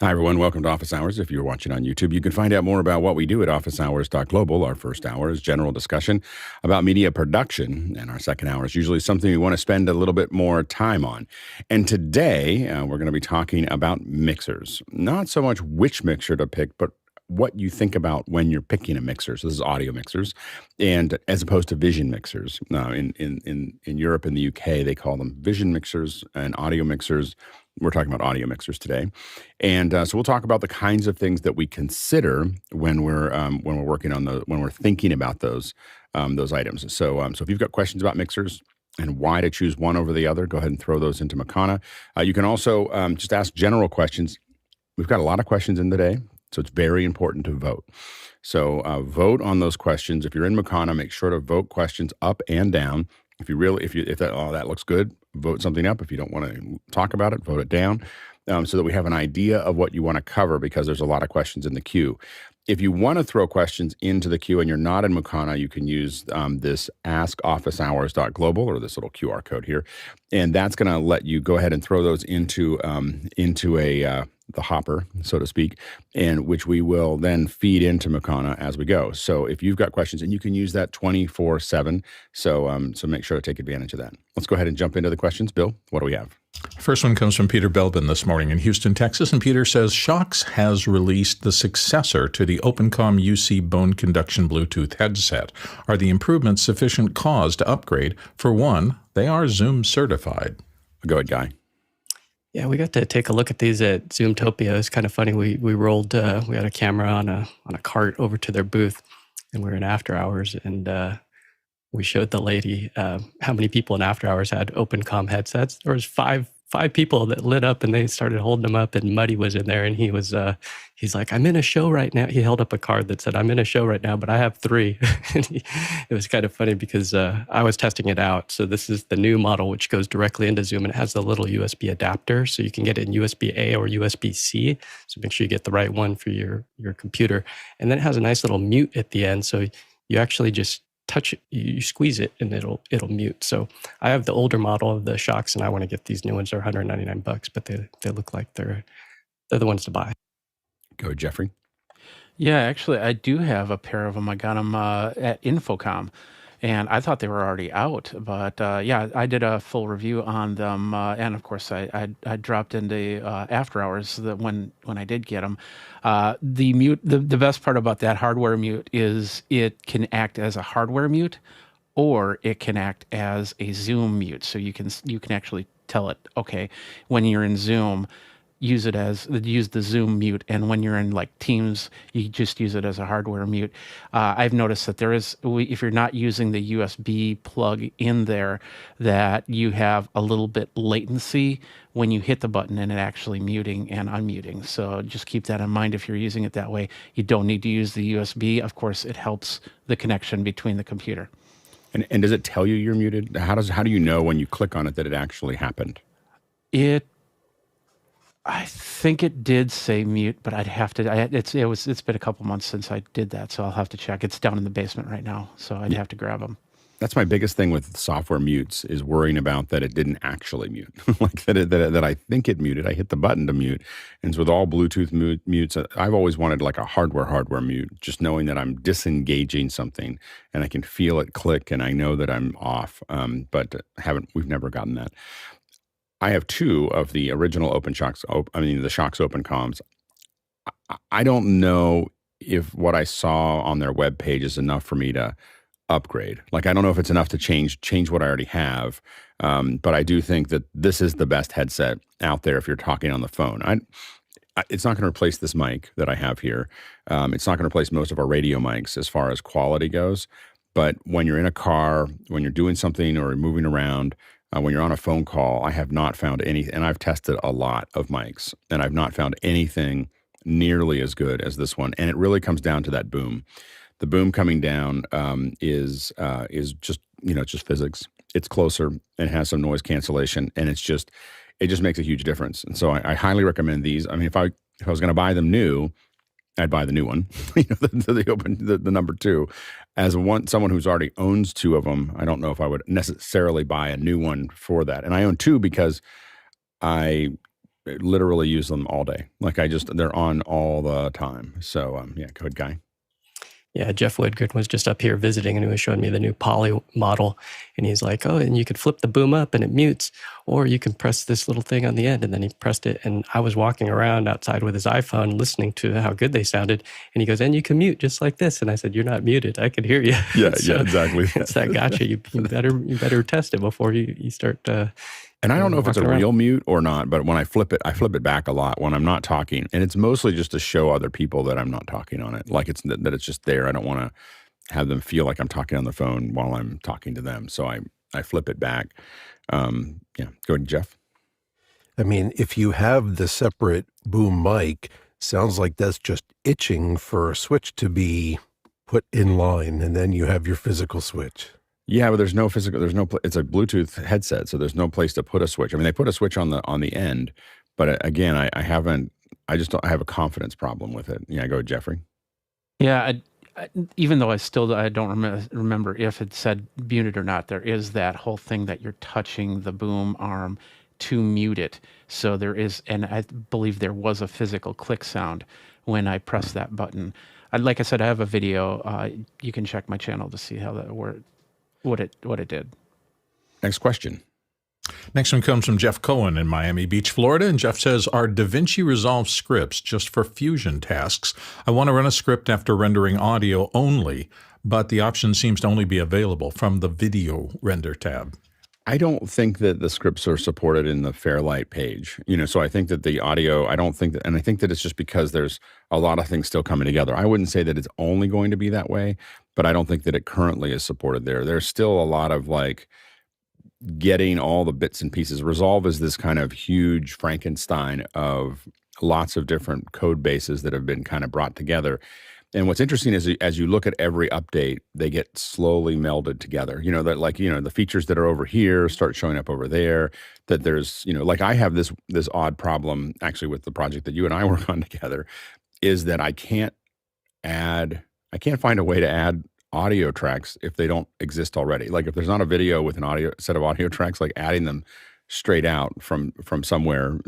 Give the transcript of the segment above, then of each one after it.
Hi, everyone. Welcome to Office Hours. If you're watching on YouTube, you can find out more about what we do at officehours.global. Our first hour is general discussion about media production, and our second hour is usually something we want to spend a little bit more time on. And today, we're going to be talking about mixers. Not so much which mixer to pick, but what you think about when you're picking a mixer. So this is audio mixers, and as opposed to vision mixers. In Europe and the UK, they call them vision mixers and audio mixers. We're talking about audio mixers today, and so we'll talk about the kinds of things that we consider when we're working on when we're thinking about those items. So if you've got questions about mixers and why to choose one over the other, go ahead and throw those into Makana. You can also just ask general questions. We've got a lot of questions in today, so it's very important to vote. So vote on those questions. If you're in Makana, make sure to vote questions up and down. If that looks good, vote something up. If you don't want to talk about it, vote it down, so that we have an idea of what you want to cover, because there's a lot of questions in the queue. If you want to throw questions into the queue and you're not in Makana, you can use this askofficehours.global, or this little QR code here, and that's going to let you go ahead and throw those into the hopper, so to speak, and which we will then feed into Makana as we go. So if you've got questions, and you can use that 24/7, so make sure to take advantage of that. Let's go ahead and jump into the questions. Bill, what do we have? First one comes from Peter Belbin this morning in Houston, Texas, and Peter says, Shocks has released the successor to the Open Comm UC bone conduction Bluetooth headset. Are the improvements sufficient cause to upgrade? For one, they are Zoom certified. Go ahead, Guy. Yeah, we got to take a look at these at Zoomtopia. It's kind of funny. We rolled, we had a camera on a cart over to their booth, and we were in after hours, and we showed the lady how many people in after hours had Open Comm headsets. There was five people that lit up, and they started holding them up, and Muddy was in there, and he's like, I'm in a show right now. He held up a card that said, I'm in a show right now, but I have 3. It was kind of funny because I was testing it out. So this is the new model, which goes directly into Zoom, and it has the little USB adapter. So you can get it in USB-A or USB-C. So make sure you get the right one for your computer. And then it has a nice little mute at the end. So you actually just touch it, you squeeze it, and it'll mute. So I have the older model of the Shocks, and I want to get these new ones. They're $199, but they look like they're the ones to buy. Go, Jeffrey. Yeah, actually, I do have a pair of them. I got them at Infocom, and I thought they were already out. But yeah, I did a full review on them, and of course, I dropped into after hours when I did get them. The mute, the best part about that hardware mute is it can act as a hardware mute, or it can act as a Zoom mute. So you can actually tell it, okay, when you're in Zoom, use the Zoom mute, and when you're in like Teams, you just use it as a hardware mute. I've noticed that if you're not using the USB plug in there, that you have a little bit latency when you hit the button and it actually muting and unmuting. So just keep that in mind if you're using it that way. You don't need to use the USB. Of course, it helps the connection between the computer. And does it tell you you're muted? How do you know when you click on it that it actually happened? I think it did say mute, but I'd have to. It's been a couple months since I did that, so I'll have to check. It's down in the basement right now, so I'd have to grab them. That's my biggest thing with software mutes, is worrying about that it didn't actually mute, like that I think it muted. I hit the button to mute, and so with all Bluetooth mutes, I've always wanted like a hardware mute, just knowing that I'm disengaging something and I can feel it click, and I know that I'm off. But we've never gotten that. I have 2 of the original the Shocks Open Comms. I don't know if what I saw on their webpage is enough for me to upgrade. Like, I don't know if it's enough to change what I already have. But I do think that this is the best headset out there if you're talking on the phone. It's not going to replace this mic that I have here. It's not going to replace most of our radio mics as far as quality goes. But when you're in a car, when you're doing something or moving around, when you're on a phone call, I have not found anything, and I've tested a lot of mics, and I've not found anything nearly as good as this one. And it really comes down to that boom. The boom coming down is just, it's just physics. It's closer and has some noise cancellation, and it just makes a huge difference. And so I highly recommend these. I mean, if I was going to buy them new, I'd buy the new one, the number 2. As someone who's already owns 2 of them, I don't know if I would necessarily buy a new one for that. And I own 2 because I literally use them all day. Like they're on all the time. So yeah, go ahead, Guy. Yeah, Jeff Woodgren was just up here visiting, and he was showing me the new Poly model. And he's like, oh, and you can flip the boom up and it mutes, or you can press this little thing on the end. And then he pressed it. And I was walking around outside with his iPhone listening to how good they sounded. And he goes, and you can mute just like this. And I said, you're not muted. I can hear you. Yeah, so, yeah, exactly. It's that gotcha. You better test it before you start. And I don't know if it's a real mute or not, but when I flip it back a lot when I'm not talking. And it's mostly just to show other people that I'm not talking on it. Like that it's just there. I don't want to have them feel like I'm talking on the phone while I'm talking to them. So I flip it back. Yeah, go ahead, Jeff. I mean, if you have the separate boom mic, sounds like that's just itching for a switch to be put in line, and then you have your physical switch. Yeah, but it's a Bluetooth headset, so there's no place to put a switch. I mean, they put a switch on the end, but again, I have a confidence problem with it. Yeah, go ahead, Jeffrey. Yeah, even though I don't remember if it said muted or not, there is that whole thing that you're touching the boom arm to mute it. So there is, and I believe there was a physical click sound when I pressed that button. Like I said, I have a video. You can check my channel to see how that worked. What it did. Next question. Next one comes from Jeff Cohen in Miami Beach, Florida. And Jeff says, are DaVinci Resolve scripts just for fusion tasks? I want to run a script after rendering audio only, but the option seems to only be available from the video render tab. I don't think that the scripts are supported in the Fairlight page. So I think that the audio, I think that it's just because there's a lot of things still coming together. I wouldn't say that it's only going to be that way, but I don't think that it currently is supported there. There's still a lot of like getting all the bits and pieces. Resolve is this kind of huge Frankenstein of lots of different code bases that have been kind of brought together. And what's interesting is as you look at every update, they get slowly melded together. The features that are over here start showing up over there. That there's, like I have this odd problem actually with the project that you and I work on together, is that I can't find a way to add audio tracks if they don't exist already. Like if there's not a video with an set of audio tracks, like adding them straight out from somewhere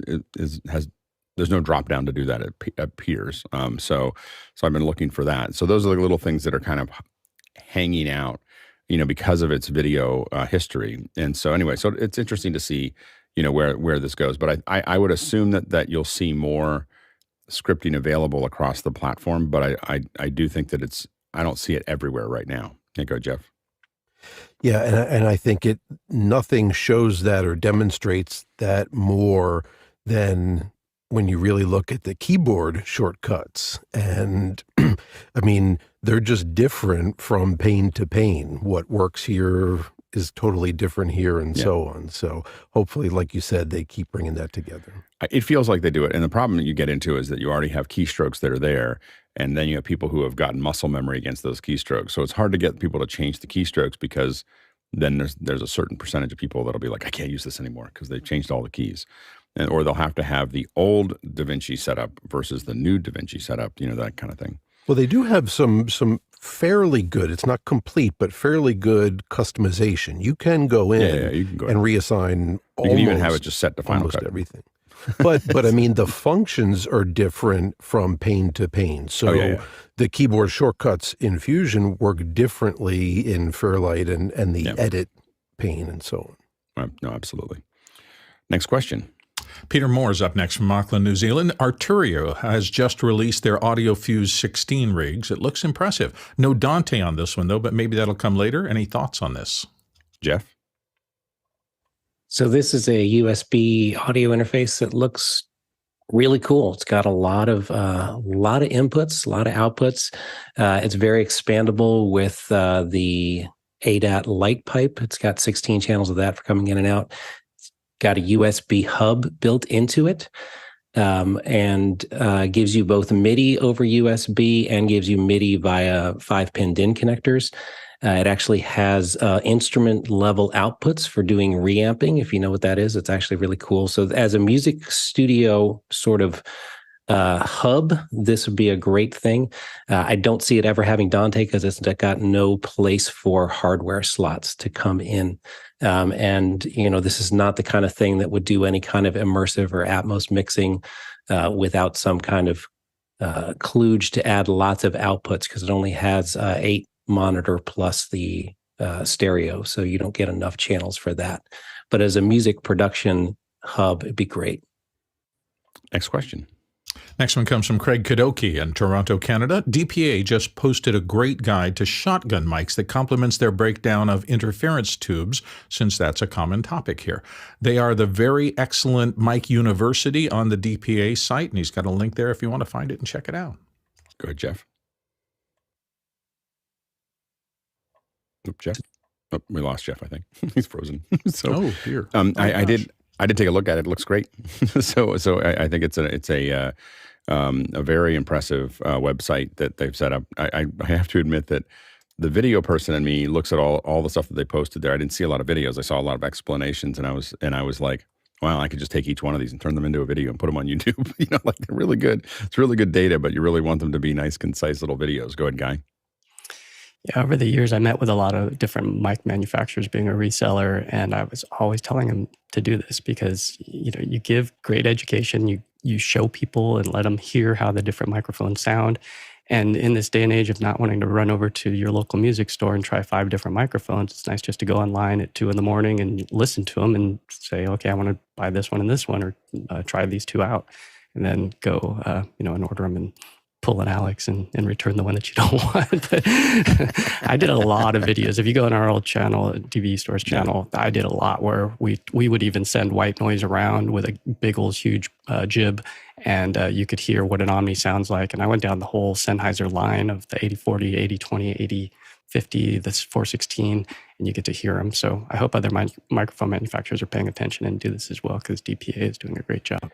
there's no drop down to do that. It appears. So I've been looking for that. So those are the little things that are kind of hanging out, because of its video history. And so anyway, so it's interesting to see, where this goes. But I would assume that you'll see more scripting available across the platform. But I do think that I don't see it everywhere right now. Can't go, Jeff. Yeah, and I think nothing shows that or demonstrates that more than when you really look at the keyboard shortcuts. And I mean, they're just different from pane to pane. What works here is totally different here and so on. So hopefully, like you said, they keep bringing that together. It feels like they do it. And the problem that you get into is that you already have keystrokes that are there. And then you have people who have gotten muscle memory against those keystrokes. So it's hard to get people to change the keystrokes because then there's a certain percentage of people that'll be like, I can't use this anymore because they've changed all the keys. Or they'll have to have the old DaVinci setup versus the new DaVinci setup, that kind of thing. Well, they do have some fairly good, it's not complete, but fairly good customization. You can go in you can go and reassign You can even have it just set to Final Cut. Everything. But I mean, the functions are different from pane to pane. So the keyboard shortcuts in Fusion work differently in Fairlight and the edit pane and so on. No, absolutely. Next question. Peter Moore is up next from Auckland, New Zealand. RUio has just released their Audio Fuse 16 rigs. It looks impressive. No Dante on this one, though, but maybe that'll come later. Any thoughts on this? Jeff? So this is a USB audio interface that looks really cool. It's got a lot of inputs, a lot of outputs. It's very expandable with the ADAT light pipe. It's got 16 channels of that for coming in and out. Got a USB hub built into it, and gives you both MIDI over USB and gives you MIDI via 5-pin DIN connectors. It actually has instrument level outputs for doing reamping. If you know what that is, it's actually really cool. So as a music studio sort of hub, this would be a great thing. I don't see it ever having Dante because it's got no place for hardware slots to come in. And, this is not the kind of thing that would do any kind of immersive or Atmos mixing without some kind of kludge to add lots of outputs, because it only has 8 monitor plus the stereo. So you don't get enough channels for that. But as a music production hub, it'd be great. Next question. Next one comes from Craig Kadoki in Toronto, Canada. DPA just posted a great guide to shotgun mics that complements their breakdown of interference tubes, since that's a common topic here. They are the very excellent Mic University on the DPA site, and he's got a link there if you want to find it and check it out. Go ahead, Jeff. Oop, Jeff. Oh, we lost Jeff, I think. He's frozen. So, dear. I did take a look at it. It looks great. so I think it's a very impressive website that they've set up. I have to admit that the video person in me looks at all the stuff that they posted there. I didn't see a lot of videos. I saw a lot of explanations, and I was like, wow, I could just take each one of these and turn them into a video and put them on YouTube. Like they're really good. It's really good data, but you really want them to be nice, concise little videos. Go ahead, Guy. Yeah, over the years, I met with a lot of different mic manufacturers being a reseller, and I was always telling them to do this because, you give great education, you show people and let them hear how the different microphones sound. And in this day and age of not wanting to run over to your local music store and try 5 different microphones, it's nice just to go online at 2 a.m. and listen to them and say, okay, I want to buy this one and this one, or try these 2 out, and then go, and order them and pull an Alex and return the one that you don't want. But I did a lot of videos. If you go on our old channel, DVD Store's channel, I did a lot where we would even send white noise around with a big old huge jib, and you could hear what an Omni sounds like. And I went down the whole Sennheiser line of the 8040, 8020, 8050, this 416, and you get to hear them. So I hope other microphone manufacturers are paying attention and do this as well, because DPA is doing a great job.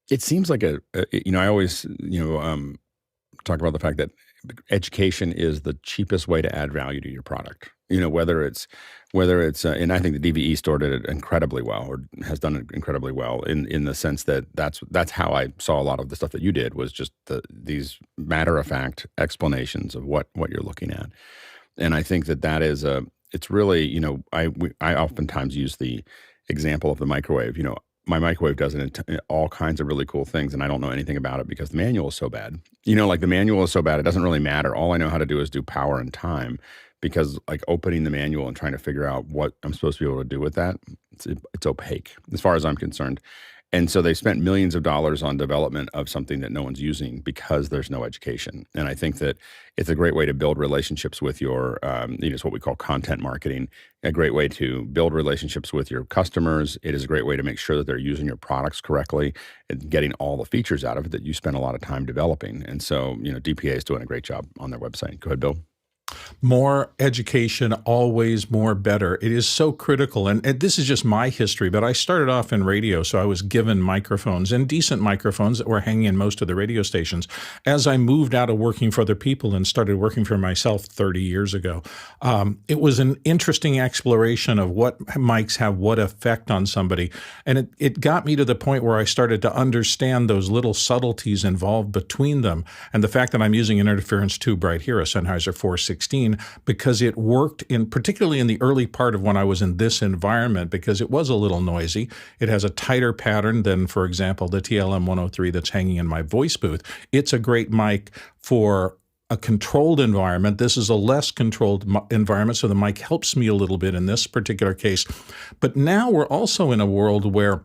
It seems like I always, talk about the fact that education is the cheapest way to add value to your product. Whether it's, and I think the DVE store did it incredibly well, or has done it incredibly well in the sense that that's how I saw a lot of the stuff that you did, was just these matter of fact explanations of what you're looking at. And I think that is it's really, I oftentimes use the example of the microwave. My microwave does all kinds of really cool things, and I don't know anything about it because the manual is so bad. Like the manual is so bad, it doesn't really matter. All I know how to do is do power and time, because like opening the manual and trying to figure out what I'm supposed to be able to do with that, it's opaque as far as I'm concerned. And so they spent millions of dollars on development of something that no one's using because there's no education. And I think that it's a great way to build relationships with your, it's what we call content marketing, a great way to build relationships with your customers. It is a great way to make sure that they're using your products correctly and getting all the features out of it that you spend a lot of time developing. And so, DPA is doing a great job on their website. Go ahead, Bill. More education, always more better. It is so critical. And this is just my history, but I started off in radio, so I was given microphones, and decent microphones that were hanging in most of the radio stations. As I moved out of working for other people and started working for myself 30 years ago, it was an interesting exploration of what mics have what effect on somebody. And it got me to the point where I started to understand those little subtleties involved between them. And the fact that I'm using an interference tube right here, a Sennheiser 416, because it worked particularly in the early part of when I was in this environment, because it was a little noisy. It has a tighter pattern than, for example, the TLM-103 that's hanging in my voice booth. It's a great mic for a controlled environment. This is a less controlled environment, so the mic helps me a little bit in this particular case. But now we're also in a world where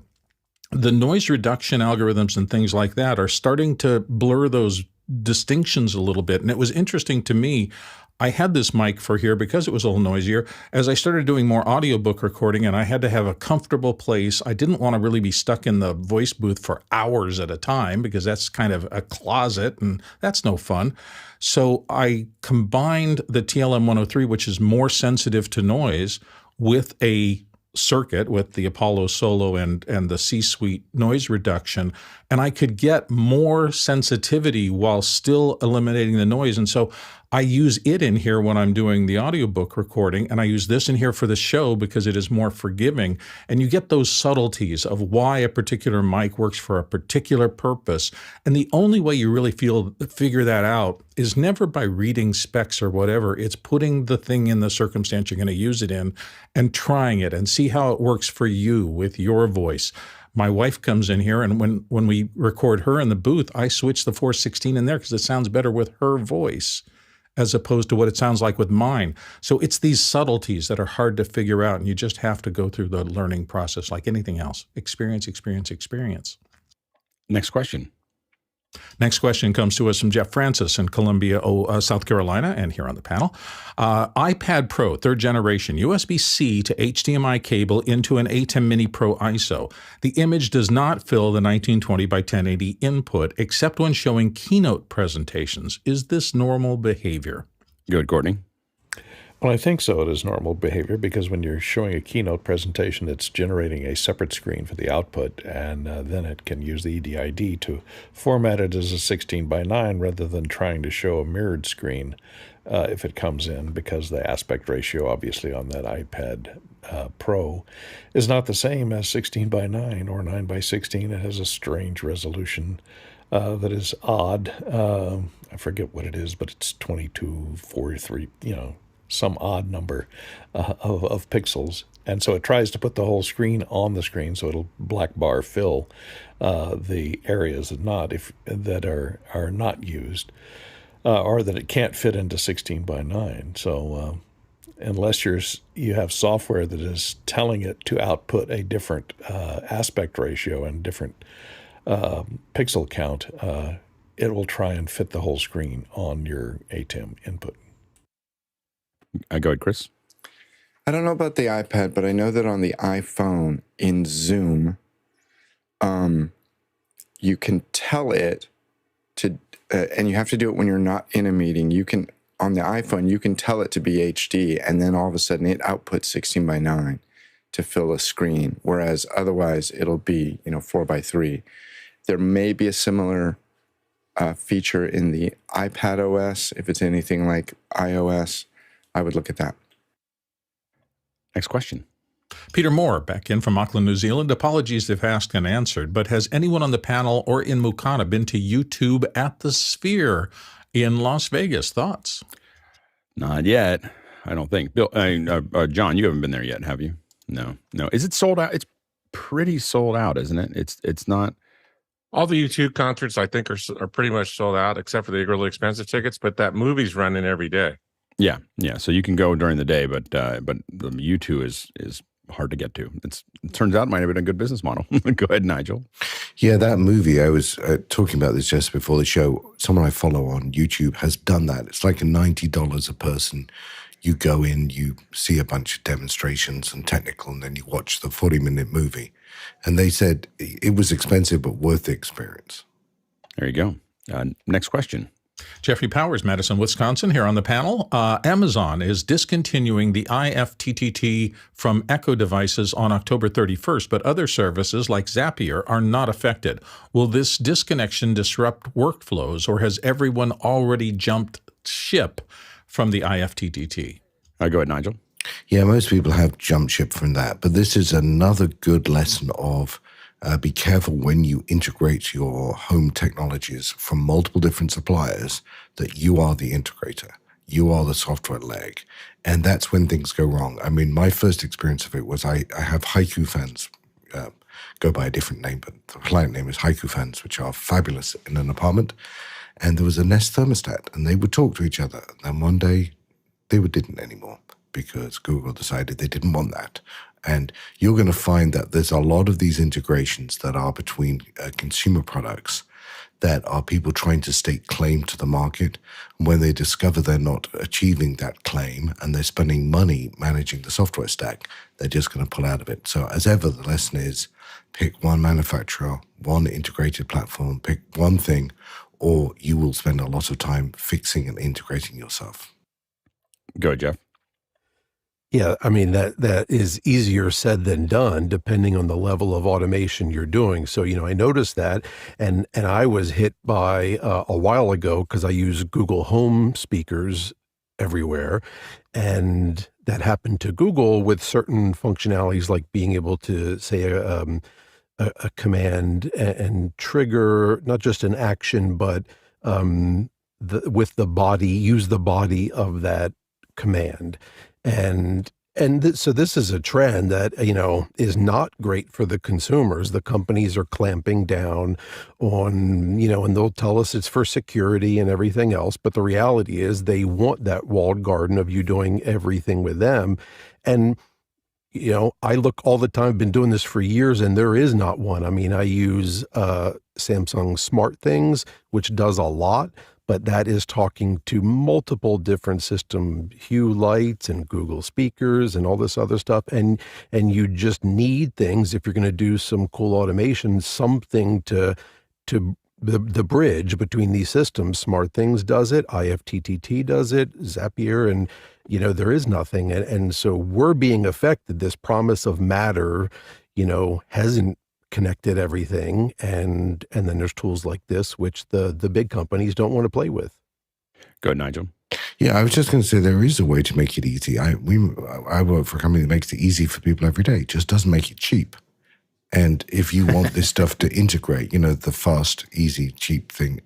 the noise reduction algorithms and things like that are starting to blur those distinctions a little bit. And it was interesting to me. I had this mic for here because it was a little noisier. As I started doing more audiobook recording and I had to have a comfortable place, I didn't want to really be stuck in the voice booth for hours at a time, because that's kind of a closet and that's no fun. So I combined the TLM-103, which is more sensitive to noise, with a circuit with the Apollo Solo and the C-Suite noise reduction, and I could get more sensitivity while still eliminating the noise. And so I use it in here when I'm doing the audiobook recording, and I use this in here for the show because it is more forgiving. And you get those subtleties of why a particular mic works for a particular purpose. And the only way you really figure that out is never by reading specs or whatever. It's putting the thing in the circumstance you're going to use it in and trying it and see how it works for you with your voice. My wife comes in here, and when we record her in the booth, I switch the 416 in there because it sounds better with her voice as opposed to what it sounds like with mine. So it's these subtleties that are hard to figure out, and you just have to go through the learning process like anything else. Experience, experience, experience. Next question. Next question comes to us from Jeff Francis in Columbia, South Carolina, and here on the panel. iPad Pro, third generation, USB-C to HDMI cable into an ATEM Mini Pro ISO. The image does not fill the 1920 by 1080 input, except when showing keynote presentations. Is this normal behavior? Good, Courtney. Well, I think so. It is normal behavior because when you're showing a keynote presentation, it's generating a separate screen for the output, and then it can use the EDID to format it as a 16 by 9 rather than trying to show a mirrored screen if it comes in, because the aspect ratio, obviously, on that iPad Pro is not the same as 16 by 9 or 9 by 16. It has a strange resolution that is odd. I forget what it is, but it's 2243, some odd number of pixels. And so it tries to put the whole screen on the screen, so it'll black bar fill the areas that are not used, or that it can't fit into 16 by 9. So unless you have software that is telling it to output a different aspect ratio and different pixel count, it will try and fit the whole screen on your ATEM input. Go ahead, Chris. I don't know about the iPad, but I know that on the iPhone in Zoom, you can tell it to, and you have to do it when you're not in a meeting. On the iPhone, you can tell it to be HD, and then all of a sudden it outputs 16 by 9 to fill a screen, whereas otherwise it'll be 4 by 3. There may be a similar feature in the iPad OS. If it's anything like iOS, I would look at that. Next question. Peter Moore, back in from Auckland, New Zealand. Apologies if asked and answered, but has anyone on the panel or in Mukana been to YouTube at the Sphere in Las Vegas? Thoughts? Not yet. I don't think. Bill, John, you haven't been there yet, have you? No. Is it sold out? It's pretty sold out, isn't it? It's not. All the YouTube concerts, I think, are pretty much sold out, except for the really expensive tickets. But that movie's running every day. Yeah. So you can go during the day, but the U2 is hard to get to. It turns out it might have been a good business model. Go ahead, Nigel. Yeah, that movie, I was talking about this just before the show. Someone I follow on YouTube has done that. It's like $90 a person. You go in, you see a bunch of demonstrations and technical, and then you watch the 40-minute movie. And they said it was expensive, but worth the experience. There you go. Next question. Jeffrey Powers, Madison, Wisconsin, here on the panel. Amazon is discontinuing the IFTTT from Echo devices on October 31st, but other services like Zapier are not affected. Will this disconnection disrupt workflows, or has everyone already jumped ship from the IFTTT? Go ahead, Nigel. Yeah, most people have jumped ship from that, but this is another good lesson of be careful when you integrate your home technologies from multiple different suppliers that you are the integrator. You are the software leg. And that's when things go wrong. I mean, my first experience of it was I have Haiku fans, go by a different name, but the client name is Haiku fans, which are fabulous in an apartment. And there was a Nest thermostat, and they would talk to each other. And one day, they didn't anymore because Google decided they didn't want that. And you're going to find that there's a lot of these integrations that are between consumer products that are people trying to stake claim to the market. When they discover they're not achieving that claim and they're spending money managing the software stack, they're just going to pull out of it. So as ever, the lesson is pick one manufacturer, one integrated platform, pick one thing, or you will spend a lot of time fixing and integrating yourself. Go, Jeff. Yeah, I mean that is easier said than done, depending on the level of automation you're doing. So, I noticed that, and I was hit by a while ago because I use Google Home speakers everywhere, and that happened to Google with certain functionalities like being able to say a command and trigger not just an action, but with the body, use the body of that command. So this is a trend that, is not great for the consumers. The companies are clamping down on, and they'll tell us it's for security and everything else. But the reality is they want that walled garden of you doing everything with them. And, I look all the time, I've been doing this for years, and there is not one. I mean, I use Samsung Smart Things, which does a lot, but that is talking to multiple different system Hue lights and Google speakers and all this other stuff. And you just need things, if you're going to do some cool automation, something to the bridge between these systems. Smart Things does it, IFTTT does it, Zapier, and there is nothing. And so we're being affected. This promise of Matter, hasn't connected everything, and then there's tools like this which the big companies don't want to play with. Go ahead, Nigel. Yeah, I was just going to say there is a way to make it easy. I work for a company that makes it easy for people every day. It just doesn't make it cheap. And if you want this stuff to integrate, the fast, easy, cheap thing,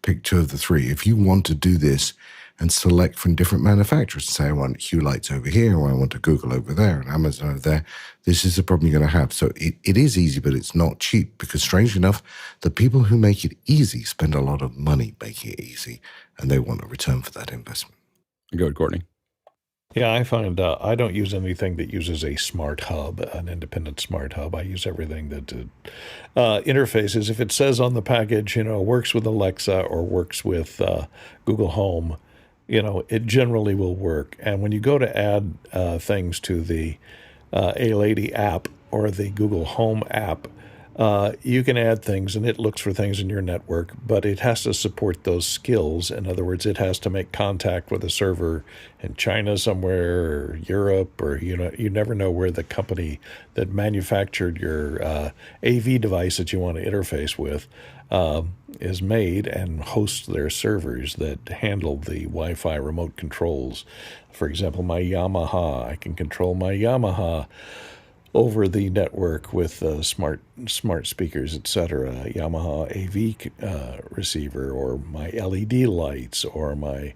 pick two of the three. If you want to do this and select from different manufacturers, say I want Hue lights over here, or I want a Google over there, and Amazon over there, this is the problem you're going to have. So it is easy, but it's not cheap, because strangely enough, the people who make it easy spend a lot of money making it easy, and they want a return for that investment. Go ahead, Courtney. Yeah, I find I don't use anything that uses a smart hub, an independent smart hub. I use everything that interfaces. If it says on the package, works with Alexa or works with Google Home, it generally will work. And when you go to add things to the A-Lady app or the Google Home app, you can add things, and it looks for things in your network, but it has to support those skills. In other words, it has to make contact with a server in China somewhere, or Europe, or you never know where the company that manufactured your AV device that you want to interface with is made and hosts their servers that handle the Wi-Fi remote controls. For example, my Yamaha, I can control my Yamaha over the network with smart speakers, etc. Yamaha AV receiver, or my LED lights, or my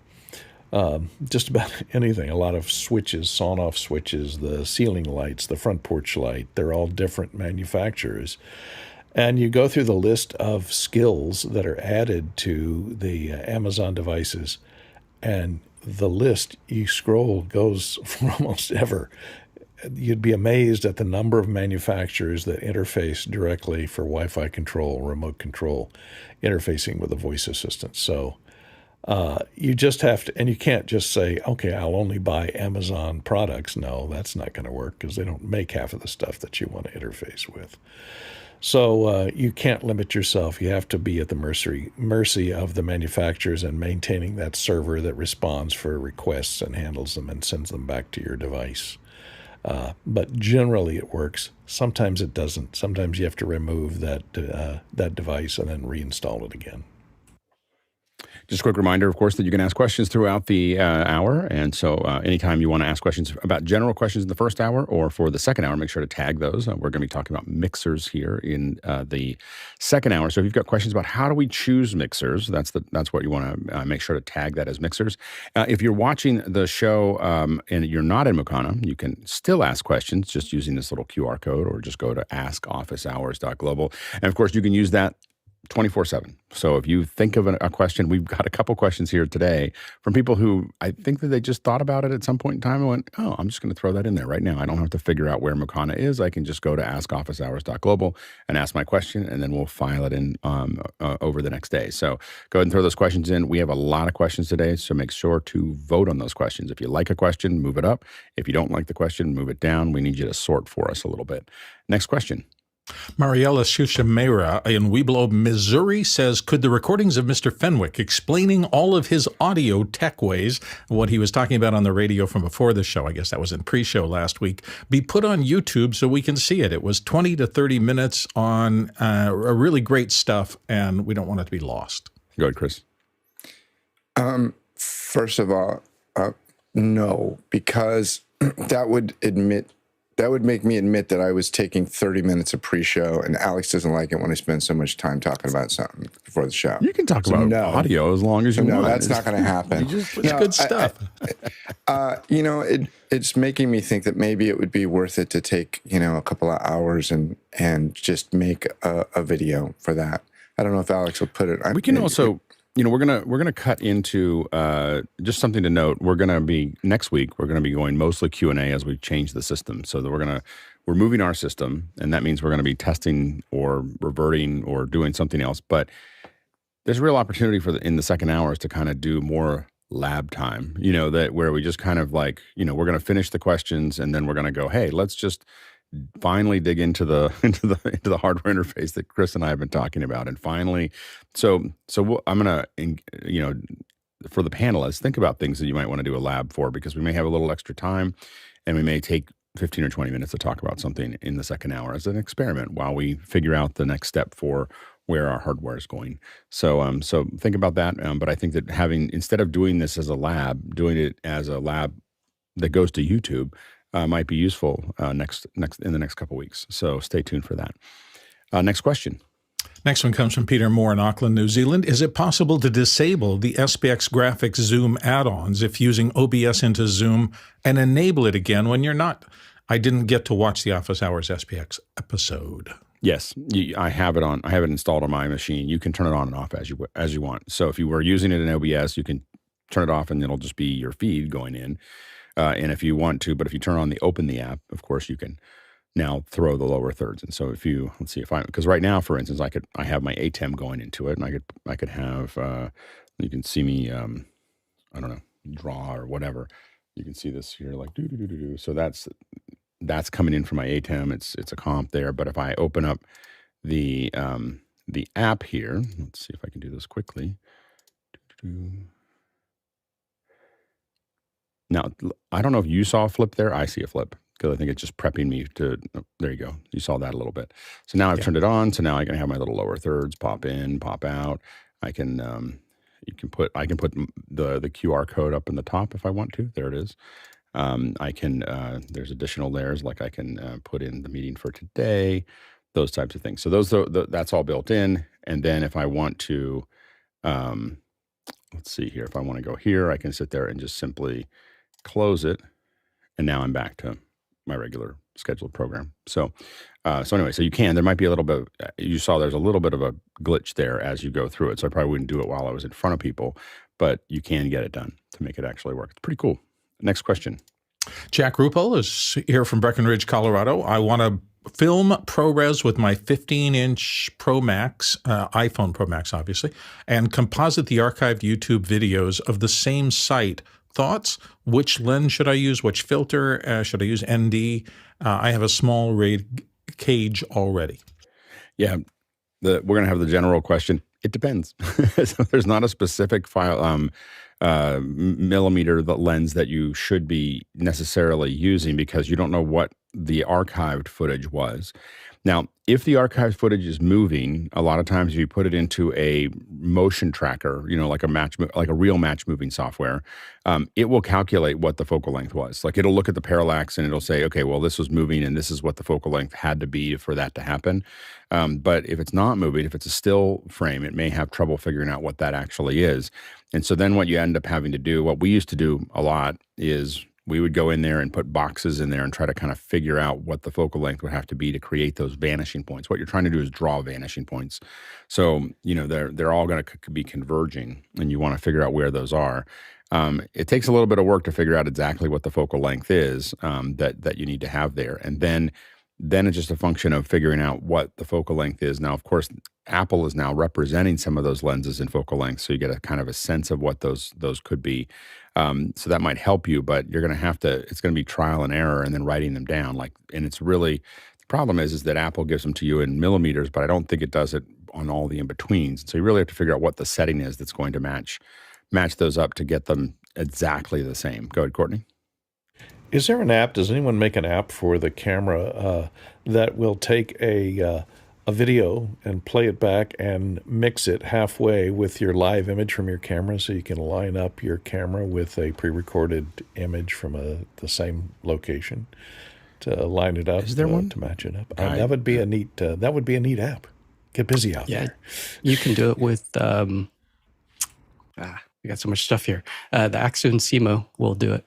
just about anything. A lot of switches, sawn-off switches, the ceiling lights, the front porch light. They're all different manufacturers. And you go through the list of skills that are added to the Amazon devices, and the list, you scroll, goes for almost ever. You'd be amazed at the number of manufacturers that interface directly for Wi-Fi control, remote control, interfacing with a voice assistant. So you just have to, and you can't just say, okay, I'll only buy Amazon products. No, that's not going to work, because they don't make half of the stuff that you want to interface with. So you can't limit yourself. You have to be at the mercy of the manufacturers and maintaining that server that responds for requests and handles them and sends them back to your device. But generally it works. Sometimes it doesn't. Sometimes you have to remove that device and then reinstall it again. Just a quick reminder, of course, that you can ask questions throughout the hour. And so anytime you want to ask questions about general questions in the first hour or for the second hour, make sure to tag those. We're going to be talking about mixers here in the second hour. So if you've got questions about how do we choose mixers, that's what you want to make sure to tag that as mixers. If you're watching the show and you're not in Mukana, you can still ask questions just using this little QR code, or just go to askofficehours.global. And of course, you can use that 24/7. So if you think of a question, we've got a couple questions here today from people who I think that they just thought about it at some point in time and went, oh, I'm just going to throw that in there right now. I don't have to figure out where Mukana is. I can just go to askofficehours.global and ask my question, and then we'll file it in over the next day. So go ahead and throw those questions in. We have a lot of questions today, so make sure to vote on those questions. If you like a question, move it up. If you don't like the question, move it down. We need you to sort for us a little bit. Next question. Mariella Shushamera in Weeblo, Missouri says, could the recordings of Mr. Fenwick explaining all of his audio tech ways, what he was talking about on the radio from before the show, I guess that was in pre-show last week, be put on YouTube so we can see it? It was 20 to 30 minutes on really great stuff, and we don't want it to be lost. Go ahead, Chris. First of all, no, because that would make me admit that I was taking 30 minutes of pre-show, and Alex doesn't like it when I spend so much time talking about something before the show. You can talk about audio as long as you want. No, that's not going to happen. It's good stuff. It's making me think that maybe it would be worth it to take, a couple of hours and just make a video for that. I don't know if Alex will put it. We can also... we're gonna cut into just something to note. We're gonna be next week. We're gonna be going mostly Q&A as we change the system. So that we're moving our system, and that means we're gonna be testing or reverting or doing something else. But there's a real opportunity in the second hour is to kind of do more lab time. That where we just kind of like we're gonna finish the questions, and then we're gonna go, hey, let's just finally dig into the hardware interface that Chris and I have been talking about, and finally, I'm gonna for the panelists, think about things that you might want to do a lab for, because we may have a little extra time, and we may take 15 or 20 minutes to talk about something in the second hour as an experiment while we figure out the next step for where our hardware is going. So think about that. But I think that instead of doing this as a lab, doing it as a lab that goes to YouTube might be useful next in the next couple of weeks. So stay tuned for that. Next question. Next one comes from Peter Moore in Auckland, New Zealand. Is it possible to disable the SPX graphics Zoom add-ons if using OBS into Zoom and enable it again when you're not? I didn't get to watch the Office Hours SPX episode. Yes, I have it on. I have it installed on my machine. You can turn it on and off as you want. So if you were using it in OBS, you can turn it off, and it'll just be your feed going in. And if you want to, but if you open the app, of course, you can now throw the lower thirds. And so because right now, for instance, I have my ATEM going into it, and I could have, you can see me, I don't know, draw or whatever. You can see this here, like do. So that's coming in from my ATEM. It's a comp there. But if I open up the app here, let's see if I can do this quickly. Now, I don't know if you saw a flip there. I see a flip because I think it's just prepping me to, there you go. You saw that a little bit. So now I've turned it on. So now I can have my little lower thirds pop in, pop out. I can put the QR code up in the top if I want to. There it is. I can, there's additional layers, like I can put in the meeting for today, those types of things. So that's all built in. And then if I want to, let's see here, if I want to go here, I can sit there and just simply close it. And now I'm back to my regular scheduled program. So anyway, there might be a little bit, you saw there's a little bit of a glitch there as you go through it. So I probably wouldn't do it while I was in front of people, but you can get it done to make it actually work. It's pretty cool. Next question. Jack Ruppel is here from Breckenridge, Colorado. I want to film ProRes with my 15-inch Pro Max, iPhone Pro Max, obviously, and composite the archived YouTube videos of the same site. Thoughts? Which lens should I use? Which filter? Should I use ND? I have a small rig cage already. Yeah, we're going to have the general question. It depends. So there's not a specific file millimeter lens that you should be necessarily using because you don't know what the archived footage was. Now, if the archived footage is moving, a lot of times if you put it into a motion tracker, like a real match moving software, it will calculate what the focal length was. Like it'll look at the parallax and it'll say, okay, well, this was moving and this is what the focal length had to be for that to happen. But if it's not moving, if it's a still frame, it may have trouble figuring out what that actually is. And so then what you end up having to do, what we used to do a lot is we would go in there and put boxes in there and try to kind of figure out what the focal length would have to be to create those vanishing points. What you're trying to do is draw vanishing points. So, they're all going to be converging and you want to figure out where those are. It takes a little bit of work to figure out exactly what the focal length is that you need to have there. And then it's just a function of figuring out what the focal length is. Now, of course, Apple is now representing some of those lenses in focal length, so you get a kind of a sense of what those could be. So that might help you, but you're going to it's going to be trial and error and then writing them down. And it's really, the problem is that Apple gives them to you in millimeters, but I don't think it does it on all the in-betweens. So you really have to figure out what the setting is that's going to match those up to get them exactly the same. Go ahead, Courtney. Is there an app? Does anyone make an app for the camera that will take a video and play it back and mix it halfway with your live image from your camera, so you can line up your camera with a pre-recorded image from the same location to line it up? Is there one to match it up? That would be a neat. That would be a neat app. Get busy out there. You can do it with. We got so much stuff here. The Axon Simo will do it.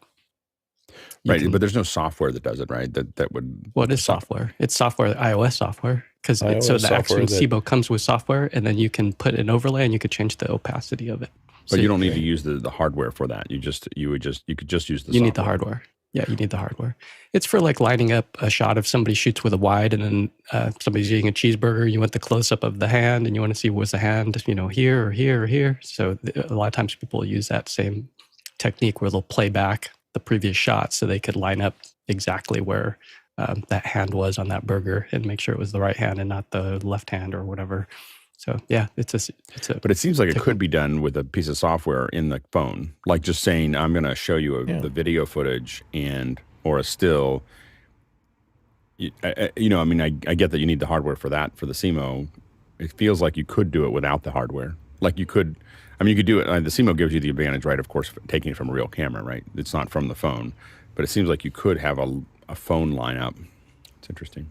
But there's no software that does it, right? That would. What is software? It's software, iOS software, because so the Axon Simo comes with software, and then you can put an overlay and you could change the opacity of it. But you don't need to use the hardware for that. You could just use the software. You need the hardware. Yeah, you need the hardware. It's for like lining up a shot of somebody shoots with a wide, and then somebody's eating a cheeseburger. You want the close up of the hand, and you want to see was the hand, here or here or here. So a lot of times people use that same technique where they'll play back the previous shot so they could line up exactly where that hand was on that burger and make sure it was the right hand and not the left hand or whatever. So yeah, it's a. But it seems like it could be done with a piece of software in the phone, like just saying, "I'm going to show you the video footage or a still." I get that you need the hardware for that for the Simo. It feels like you could do it without the hardware. Like you could do it. The Simo gives you the advantage, right? Of course, taking it from a real camera, right? It's not from the phone, but it seems like you could have a phone lineup. It's interesting.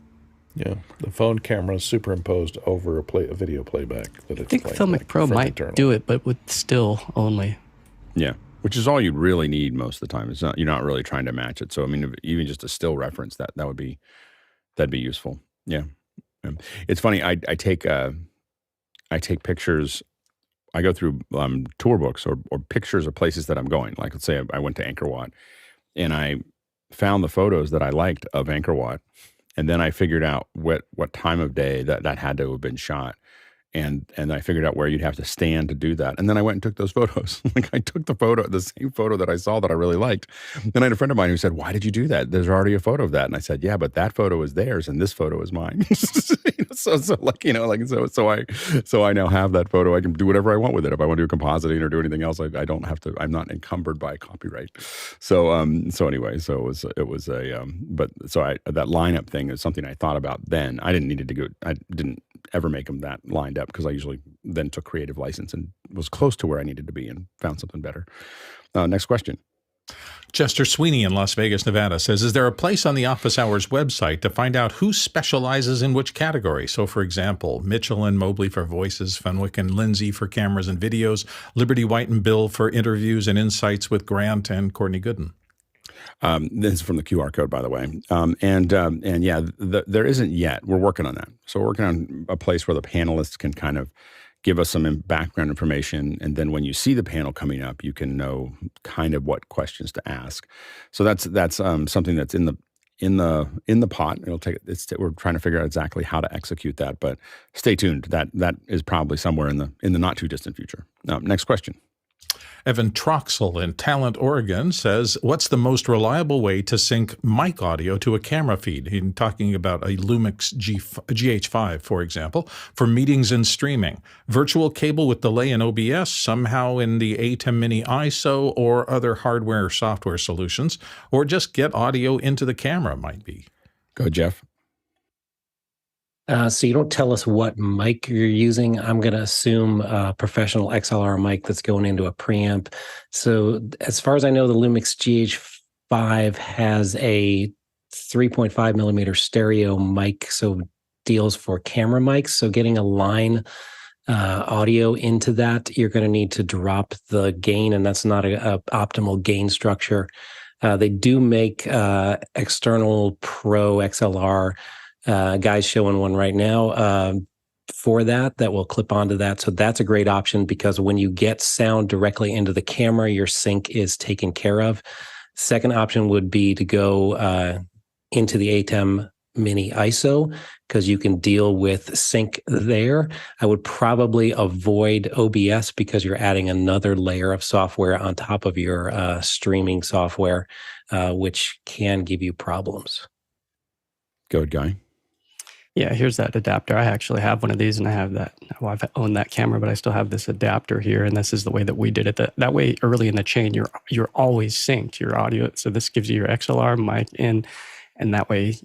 Yeah, the phone camera is superimposed over a video playback. I think Filmic Pro might do it, but with still only. Yeah, which is all you really need most of the time. You're not really trying to match it. So even just a still reference that'd be useful. Yeah, it's funny. I take pictures. I go through tour books or pictures of places that I'm going. Like let's say I went to Angkor Wat, and I found the photos that I liked of Angkor Wat. And then I figured out what time of day that had to have been shot. And I figured out where you'd have to stand to do that. And then I went and took those photos. Like I took the same photo that I saw that I really liked. Then I had a friend of mine who said, "Why did you do that? There's already a photo of that." And I said, "Yeah, but that photo is theirs and this photo is mine." So I now have that photo. I can do whatever I want with it. If I want to do compositing or do anything else, I don't have to. I'm not encumbered by copyright. So anyway, that lineup thing is something I thought about then. I didn't ever make them that lined up because I usually then took creative license and was close to where I needed to be and found something better. Next question. Chester Sweeney in Las Vegas, Nevada says, is there a place on the Office Hours website to find out who specializes in which category? So, for example, Mitchell and Mobley for voices, Fenwick and Lindsay for cameras and videos, Liberty White and Bill for interviews and insights with Grant and Courtney Gooden. This is from the QR code, by the way. There isn't yet. We're working on that. So we're working on a place where the panelists can kind of give us some background information. And then when you see the panel coming up, you can know kind of what questions to ask. So that's something that's in the pot. We're trying to figure out exactly how to execute that, but stay tuned. That is probably somewhere in the not too distant future. Next question. Evan Troxel in Talent, Oregon says, what's the most reliable way to sync mic audio to a camera feed? He's talking about a Lumix GH5, for example, for meetings and streaming. Virtual cable with delay in OBS, somehow in the ATEM Mini ISO or other hardware or software solutions, or just get audio into the camera might be. Go, Jeff. So you don't tell us what mic you're using. I'm going to assume a professional XLR mic that's going into a preamp. So as far as I know, the Lumix GH5 has a 3.5 millimeter stereo mic, so deals for camera mics. So getting a line audio into that, you're going to need to drop the gain, and that's not a optimal gain structure. They do make external Pro XLR guys showing one right now for that will clip onto that. So that's a great option because when you get sound directly into the camera, your sync is taken care of. Second option would be to go into the ATEM Mini ISO because you can deal with sync there. I would probably avoid OBS because you're adding another layer of software on top of your streaming software, which can give you problems. Go ahead, Guy. Yeah, here's that adapter. I actually have one of these, and I have that. Well, I've owned that camera, but I still have this adapter here, and this is the way that we did it. That way, early in the chain, you're always synced your audio. So this gives you your XLR mic in, and that way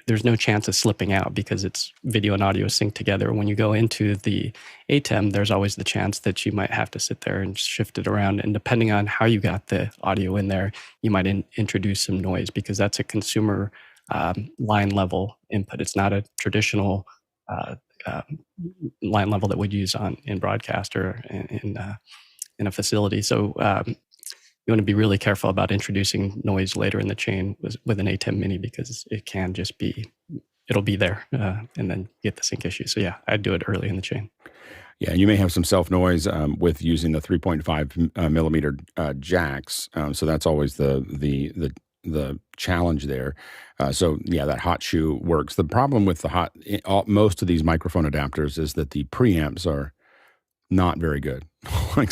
there's no chance of slipping out because it's video and audio synced together. When you go into the ATEM, there's always the chance that you might have to sit there and shift it around. And depending on how you got the audio in there, you might introduce some noise because that's a consumer line level input. It's not a traditional line level that we'd use in broadcast or in a facility. So you want to be really careful about introducing noise later in the chain with an ATEM Mini because it can just it'll be there and then get the sync issue. So yeah, I'd do it early in the chain. Yeah, you may have some self noise with using the 3.5 millimeter jacks. So that's always the challenge there. So yeah, that hot shoe works. The problem with most of these microphone adapters is that the preamps are not very good. They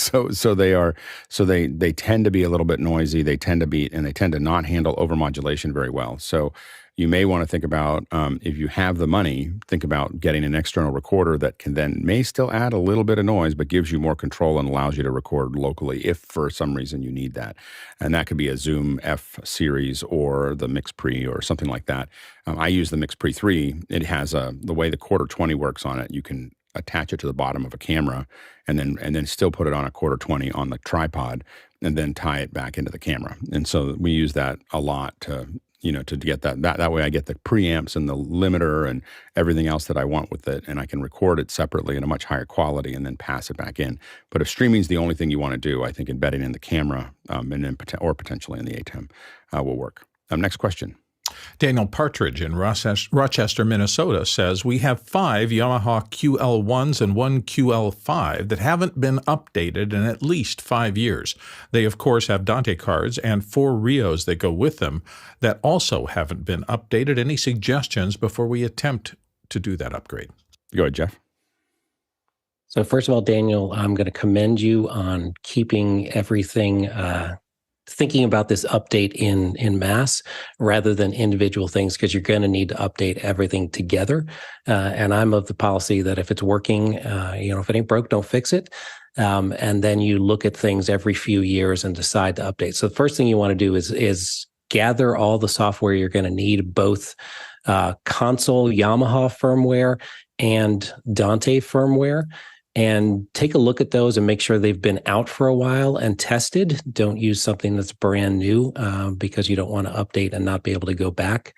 tend to be a little bit noisy. They tend to not handle overmodulation very well. So you may want to think about, if you have the money, think about getting an external recorder that may still add a little bit of noise, but gives you more control and allows you to record locally if for some reason you need that. And that could be a Zoom F series or the Mix Pre or something like that. I use the Mix Pre 3. It has the way the quarter 20 works on it. You can attach it to the bottom of a camera and then still put it on a quarter 20 on the tripod and then tie it back into the camera. And so we use that a lot to get that way I get the preamps and the limiter and everything else that I want with it, and I can record it separately in a much higher quality and then pass it back in. But if streaming is the only thing you want to do, I think embedding in the camera and then or potentially in the ATEM will work. Next question. Daniel Partridge in Rochester, Minnesota says, we have 5 Yamaha QL1s and 1 QL5 that haven't been updated in at least 5 years. They, of course, have Dante cards and 4 RUios that go with them that also haven't been updated. Any suggestions before we attempt to do that upgrade? Go ahead, Jeff. So first of all, Daniel, I'm going to commend you on keeping everything thinking about this update in mass rather than individual things, because you're going to need to update everything together. And I'm of the policy that if it's working, if it ain't broke, don't fix it. And then you look at things every few years and decide to update. So the first thing you want to do is gather all the software you're going to need, both console Yamaha firmware and Dante firmware, and take a look at those and make sure they've been out for a while and tested. Don't use something that's brand new because you don't want to update and not be able to go back.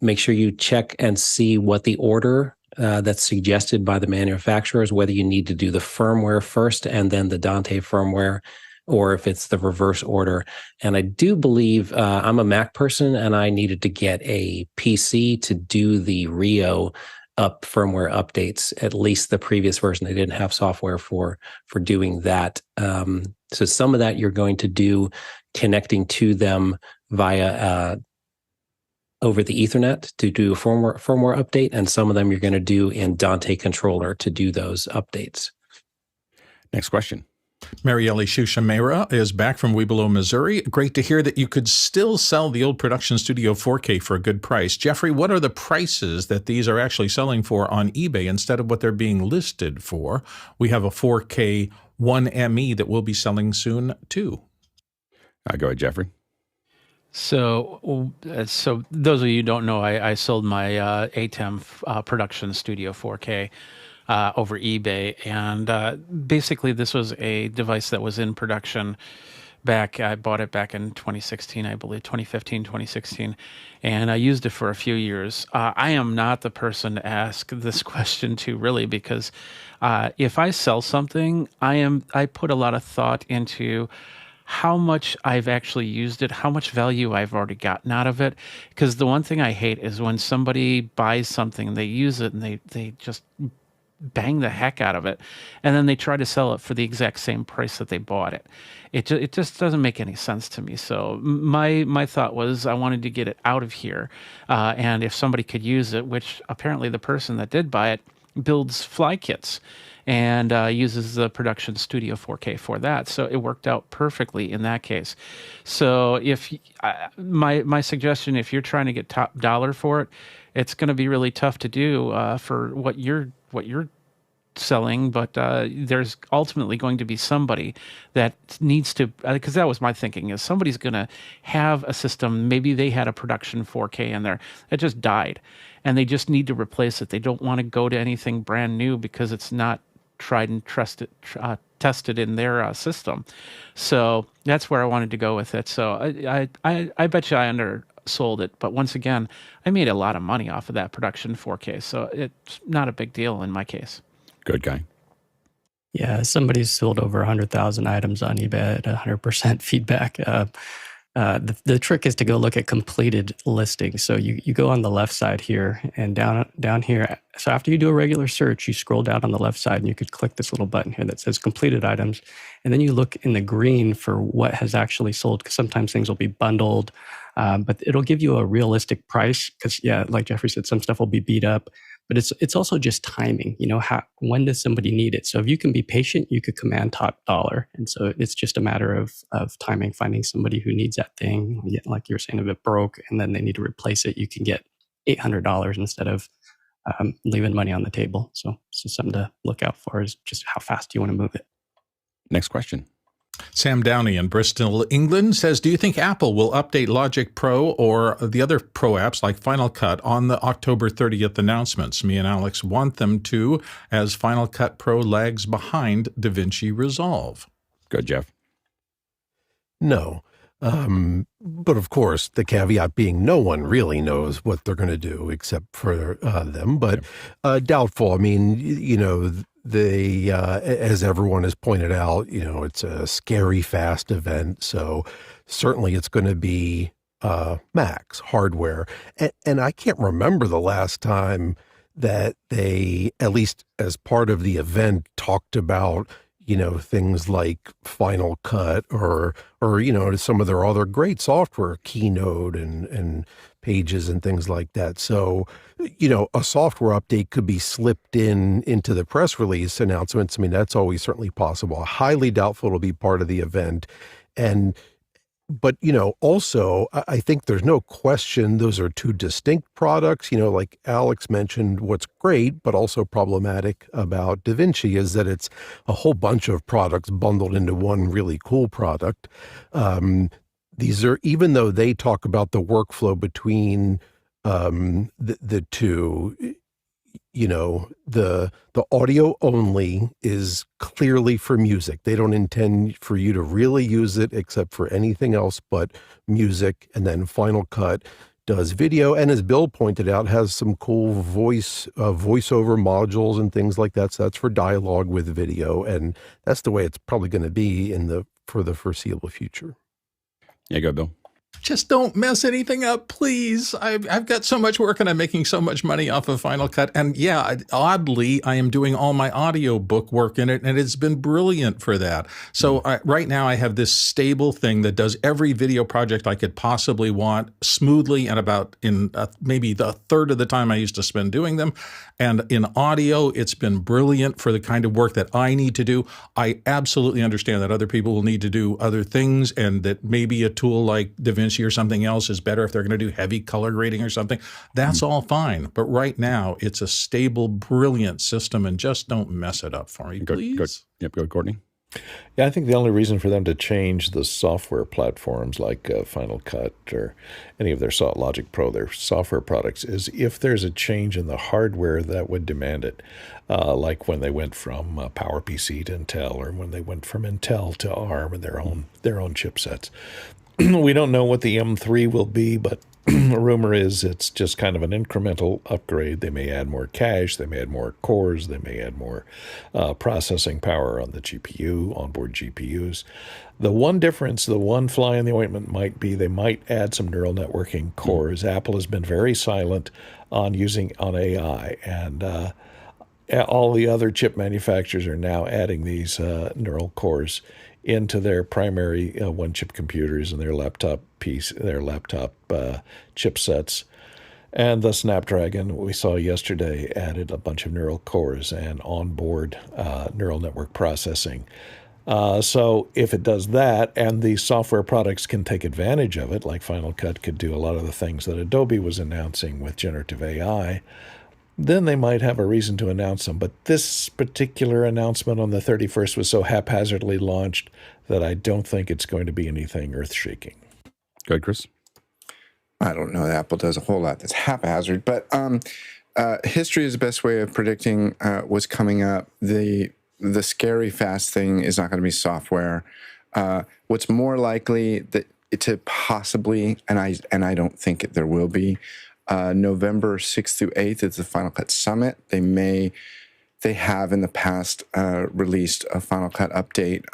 Make sure you check and see what the order that's suggested by the manufacturers, whether you need to do the firmware first and then the Dante firmware, or if it's the reverse order. And I do believe I'm a Mac person and I needed to get a PC to do the RUio firmware updates, at least the previous version. They didn't have software for doing that. So some of that you're going to do connecting to them via over the Ethernet to do a firmware update, and some of them you're going to do in Dante controller to do those updates. Next question. Marielle Shushamera is back from Webelow, Missouri. Great to hear that you could still sell the old Production Studio 4K for a good price. Jeffrey, what are the prices that these are actually selling for on eBay instead of what they're being listed for? We have a 4K 1ME that we'll be selling soon, too. Go ahead, Jeffrey. So those of you who don't know, I sold my ATEM Production Studio 4K over eBay, and basically this was a device that was in production I bought it back in 2016, I believe, 2015, 2016, and I used it for a few years. I am not the person to ask this question to, really, because if I sell something, I put a lot of thought into how much I've actually used it, how much value I've already gotten out of it. Because the one thing I hate is when somebody buys something, they use it, and they just bang the heck out of it, and then they try to sell it for the exact same price that they bought it. It just doesn't make any sense to me. So my thought was I wanted to get it out of here, and if somebody could use it, which apparently the person that did buy it builds fly kits, and uses the Production Studio 4K for that. So it worked out perfectly in that case. So if my suggestion, if you're trying to get top dollar for it, it's going to be really tough to do for what you're selling, but there's ultimately going to be somebody that needs to, because that was my thinking, is somebody's going to have a system, maybe they had a Production 4K in there that just died, and they just need to replace it. They don't want to go to anything brand new because it's not tried and tested in their system. So that's where I wanted to go with it. So I bet you I undersold it, but once again, I made a lot of money off of that Production 4K, so it's not a big deal in my case. Good guy. Yeah, somebody's sold over 100,000 items on eBay at 100% feedback. The trick is to go look at completed listings. So you go on the left side here and down here. So after you do a regular search, you scroll down on the left side and you could click this little button here that says completed items. And then you look in the green for what has actually sold, because sometimes things will be bundled, but it'll give you a realistic price. Because yeah, like Jeffrey said, some stuff will be beat up. But it's also just timing, when does somebody need it? So if you can be patient, you could command top dollar. And so it's just a matter of timing, finding somebody who needs that thing. Like you were saying, if it broke and then they need to replace it, you can get $800 instead of leaving money on the table. So something to look out for is just how fast you want to move it. Next question. Sam Downey in Bristol, England says, do you think Apple will update Logic Pro or the other Pro apps like Final Cut on the October 30th announcements? Me and Alex want them to, as Final Cut Pro lags behind DaVinci Resolve. Good, Jeff. No. But of course, the caveat being no one really knows what they're going to do except for them. But doubtful. I mean, they, as everyone has pointed out, it's a scary fast event. So certainly it's going to be Macs hardware. And I can't remember the last time that they, at least as part of the event, talked about things like Final Cut or some of their other great software, Keynote and Pages and things like that. So, a software update could be slipped into the press release announcements. I mean, that's always certainly possible. Highly doubtful it'll be part of the event. But, also, I think there's no question those are two distinct products. Like Alex mentioned, what's great, but also problematic about DaVinci is that it's a whole bunch of products bundled into one really cool product. These are, even though they talk about the workflow between the two, the audio only is clearly for music. They don't intend for you to really use it except for anything else but music. And then Final Cut does video, and as Bill pointed out, has some cool voiceover modules and things like that. So that's for dialogue with video, and that's the way it's probably going to be for the foreseeable future. Yeah, go, Bill. Just don't mess anything up, please. I've got so much work and I'm making so much money off of Final Cut. And yeah, oddly, I am doing all my audiobook work in it, and it's been brilliant for that. So right now I have this stable thing that does every video project I could possibly want smoothly and about in maybe the third of the time I used to spend doing them. And in audio, it's been brilliant for the kind of work that I need to do. I absolutely understand that other people will need to do other things, and that maybe a tool like DaVinci or something else is better if they're going to do heavy color grading or something. That's all fine. But right now, it's a stable, brilliant system, and just don't mess it up for me, please. Good. Yep, go, Courtney. Yeah, I think the only reason for them to change the software platforms like Final Cut or any of their Logic Pro, their software products, is if there's a change in the hardware that would demand it, like when they went from PowerPC to Intel, or when they went from Intel to ARM and their own chipsets. We don't know what the M3 will be, but the rumor is it's just kind of an incremental upgrade. They may add more cache, they may add more cores, they may add more processing power on the GPU, onboard GPUs. The one difference, the one fly in the ointment might be they might add some neural networking cores. Apple has been very silent on using on AI, and all the other chip manufacturers are now adding these neural cores into their primary one-chip computers and their laptop chipsets. And the Snapdragon, we saw yesterday, added a bunch of neural cores and onboard neural network processing. So if it does that, and the software products can take advantage of it, like Final Cut could do a lot of the things that Adobe was announcing with generative AI, then they might have a reason to announce them. But this particular announcement on the 31st was so haphazardly launched that I don't think it's going to be anything earth-shaking. Go ahead, Chris. I don't know that Apple does a whole lot that's haphazard, but history is the best way of predicting what's coming up. The scary fast thing is not going to be software. What's more likely to possibly, and I don't think there will be, November 6th through 8th is the Final Cut Summit. They have in the past released a Final Cut update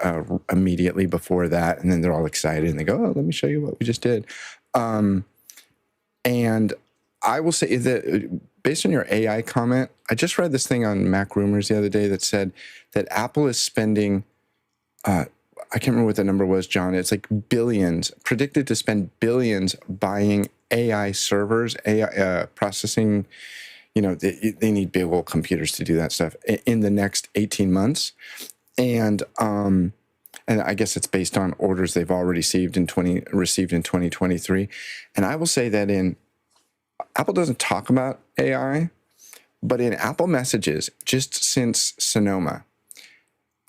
immediately before that, and then they're all excited and they go, "Oh, let me show you what we just did." And I will say that based on your AI comment, I just read this thing on Mac Rumors the other day that said that Apple is spending, I can't remember what the number was, John. It's like billions, predicted to spend billions buying AI servers, AI processing. You know, they need big old computers to do that stuff in the next 18 months. And I guess it's based on orders they've already received in 2023. And I will say that Apple doesn't talk about AI, but in Apple Messages, just since Sonoma,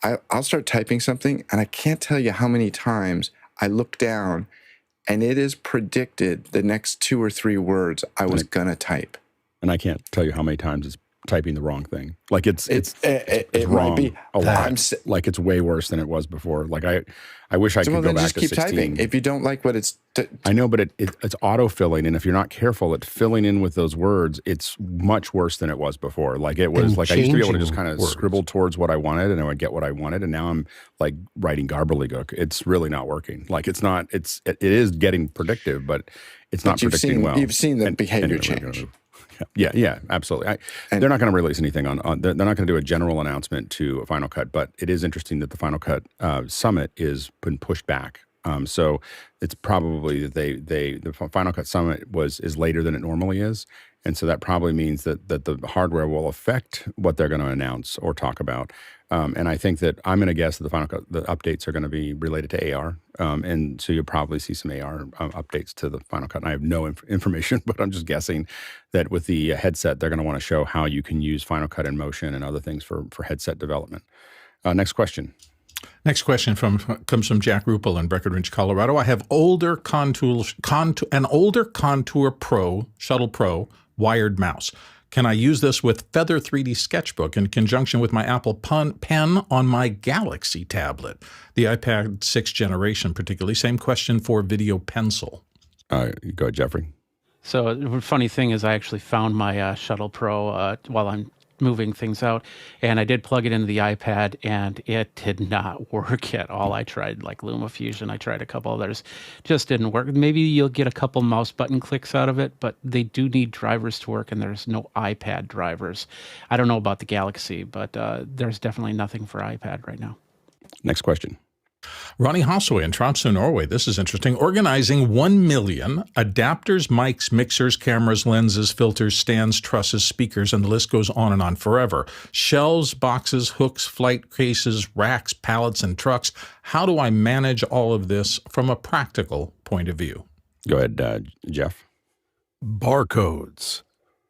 I'll start typing something, and I can't tell you how many times I look down, and it is predicted the next 2 or 3 words I was gonna type. And I can't tell you how many times it's typing the wrong thing. Like it's might wrong be a lot. Like it's way worse than it was before. Like I wish I could go back just to keep 16. typing. If you don't like what it's I know, but it's auto-filling, and if you're not careful at filling in with those words, it's much worse than it was before. Like it was like I used to be able to just kind of scribble towards what I wanted, and I would get what I wanted, and now I'm like writing gobbledygook. It's really not working. Like it is getting predictive, but it's not predicting well. You've seen the behavior change. Yeah, absolutely. They're not going to release anything on. They're not going to do a general announcement to Final Cut, but it is interesting that the Final Cut Summit is been pushed back. So it's probably that the Final Cut Summit is later than it normally is, and so that probably means that the hardware will affect what they're going to announce or talk about. And I think that I'm going to guess that the updates are going to be related to AR, and so you'll probably see some AR updates to the Final Cut. And I have no information, but I'm just guessing that with the headset, they're going to want to show how you can use Final Cut in Motion and other things for headset development. Next question. Next question comes from Jack Ruppel in Breckenridge, Colorado. I have an older Contour Pro, Shuttle Pro, wired mouse. Can I use this with Feather 3D Sketchbook in conjunction with my Apple Pen on my Galaxy tablet? The iPad 6th generation particularly. Same question for Video Pencil. Go ahead, Jeffrey. So the funny thing is I actually found my Shuttle Pro while I'm moving things out, and I did plug it into the iPad, and it did not work at all. I tried like LumaFusion, I tried a couple others, just didn't work. Maybe you'll get a couple mouse button clicks out of it, but they do need drivers to work, and there's no iPad drivers. I don't know about the Galaxy, but there's definitely nothing for iPad right now. Next question. Ronnie Hossoway in Tromsø, Norway. This is interesting. Organizing 1 million adapters, mics, mixers, cameras, lenses, filters, stands, trusses, speakers, and the list goes on and on forever. Shelves, boxes, hooks, flight cases, racks, pallets, and trucks. How do I manage all of this from a practical point of view? Go ahead, Jeff. Barcodes.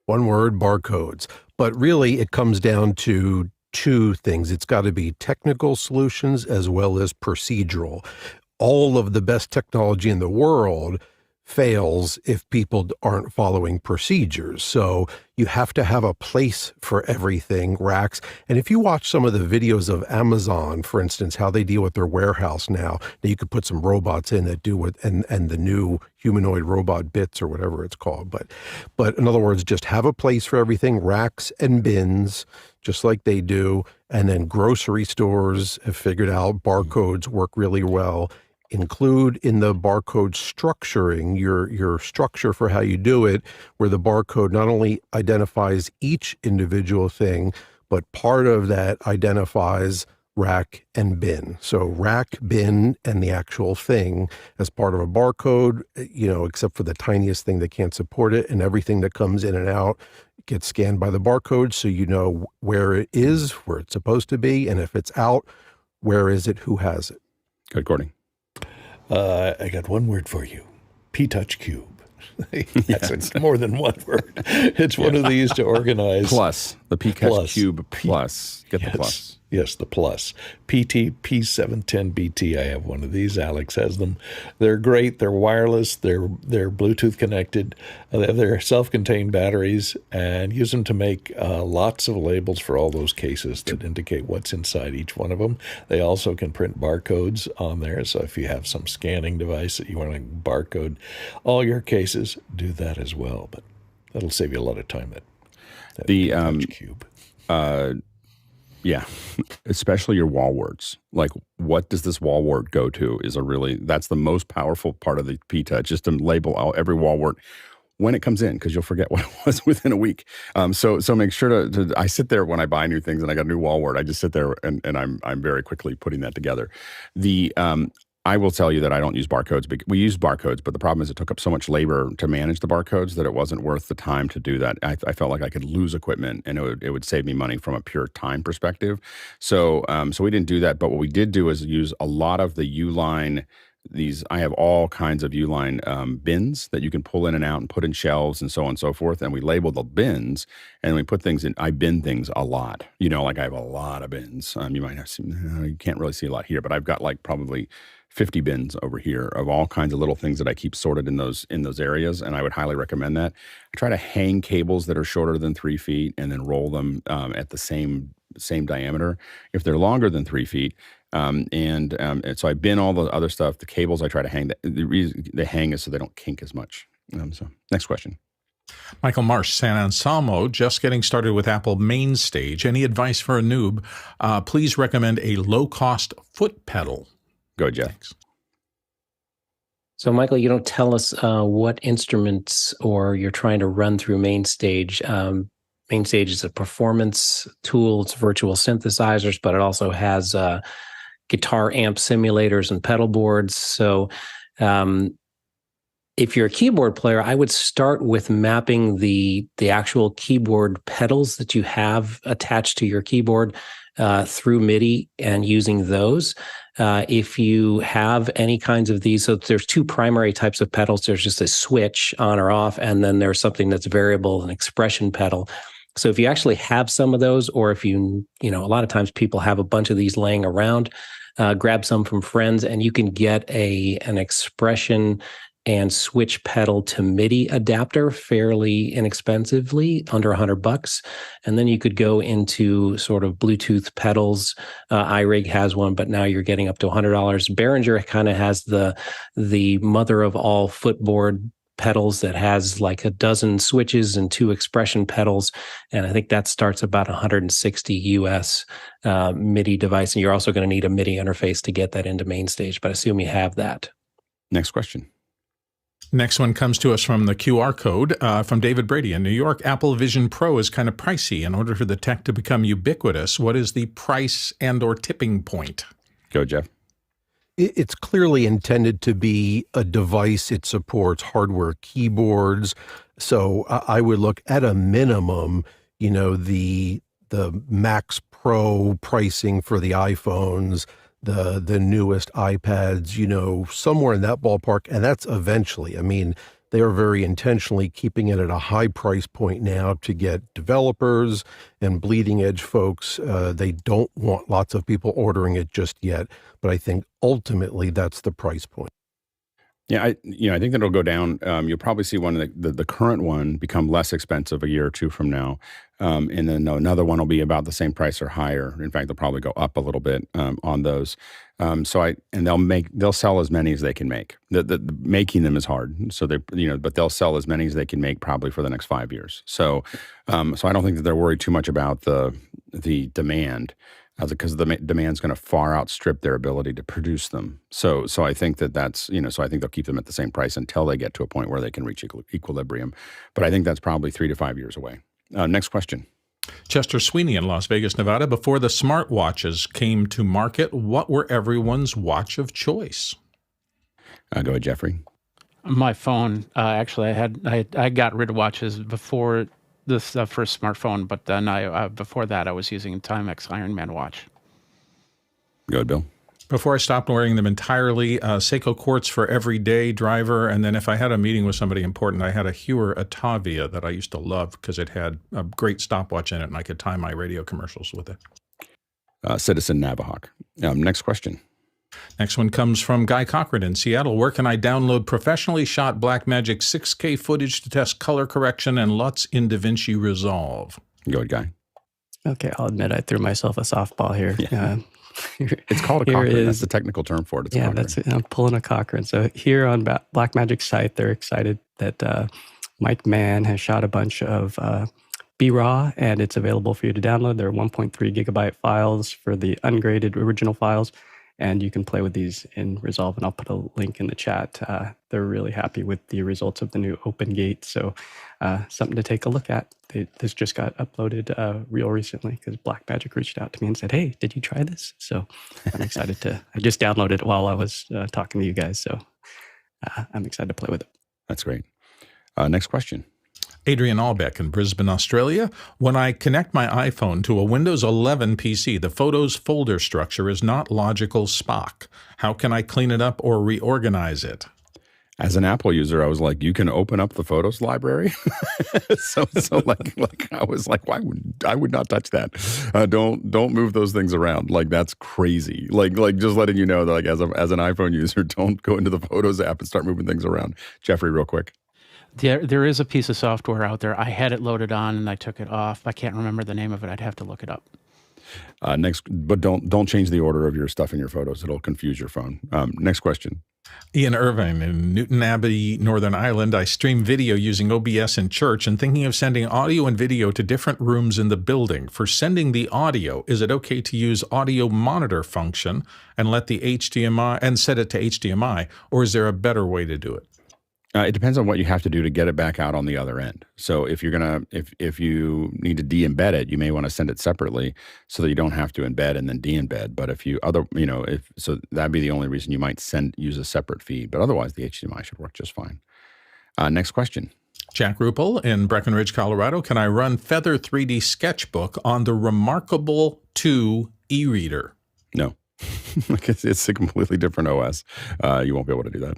One word, barcodes. But really, it comes down to 2 things. It's got to be technical solutions as well as procedural. All of the best technology in the world fails if people aren't following procedures. So you have to have a place for everything, racks. And if you watch some of the videos of Amazon, for instance, how they deal with their warehouse now you could put some robots in that do what, and the new humanoid robot bits or whatever it's called. But in other words, just have a place for everything, racks and bins, just like they do. And then grocery stores have figured out barcodes work really well. Include in the barcode structuring your structure for how you do it, where the barcode not only identifies each individual thing, but part of that identifies rack, and bin. So rack, bin, and the actual thing as part of a barcode, except for the tiniest thing that can't support it, and everything that comes in and out gets scanned by the barcode, so you know where it is, where it's supposed to be, and if it's out, where is it, who has it. Good, Courtney. I got one word for you. P-Touch Cube. It's more than one word. It's one of these to organize. Plus, the P-Touch Cube Plus. Get the Plus. Yes, the Plus. PT P710BT. I have one of these. Alex has them. They're great. They're wireless. They're Bluetooth connected. They're self-contained batteries, and use them to make lots of labels for all those cases that indicate what's inside each one of them. They also can print barcodes on there. So if you have some scanning device that you want to barcode all your cases, do that as well. But that'll save you a lot of time. That Cube. Yeah, especially your wall words. Like, what does this wall word go to that's the most powerful part of the P-Touch, just to label out every wall word when it comes in, because you'll forget what it was within a week. So make sure to I sit there when I buy new things and I got a new wall word. I just sit there and I'm very quickly putting that together. I will tell you that I don't use barcodes. We use barcodes, but the problem is it took up so much labor to manage the barcodes that it wasn't worth the time to do that. I felt like I could lose equipment, and it would save me money from a pure time perspective. So we didn't do that. But what we did do is use a lot of the U-line. I have all kinds of U-line bins that you can pull in and out and put in shelves and so on and so forth. And we label the bins, and we put things in. I bin things a lot. Like I have a lot of bins. You might have seen, you can't really see a lot here, but I've got like probably 50 bins over here of all kinds of little things that I keep sorted in those areas, and I would highly recommend that. I try to hang cables that are shorter than 3 feet and then roll them at the same diameter. If they're longer than 3 feet, and so I bin all the other stuff. The cables I try to hang. The reason they hang is so they don't kink as much. So next question. Michael Marsh, San Anselmo, just getting started with Apple Main Stage. Any advice for a noob? Please recommend a low-cost foot pedal. Go, Jeff. Thanks. So, Michael, you don't tell us what instruments or you're trying to run through Main Stage. Main Stage is a performance tool. It's virtual synthesizers, but it also has guitar amp simulators and pedal boards. So if you're a keyboard player, I would start with mapping the actual keyboard pedals that you have attached to your keyboard through MIDI and using those. If you have any kinds of these, so there's two primary types of pedals. There's just a switch on or off, and then there's something that's variable, an expression pedal. So if you actually have some of those, or if a lot of times people have a bunch of these laying around, grab some from friends, and you can get an expression and switch pedal to MIDI adapter fairly inexpensively, under $100. And then you could go into sort of Bluetooth pedals. iRig has one, but now you're getting up to $100. Behringer kind of has the mother of all footboard pedals that has like a dozen switches and 2 expression pedals. And I think that starts about 160 US MIDI device. And you're also going to need a MIDI interface to get that into Main Stage, but I assume you have that. Next question. Next one comes to us from the QR code from David Brady in New York. Apple Vision Pro is kind of pricey. In order for the tech to become ubiquitous, what is the price and or tipping point? Go, Jeff. It's clearly intended to be a device. It supports hardware keyboards. So I would look at a minimum, the Max Pro pricing for the iPhones, the newest iPads, somewhere in that ballpark. And that's eventually. I mean, they are very intentionally keeping it at a high price point now to get developers and bleeding edge folks. They don't want lots of people ordering it just yet, but I think ultimately that's the price point. Yeah, I think that it'll go down. You'll probably see the current one become less expensive a year or two from now, and then another one will be about the same price or higher. In fact, they'll probably go up a little bit on those. And they'll sell as many as they can make. The making them is hard, so but they'll sell as many as they can make probably for the next 5 years. So I don't think that they're worried too much about the demand. Because the demand's going to far outstrip their ability to produce them. So I think that's, so I think they'll keep them at the same price until they get to a point where they can reach equilibrium. But I think that's probably 3 to 5 years away. Next question. Chester Sweeney in Las Vegas, Nevada. Before the smartwatches came to market, what were everyone's watch of choice? Go ahead, Jeffrey. My phone. Actually, I got rid of watches before this first smartphone, but then before that I was using a Timex Ironman watch. Go ahead, Bill. Before I stopped wearing them entirely, Seiko Quartz for everyday driver, and then if I had a meeting with somebody important, I had a Heuer Atavia that I used to love because it had a great stopwatch in it, and I could time my radio commercials with it. Citizen Navahawk. Next question. Next one comes from Guy Cochran in Seattle. Where can I download professionally shot Blackmagic 6K footage to test color correction and LUTs in DaVinci Resolve? Go ahead, Guy. Okay, I'll admit I threw myself a softball here. Yeah. It's called a Cochrane. That's the technical term for it. I'm pulling a Cochrane. So here on Blackmagic's site, they're excited that Mike Mann has shot a bunch of B-RAW, and it's available for you to download. They're 1.3 gigabyte files for the ungraded original files, and you can play with these in Resolve, and I'll put a link in the chat. They're really happy with the results of the new Open Gate, so something to take a look at. This just got uploaded real recently because Blackmagic reached out to me and said, hey, did you try this? So I'm excited I just downloaded it while I was talking to you guys, so I'm excited to play with it. That's great. Next question. Adrian Albeck in Brisbane, Australia. When I connect my iPhone to a Windows 11 PC, the Photos folder structure is not logical Spock. How can I clean it up or reorganize it? As an Apple user, I was like, you can open up the Photos library. so like I was like, I would not touch that. Don't move those things around. Like, that's crazy. Like just letting you know that, like, as an iPhone user, don't go into the Photos app and start moving things around. Jeffrey, real quick. There is a piece of software out there. I had it loaded on and I took it off. I can't remember the name of it. I'd have to look it up. Next, but don't change the order of your stuff in your photos. It'll confuse your phone. Next question. Ian Irvine in Newton Abbey, Northern Ireland. I stream video using OBS in church and thinking of sending audio and video to different rooms in the building. For sending the audio, is it okay to use audio monitor function and let the HDMI and set it to HDMI, or is there a better way to do it? It depends on what you have to do to get it back out on the other end. So if you need to de-embed it, you may want to send it separately so that you don't have to embed and then de-embed. But that'd be the only reason you might use a separate feed. But otherwise, the HDMI should work just fine. Next question. Jack Ruppel in Breckenridge, Colorado. Can I run Feather 3D Sketchbook on the Remarkable 2 e-reader? No. It's a completely different OS. You won't be able to do that.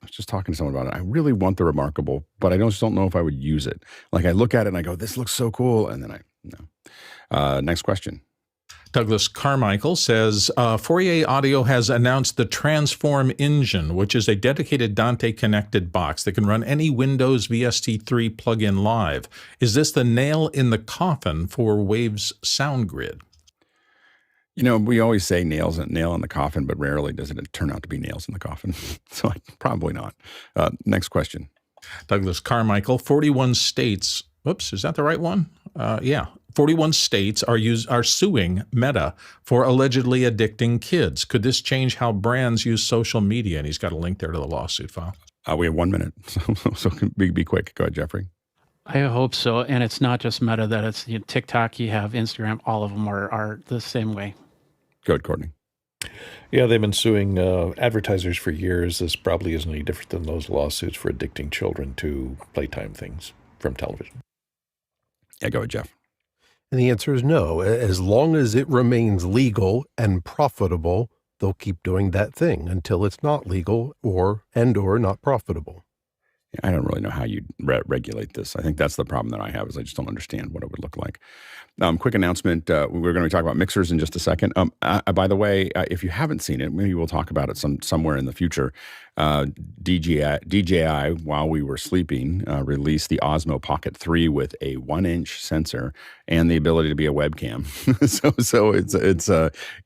I was just talking to someone about it. I really want the Remarkable, but I just don't know if I would use it. Like, I look at it and I go, this looks so cool. And then no. Next question. Douglas Carmichael says, Fourier Audio has announced the Transform Engine, which is a dedicated Dante-connected box that can run any Windows VST3 plugin live. Is this the nail in the coffin for Wave's sound grid? You know, we always say nail in the coffin, but rarely does it turn out to be nails in the coffin. So probably not. Next question. Douglas Carmichael, 41 states. Whoops, is that the right one? Yeah. 41 states are suing Meta for allegedly addicting kids. Could this change how brands use social media? And he's got a link there to the lawsuit file. We have 1 minute, so be quick. Go ahead, Jeffrey. I hope so. And it's not just Meta, that it's TikTok, you have Instagram, all of them are the same way. Go ahead, Courtney. Yeah, they've been suing advertisers for years. This probably isn't any different than those lawsuits for addicting children to playtime things from television. Yeah, go ahead, Jeff. And the answer is no. As long as it remains legal and profitable, they'll keep doing that thing until it's not legal or not profitable. I don't really know how you regulate this. I think that's the problem that I have, is I just don't understand what it would look like. Quick announcement. We're going to be talking about mixers in just a second. By the way, if you haven't seen it, maybe we'll talk about it somewhere in the future. DJI, while we were sleeping, released the Osmo Pocket 3 with a 1-inch sensor and the ability to be a webcam. so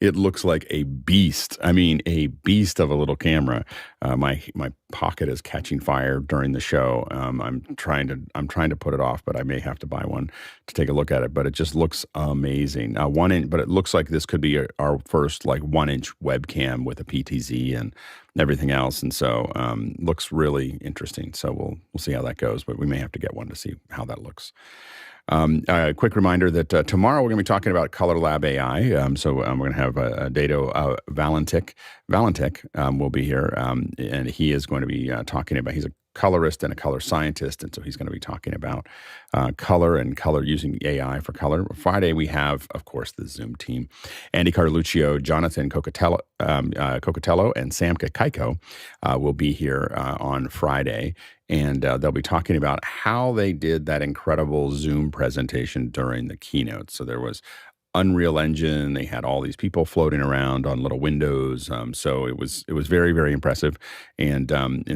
it looks like a beast. I mean, a beast of a little camera. My Pocket is catching fire during the show. I'm trying to put it off, but I may have to buy one to take a look at it. But it just looks amazing. 1 inch, but it looks like this could be our first 1-inch webcam with a PTZ and everything else, and so looks really interesting. So we'll see how that goes, but we may have to get one to see how that looks. A quick reminder that tomorrow we're going to be talking about Color Lab AI. So we're going to have Dado Valentik will be here, and he is going to be talking about. He's a colorist and a color scientist, and so he's going to be talking about color and color using AI for color. Friday we have, of course, the Zoom team: Andy Carluccio, Jonathan Cocatello, and Sam Kaiko will be here on Friday. And they'll be talking about how they did that incredible Zoom presentation during the keynote. So there was Unreal Engine. They had all these people floating around on little windows. So it was very, very impressive. And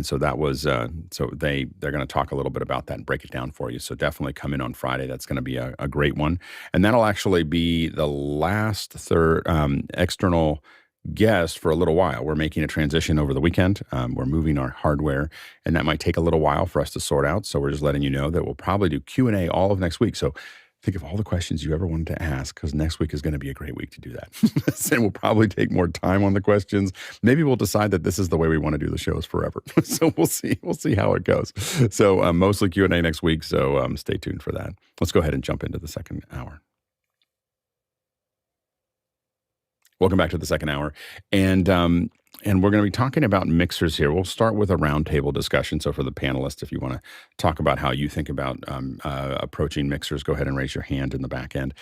so that was so they're going to talk a little bit about that and break it down for you. So definitely come in on Friday. That's going to be a great one. And that'll actually be the last third external guest for a little while. We're making a transition over the weekend. We're moving our hardware, and that might take a little while for us to sort out. So we're just letting you know that we'll probably do Q&A all of next week. So think of all the questions you ever wanted to ask, because next week is going to be a great week to do that. And we'll probably take more time on the questions. Maybe we'll decide that this is the way we want to do the shows forever. So we'll see. We'll see how it goes. So mostly Q&A next week. So stay tuned for that. Let's go ahead and jump into the second hour. Welcome back to the second hour. And we're going to be talking about mixers here. We'll start with a roundtable discussion. So for the panelists, if you want to talk about how you think about approaching mixers, go ahead and raise your hand in the back end.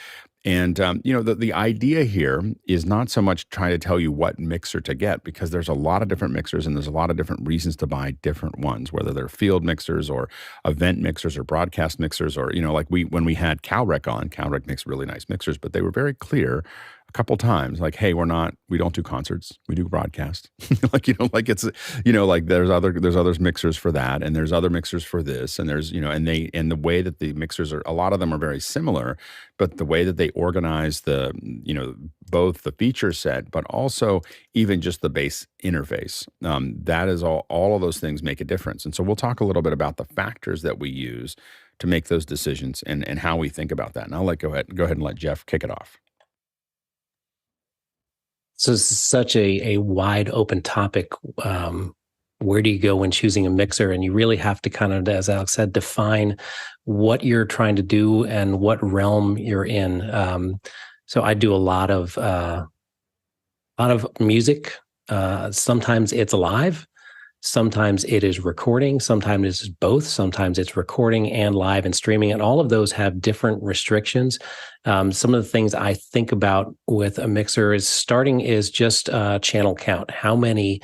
And, the idea here is not so much trying to tell you what mixer to get, because there's a lot of different mixers and there's a lot of different reasons to buy different ones, whether they're field mixers or event mixers or broadcast mixers, or, like when we had Calrec on. Calrec makes really nice mixers, but they were very clear a couple times, like, hey, we don't do concerts, we do broadcast. There's other mixers for that, and there's other mixers for this, and there's, and the way that the mixers are, a lot of them are very similar, but the way that they organize the, both the feature set, but also even just the bass interface, that is all of those things make a difference. And so we'll talk a little bit about the factors that we use to make those decisions and how we think about that. And I'll go ahead and let Jeff kick it off. So this is such a wide open topic. Where do you go when choosing a mixer? And you really have to kind of, as Alex said, define what you're trying to do and what realm you're in. So I do a lot of music. Sometimes it's live. Sometimes it is recording. Sometimes it's both. Sometimes it's recording and live and streaming. And all of those have different restrictions. Some of the things I think about with a mixer is just channel count. How many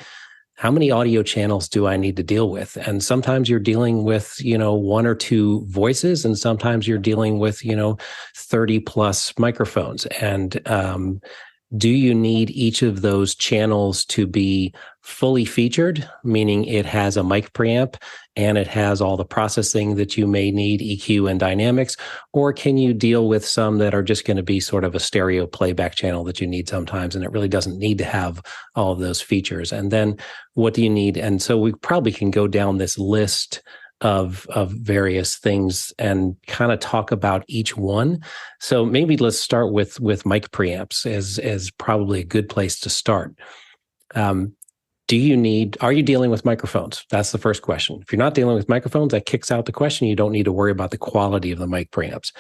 audio channels do I need to deal with? And sometimes you're dealing with, one or two voices, and sometimes you're dealing with, 30 plus microphones. And do you need each of those channels to be fully featured, meaning it has a mic preamp and it has all the processing that you may need, EQ and dynamics? Or can you deal with some that are just going to be sort of a stereo playback channel that you need sometimes, and it really doesn't need to have all of those features? And then what do you need? And so we probably can go down this list of various things and kind of talk about each one. So maybe let's start with mic preamps as probably a good place to start. Are you dealing with microphones? That's the first question. If you're not dealing with microphones, that kicks out the question. You don't need to worry about the quality of the mic preamps.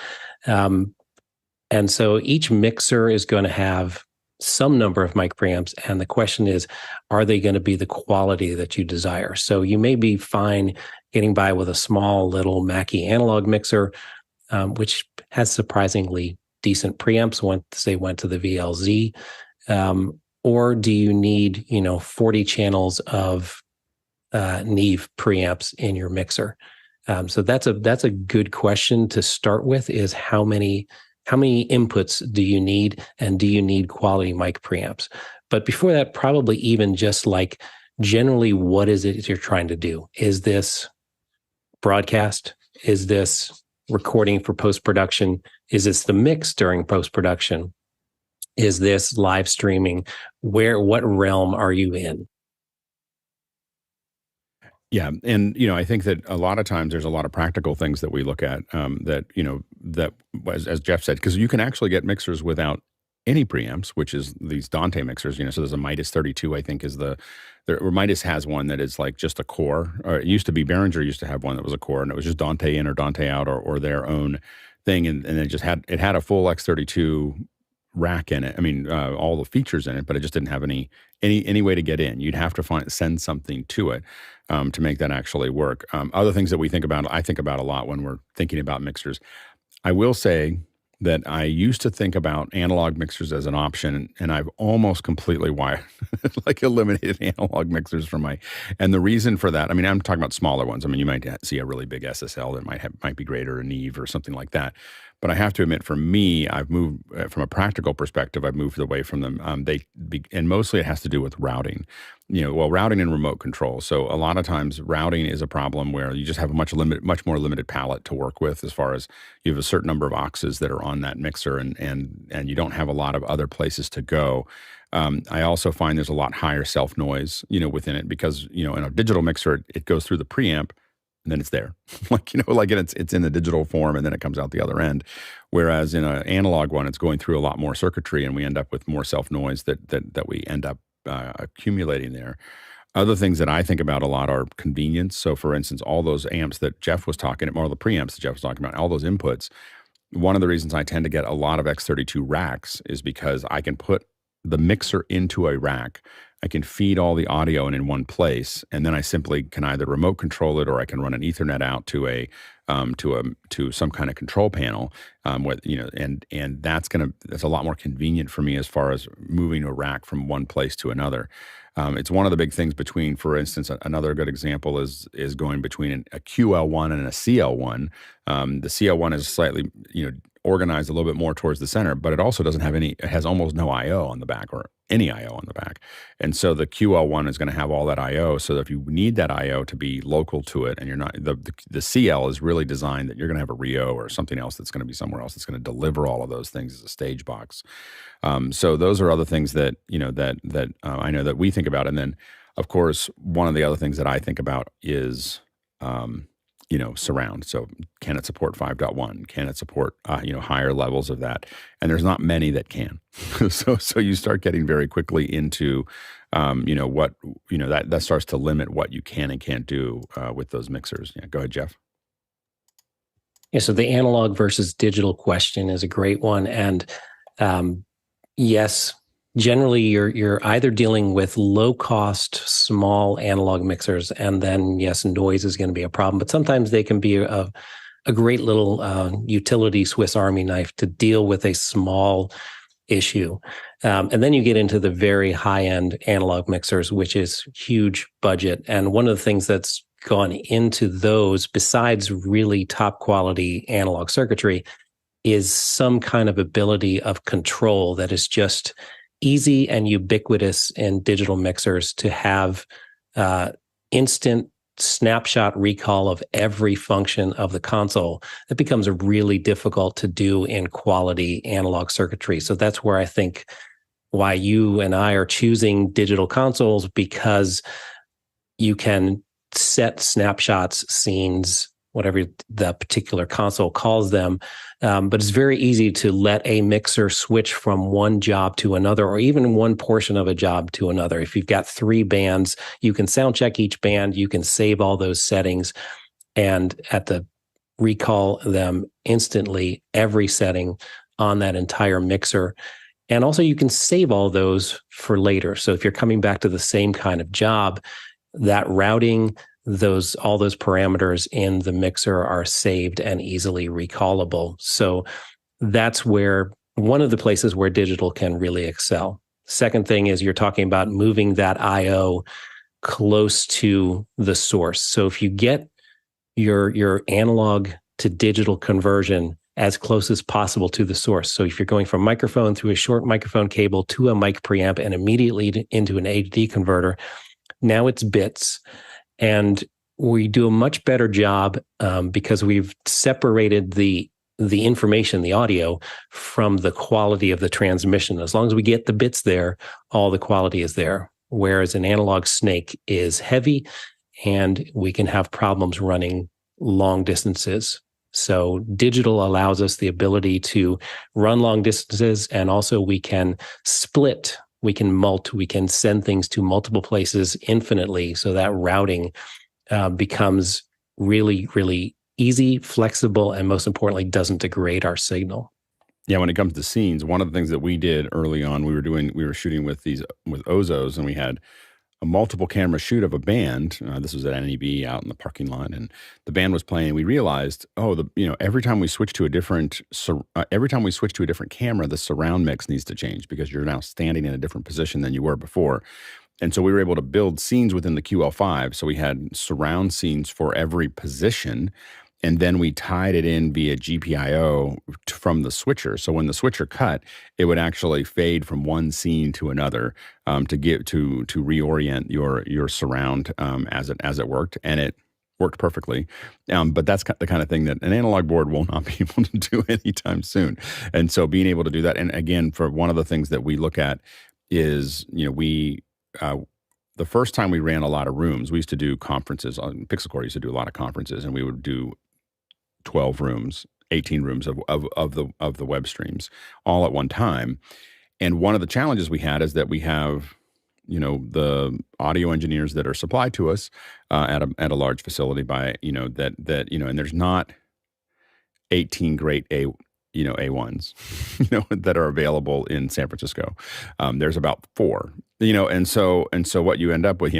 And so each mixer is going to have some number of mic preamps, and the question is, are they going to be the quality that you desire? So you may be fine getting by with a small little Mackie analog mixer, which has surprisingly decent preamps once they went to the VLZ. Or do you need, 40 channels of Neve preamps in your mixer? So that's a good question to start with, is how many inputs do you need, and do you need quality mic preamps? But before that, probably even just like generally, what is it you're trying to do? Is this broadcast? Is this recording for post-production? Is this the mix during post-production? Is this live streaming? What realm are you in? Yeah. And, I think that a lot of times there's a lot of practical things that we look at that as Jeff said, because you can actually get mixers without any preamps, which is these Dante mixers, so there's a Midas 32, I think or Midas has one that is like just a core, or it used to be Behringer used to have one that was a core, and it was just Dante in or Dante out, or their own thing, and it just had a full X32 rack in it. I mean, all the features in it, but it just didn't have any way to get in. You'd have to send something to it to make that actually work. Other things that I think about a lot when we're thinking about mixers. I will say that I used to think about analog mixers as an option, and I've almost completely eliminated analog mixers from and the reason for that, I mean, I'm talking about smaller ones. I mean, you might see a really big SSL that might be great, or a Neve or something like that. But I have to admit, for me, I've moved from a practical perspective. I've moved away from them. And mostly it has to do with routing. Routing and remote control. So a lot of times routing is a problem where you just have a much more limited palette to work with, as far as you have a certain number of auxes that are on that mixer, and you don't have a lot of other places to go. I also find there's a lot higher self noise, within it, because in a digital mixer it goes through the preamp, and then it's there, it's in the digital form, and then it comes out the other end. Whereas in an analog one, it's going through a lot more circuitry, and we end up with more self noise that we end up accumulating there. Other things that I think about a lot are convenience. So, for instance, all those amps that Jeff was talking about, all the preamps that Jeff was talking about, all those inputs. One of the reasons I tend to get a lot of X32 racks is because I can put the mixer into a rack. I can feed all the audio in one place, and then I simply can either remote control it, or I can run an Ethernet out to some kind of control panel. And that's a lot more convenient for me as far as moving a rack from one place to another. It's one of the big things between, for instance, another good example is going between a QL1 and a CL1. The CL1 is slightly, organized a little bit more towards the center, but it also doesn't have it has almost no IO on the back, or any IO on the back. And so the QL1 is going to have all that IO. So if you need that IO to be local to it, and you're not, the CL is really designed that you're going to have a RUio or something else that's going to be somewhere else that's going to deliver all of those things as a stage box. So those are other things that, I know that we think about. And then, of course, one of the other things that I think about is, surround. So can it support 5.1? Can it support, higher levels of that? And there's not many that can. So you start getting very quickly into, that starts to limit what you can and can't do with those mixers. Yeah, go ahead, Jeff. Yeah, so the analog versus digital question is a great one. And yes, generally you're either dealing with low-cost, small analog mixers, and then, yes, noise is going to be a problem. But sometimes they can be a great little utility Swiss Army knife to deal with a small issue. And then you get into the very high-end analog mixers, which is huge budget. And one of the things that's gone into those, besides really top-quality analog circuitry, is some kind of ability of control that is just easy and ubiquitous in digital mixers, to have instant snapshot recall of every function of the console. That becomes really difficult to do in quality analog circuitry. So that's where I think why you and I are choosing digital consoles, because you can set snapshots, scenes, whatever the particular console calls them. But it's very easy to let a mixer switch from one job to another, or even one portion of a job to another. If you've got 3 bands, you can sound check each band, you can save all those settings, and recall them instantly, every setting on that entire mixer. And also you can save all those for later. So if you're coming back to the same kind of job, that routing, all those parameters in the mixer are saved and easily recallable. So that's where one of the places where digital can really excel. Second thing is you're talking about moving that IO close to the source. So if you get your analog to digital conversion as close as possible to the source. So if you're going from microphone through a short microphone cable to a mic preamp and immediately into an AD converter, now it's bits. And we do a much better job because we've separated the information, the audio, from the quality of the transmission. As long as we get the bits there, all the quality is there. Whereas an analog snake is heavy, and we can have problems running long distances. So digital allows us the ability to run long distances, and also we can split. We can we can send things to multiple places infinitely. So that routing becomes really, really easy, flexible, and most importantly, doesn't degrade our signal. Yeah, when it comes to scenes, one of the things that we did early on, we were shooting with Ozos, and we had a multiple camera shoot of a band. This was at NEB out in the parking lot, and the band was playing. And we realized, every time we switch to a different camera, the surround mix needs to change because you're now standing in a different position than you were before. And so we were able to build scenes within the QL5. So we had surround scenes for every position. And then we tied it in via GPIO from the switcher. So when the switcher cut, it would actually fade from one scene to another to reorient your surround as it worked, and it worked perfectly. But that's the kind of thing that an analog board will not be able to do anytime soon. And so being able to do that, and again, for one of the things that we look at is the first time we ran a lot of rooms, we used to do conferences. Pixel Core used to do a lot of conferences, and we would do 12 rooms, 18 rooms of the web streams all at one time. And one of the challenges we had is that we have, the audio engineers that are supplied to us at a large facility by, and there's not 18 great A1s, that are available in San Francisco. There's about 4, and so what you end up with,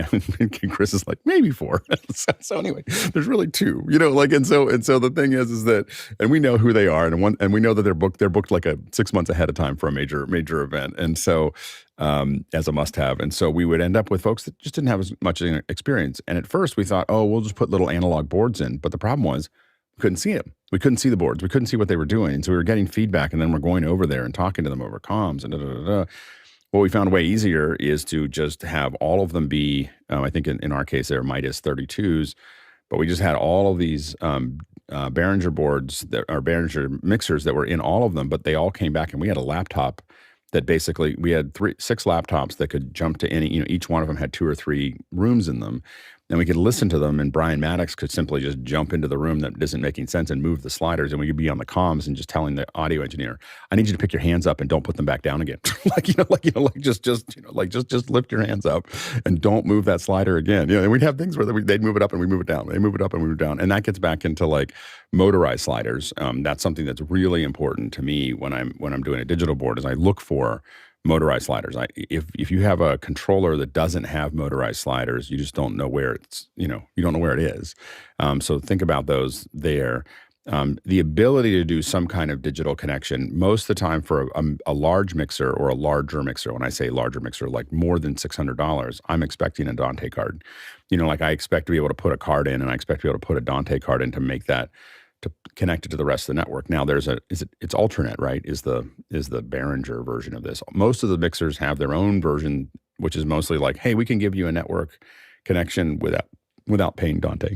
Chris is like, maybe 4. So anyway, there's really 2, and so the thing is that, and we know who they are, and we know that they're booked like 6 months ahead of time for a major event. And so, as a must have. And so we would end up with folks that just didn't have as much experience. And at first we thought, we'll just put little analog boards in. But the problem was, we couldn't see them. We couldn't see the boards. We couldn't see what they were doing. And so we were getting feedback, and then we're going over there and talking to them over comms and da-da-da-da. What we found way easier is to just have all of them be, I think in our case, they're Midas 32s, but we just had all of these Behringer boards that are Behringer mixers that were in all of them, but they all came back, and we had a laptop that basically, we had 6 laptops that could jump to any, each one of them had 2 or 3 rooms in them. And we could listen to them, and Brian Maddox could simply just jump into the room that isn't making sense and move the sliders, and we could be on the comms and just telling the audio engineer, "I need you to pick your hands up and don't put them back down again." Just lift your hands up and don't move that slider again. And we'd have things where they'd move it up and we move it down. They move it up and we move it down, and that gets back into motorized sliders. That's something that's really important to me when I'm doing a digital board. Is I look for motorized sliders. If you have a controller that doesn't have motorized sliders, you just don't know where it's, you don't know where it is. So think about those there. The ability to do some kind of digital connection, most of the time for a large mixer or a larger mixer, when I say larger mixer, like more than $600, I'm expecting a Dante card. I expect to be able to put a card in, and I expect to be able to put a Dante card in to make that, to connect it to the rest of the network. Now it's alternate, right? Is the Behringer version of this. Most of the mixers have their own version, which is mostly like, hey, we can give you a network connection without paying Dante.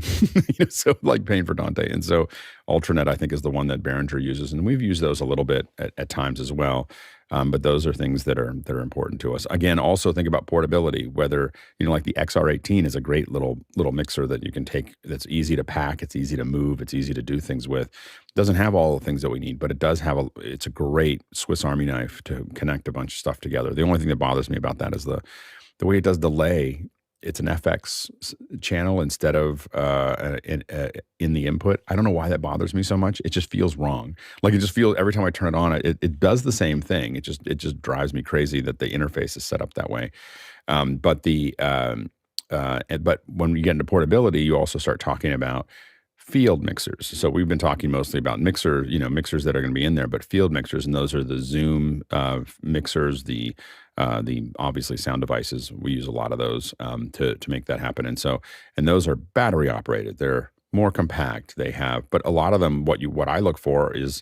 So like paying for Dante. And so alternate, I think, is the one that Behringer uses. And we've used those a little bit at times as well. But those are things that are important to us. Again, also think about portability, whether, like the XR18 is a great little mixer that you can take, that's easy to pack, it's easy to move, it's easy to do things with. It doesn't have all the things that we need, but it does have it's a great Swiss Army knife to connect a bunch of stuff together. The only thing that bothers me about that is the way it does delay. It's an FX channel instead of in the input. I don't know why that bothers me so much. It just feels wrong. Like it just feels, every time I turn it on, it does the same thing. It just drives me crazy that the interface is set up that way. But when you get into portability, you also start talking about field mixers. So we've been talking mostly about mixers that are going to be in there, but field mixers, and those are the Zoom mixers, the obviously sound devices. We use a lot of those to make that happen. And those are battery operated. They're more compact. But a lot of them, what I look for is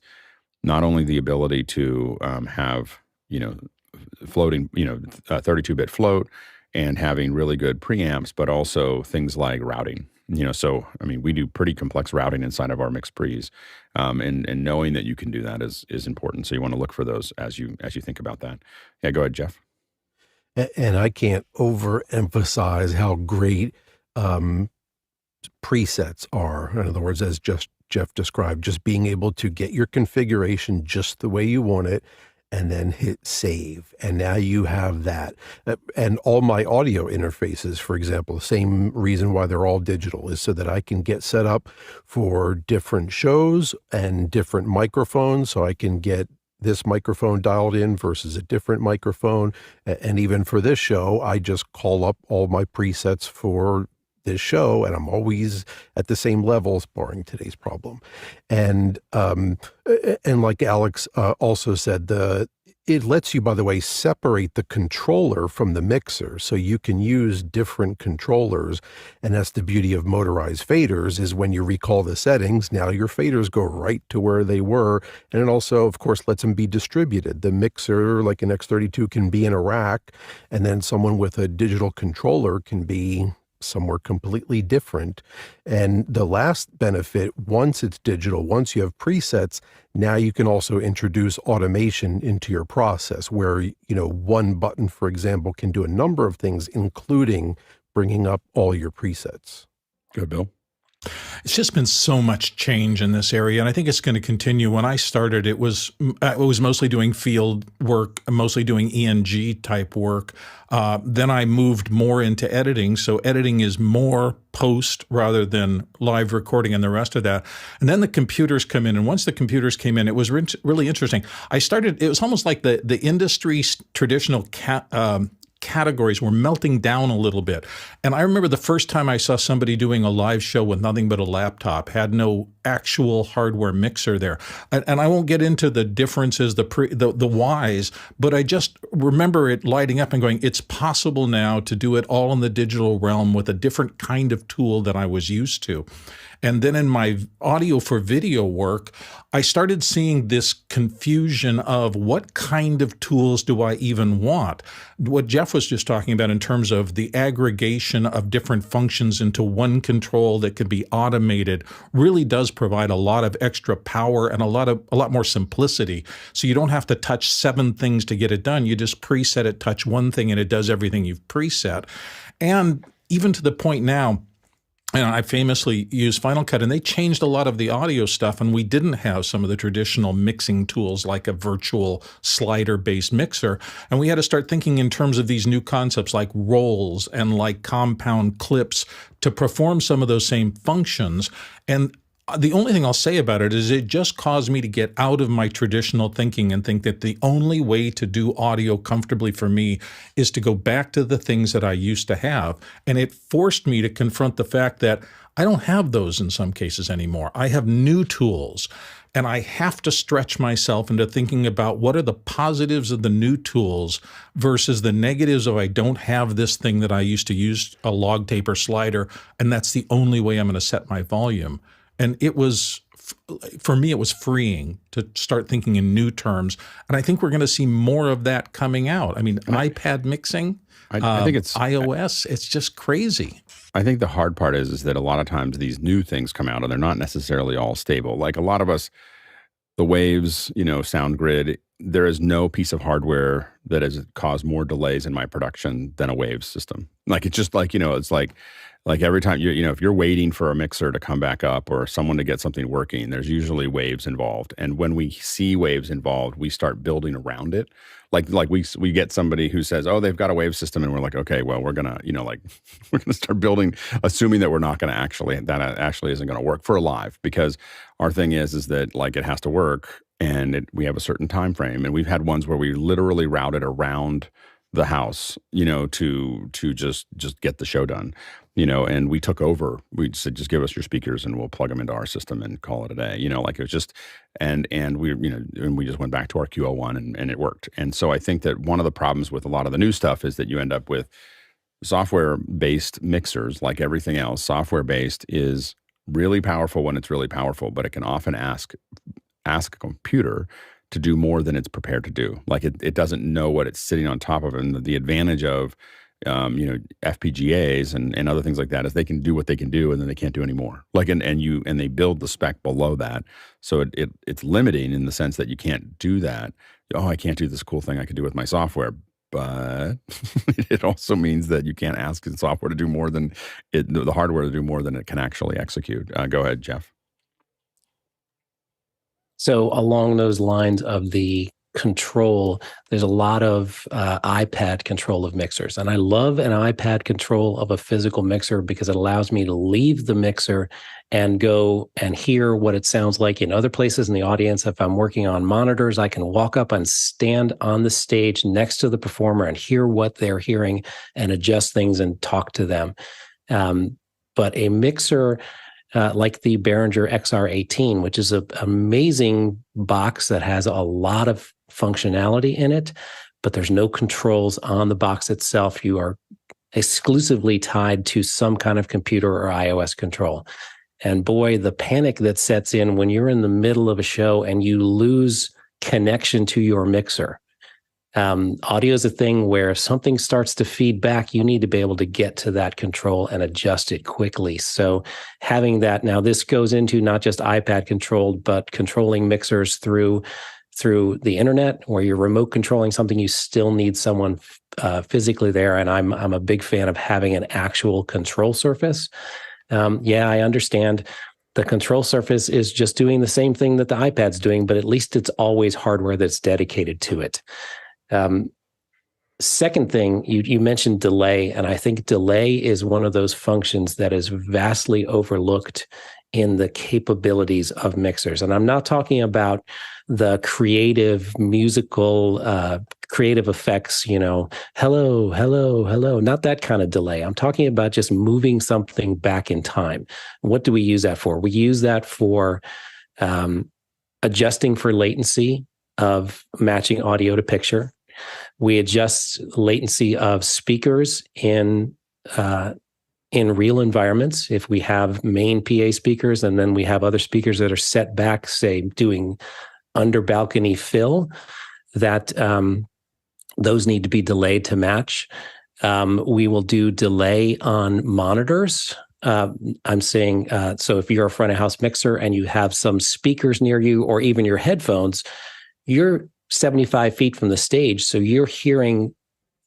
not only the ability to have, floating, 32-bit float and having really good preamps, but also things like routing. We do pretty complex routing inside of our mix pre's, and knowing that you can do that is important. So you want to look for those as you think about that. Yeah, go ahead, Jeff. And I can't overemphasize how great presets are. In other words, as Jeff described, just being able to get your configuration just the way you want it, and then hit save. And now you have that. And all my audio interfaces, for example, the same reason why they're all digital is so that I can get set up for different shows and different microphones. So I can get this microphone dialed in versus a different microphone. And even for this show, I just call up all my presets for this show, and I'm always at the same levels, barring today's problem. And like Alex also said, it lets you, by the way, separate the controller from the mixer, so you can use different controllers. And that's the beauty of motorized faders, is when you recall the settings, now your faders go right to where they were. And it also, of course, lets them be distributed. The mixer, like an X32, can be in a rack, and then someone with a digital controller can be somewhere completely different. And the last benefit, once it's digital, once you have presets, now you can also introduce automation into your process where, one button, for example, can do a number of things, including bringing up all your presets. Good, Bill. It's just been so much change in this area, and I think it's going to continue. When I started, it was mostly doing field work, mostly doing E&G type work. Then I moved more into editing, so editing is more post rather than live recording and the rest of that. And then the computers come in, and once the computers came in, it was really interesting. It was almost like the industry's traditional categories were melting down a little bit. And I remember the first time I saw somebody doing a live show with nothing but a laptop, had no actual hardware mixer there. And I won't get into the differences, the whys, but I just remember it lighting up and going, it's possible now to do it all in the digital realm with a different kind of tool than I was used to. And then in my audio for video work, I started seeing this confusion of what kind of tools do I even want? What Jeff was just talking about in terms of the aggregation of different functions into one control that could be automated really does provide a lot of extra power and a lot more simplicity. So you don't have to touch 7 things to get it done. You just preset it, touch one thing, and it does everything you've preset. And even to the point now, I famously use Final Cut, and they changed a lot of the audio stuff, and we didn't have some of the traditional mixing tools like a virtual slider-based mixer. And we had to start thinking in terms of these new concepts like rolls and like compound clips to perform some of those same functions. And the only thing I'll say about it is it just caused me to get out of my traditional thinking and think that the only way to do audio comfortably for me is to go back to the things that I used to have. And it forced me to confront the fact that I don't have those in some cases anymore. I have new tools, and I have to stretch myself into thinking about what are the positives of the new tools versus the negatives of I don't have this thing that I used to use, a log tape or slider, and that's the only way I'm going to set my volume. And it was, for me, it was freeing to start thinking in new terms. And I think we're going to see more of that coming out. I mean, iPad mixing, I think it's iOS, it's just crazy. I think the hard part is that a lot of times these new things come out and they're not necessarily all stable. Like a lot of us, the Waves, sound grid, there is no piece of hardware that has caused more delays in my production than a Waves system. Like, it's just like, it's like every time if you're waiting for a mixer to come back up or someone to get something working, there's usually Waves involved. And when we see Waves involved, we start building around it. Like we get somebody who says, oh, they've got a Wave system, and we're like, okay, well, we're gonna, we're gonna start building, assuming that that actually isn't gonna work for live, because our thing is that like it has to work, and we have a certain time frame, and we've had ones where we literally routed around the house, to just get the show done. And we took over. We said, just give us your speakers and we'll plug them into our system and call it a day. Like it was just, and we, and we just went back to our Q01 and it worked. And so I think that one of the problems with a lot of the new stuff is that you end up with software-based mixers. Like everything else, software-based is really powerful when it's really powerful, but it can often ask a computer to do more than it's prepared to do. Like it doesn't know what it's sitting on top of. And the advantage of FPGAs and other things like that is they can do what they can do, and then they can't do any more. Like and they build the spec below that, so it's limiting in the sense that you can't do that. Oh, I can't do this cool thing I could do with my software, but it also means that you can't ask the software to do more than the hardware to do more than it can actually execute. Go ahead, Jeff. So along those lines of the control. There's a lot of iPad control of mixers. And I love an iPad control of a physical mixer because it allows me to leave the mixer and go and hear what it sounds like in other places in the audience. If I'm working on monitors, I can walk up and stand on the stage next to the performer and hear what they're hearing and adjust things and talk to them. But a mixer like the Behringer XR18, which is an amazing box that has a lot of functionality in it, but there's no controls on the box itself. You are exclusively tied to some kind of computer or iOS control. And boy, the panic that sets in when you're in the middle of a show and you lose connection to your mixer. Audio is a thing where if something starts to feed back, you need to be able to get to that control and adjust it quickly. So having that, now this goes into not just iPad controlled, but controlling mixers through the internet, where you're remote controlling something, you still need someone physically there. And I'm a big fan of having an actual control surface. I understand the control surface is just doing the same thing that the iPad's doing, but at least it's always hardware that's dedicated to it. Second thing, you mentioned delay, and I think delay is one of those functions that is vastly overlooked in the capabilities of mixers. And I'm not talking about the creative musical, creative effects, hello, hello, hello, not that kind of delay. I'm talking about just moving something back in time. What do we use that for? We use that for adjusting for latency of matching audio to picture. We adjust latency of speakers in real environments. If we have main PA speakers and then we have other speakers that are set back, say doing under balcony fill, that those need to be delayed to match. We will do delay on monitors. I'm saying, so if you're a front of house mixer and you have some speakers near you or even your headphones, you're 75 feet from the stage, so you're hearing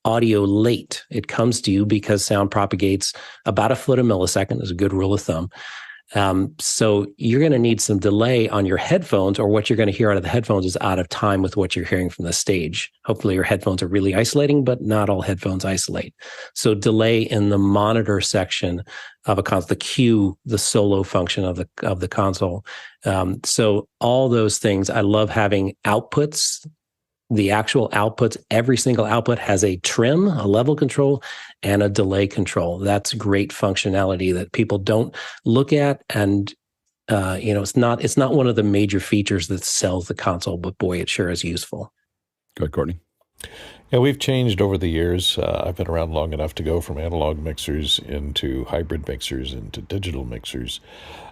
audio late. It comes to you because sound propagates about a foot a millisecond is a good rule of thumb. So you're going to need some delay on your headphones, or what you're going to hear out of the headphones is out of time with what you're hearing from the stage. Hopefully your headphones are really isolating, but not all headphones isolate. So delay in the monitor section of a console, the cue, the solo function of the console. So all those things, I love having outputs. The actual outputs, every single output has a trim, a level control, and a delay control. That's great functionality that people don't look at. And, it's not one of the major features that sells the console, but boy, it sure is useful. Go ahead, Courtney. Yeah, we've changed over the years. I've been around long enough to go from analog mixers into hybrid mixers into digital mixers.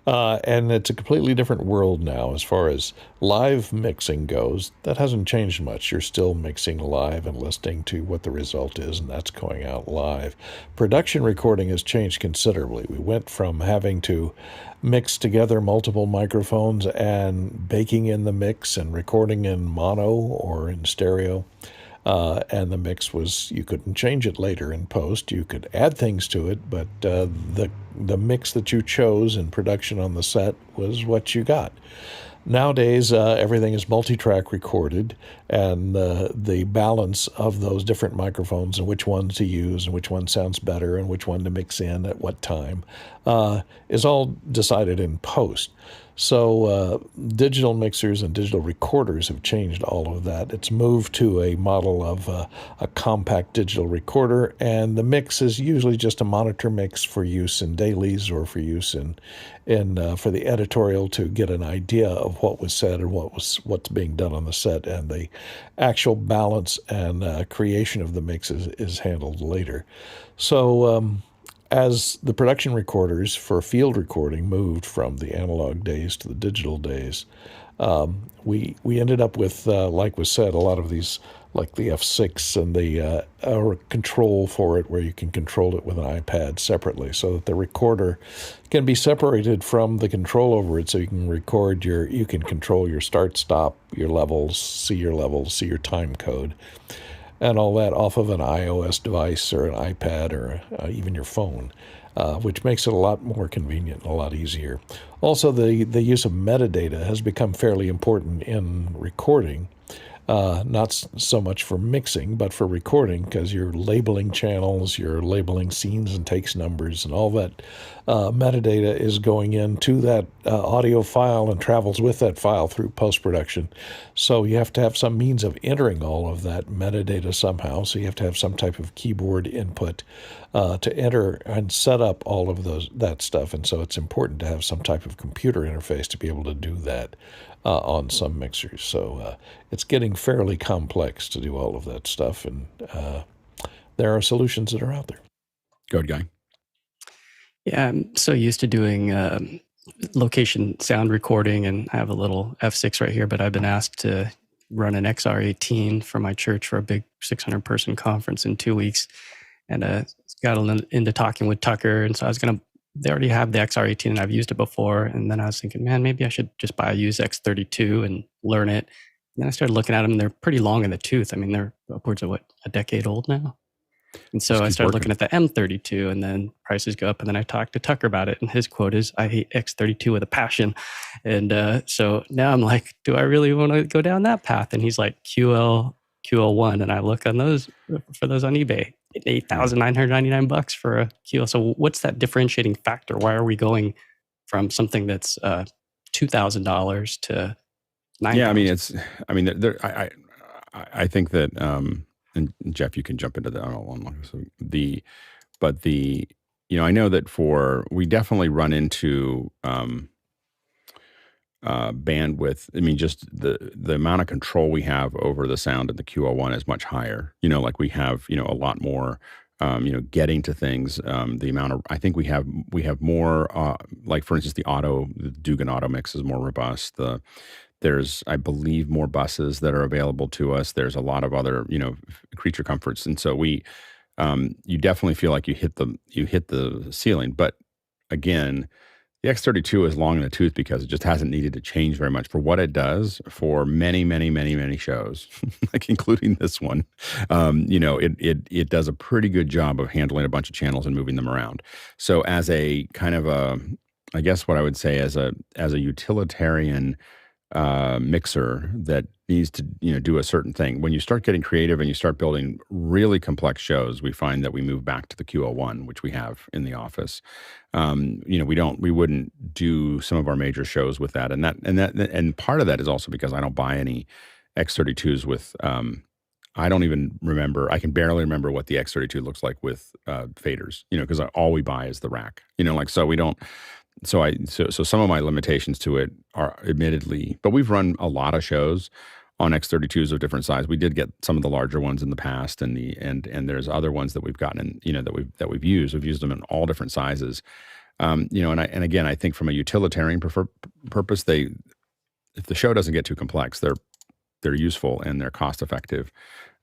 And it's a completely different world now as far as live mixing goes. That hasn't changed much. You're still mixing live and listening to what the result is, and that's going out live. Production recording has changed considerably. We went from having to mix together multiple microphones and baking in the mix and recording in mono or in stereo. And the mix was, you couldn't change it later in post. You could add things to it, but the mix that you chose in production on the set was what you got. Nowadays, everything is multi-track recorded, and the balance of those different microphones and which one to use and which one sounds better and which one to mix in at what time is all decided in post. So digital mixers and digital recorders have changed all of that. It's moved to a model of a compact digital recorder, and the mix is usually just a monitor mix for use in dailies or for use in for the editorial to get an idea of what was said and what's being done on the set, and the actual balance and creation of the mix is handled later. So as the production recorders for field recording moved from the analog days to the digital days, we ended up with, like was said, a lot of these, like the F6 and the control for it, where you can control it with an iPad separately, so that the recorder can be separated from the control over it, so you can control your start, stop, your levels, see your time code, and all that off of an iOS device or an iPad or even your phone, which makes it a lot more convenient and a lot easier. Also, the use of metadata has become fairly important in recording. not so much for mixing, but for recording, because you're labeling channels, you're labeling scenes and takes numbers, and all that metadata is going into that audio file and travels with that file through post-production. So you have to have some means of entering all of that metadata somehow. So you have to have some type of keyboard input to enter and set up all of that stuff. And so it's important to have some type of computer interface to be able to do that on some mixers. So it's getting fairly complex to do all of that stuff, and there are solutions that are out there. Go ahead, Guy. Yeah, I'm so used to doing location sound recording, and I have a little F6 right here, but I've been asked to run an XR18 for my church for a big 600-person conference in 2 weeks, and got into talking with Tucker, and so I was going to, they already have the XR18 and I've used it before. And then I was thinking, man, maybe I should just buy a used X32 and learn it. And then I started looking at them, and they're pretty long in the tooth. I mean, they're upwards of a decade old now. And so I started looking at the M32, and then prices go up. And then I talked to Tucker about it, and his quote is, I hate X32 with a passion. And so now I'm like, do I really want to go down that path? And he's like, QL1. And I look on those for those on eBay, $8,999 for a QL. So what's that differentiating factor? Why are we going from something that's $2,000 to $9,000? Yeah, I think that, and Jeff, you can jump into that on I know that we definitely run into bandwidth. I mean, just the amount of control we have over the sound in the QL1 is much higher. Like we have, a lot more, getting to things. The amount of, I think we have more, like for instance, the Dugan auto mix is more robust. There's, I believe, more buses that are available to us. There's a lot of other, creature comforts. And so you definitely feel like you hit the ceiling. But again, the X32 is long in the tooth because it just hasn't needed to change very much for what it does for many, many, many, many shows, like including this one. It does a pretty good job of handling a bunch of channels and moving them around. So as a kind of I guess what I would say as a utilitarian mixer that needs to do a certain thing, when you start getting creative and you start building really complex shows, we find that we move back to the QL1, which we have in the office. We wouldn't do some of our major shows with that, and part of that is also because I don't buy any X32s with I don't even remember, I can barely remember what the X32 looks like with faders, because all we buy is the rack, so we don't. So some of my limitations to it are admittedly, but we've run a lot of shows on X32s of different size. We did get some of the larger ones in the past, and there's other ones that we've gotten in, that we've used. We've used them in all different sizes. And again, I think from a utilitarian purpose, if the show doesn't get too complex, they're useful and they're cost effective.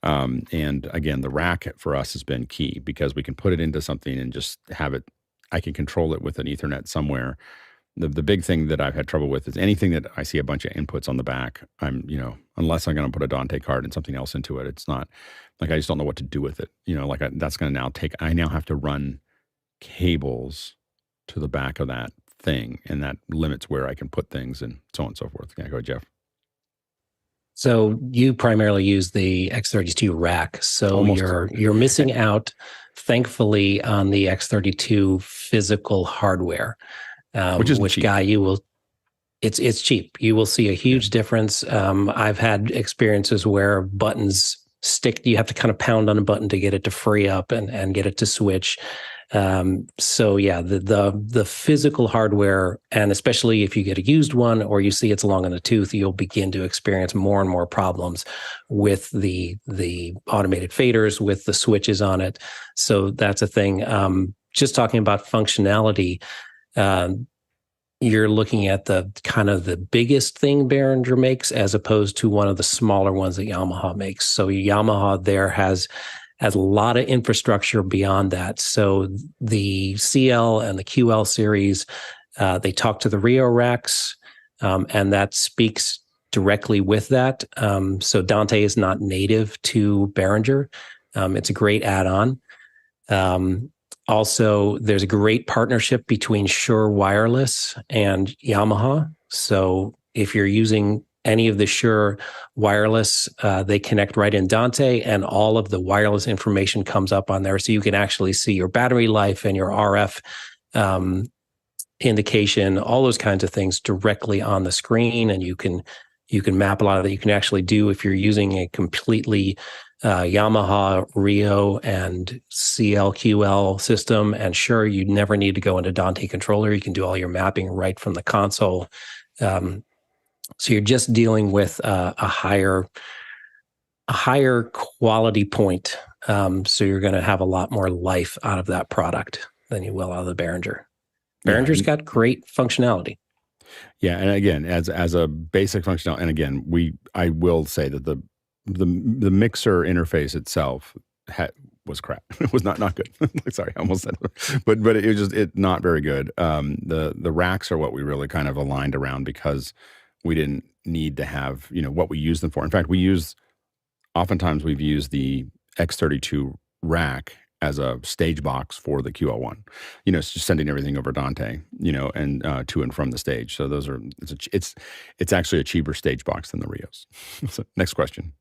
And again, the rack for us has been key because we can put it into something and just have it. I can control it with an Ethernet somewhere. The big thing that I've had trouble with is anything that I see a bunch of inputs on the back, unless I'm going to put a Dante card and something else into it, it's not like I just don't know what to do with it. That's going to I now have to run cables to the back of that thing, and that limits where I can put things and so on and so forth. Yeah, go ahead, Jeff. So you primarily use the X32 rack. So you're missing out, thankfully, on the X32 physical hardware, which Guy, it's cheap. You will see a huge difference. I've had experiences where buttons stick. You have to kind of pound on a button to get it to free up and get it to switch. So yeah, the physical hardware, and especially if you get a used one or you see it's long in the tooth, you'll begin to experience more and more problems with the automated faders, with the switches on it. So that's a thing. Just talking about functionality, you're looking at the kind of the biggest thing Behringer makes as opposed to one of the smaller ones that Yamaha makes. So Yamaha there has a lot of infrastructure beyond that. So the CL and the QL series, they talk to the RUio racks, and that speaks directly with that. So Dante is not native to Behringer. It's a great add-on. Also, there's a great partnership between Shure Wireless and Yamaha. So if you're using any of the Shure wireless, they connect right in Dante, and all of the wireless information comes up on there. So you can actually see your battery life and your RF indication, all those kinds of things directly on the screen. And you can map a lot of that. You can actually do, if you're using a completely Yamaha RUio and CLQL system, and sure, you never need to go into Dante controller. You can do all your mapping right from the console. So you're just dealing with a higher quality point. So you're going to have a lot more life out of that product than you will out of the Behringer. Behringer's got great functionality. Yeah, and again, as a basic functionality, and again, I will say that the mixer interface itself was crap. It was not good. Sorry, I almost said it. But it was just not very good. The racks are what we really kind of aligned around, because we didn't need to have, what we use them for. In fact, oftentimes we've used the X32 rack as a stage box for the QL1, it's just sending everything over Dante, and to and from the stage. So it's actually a cheaper stage box than the RUIOs. So next question.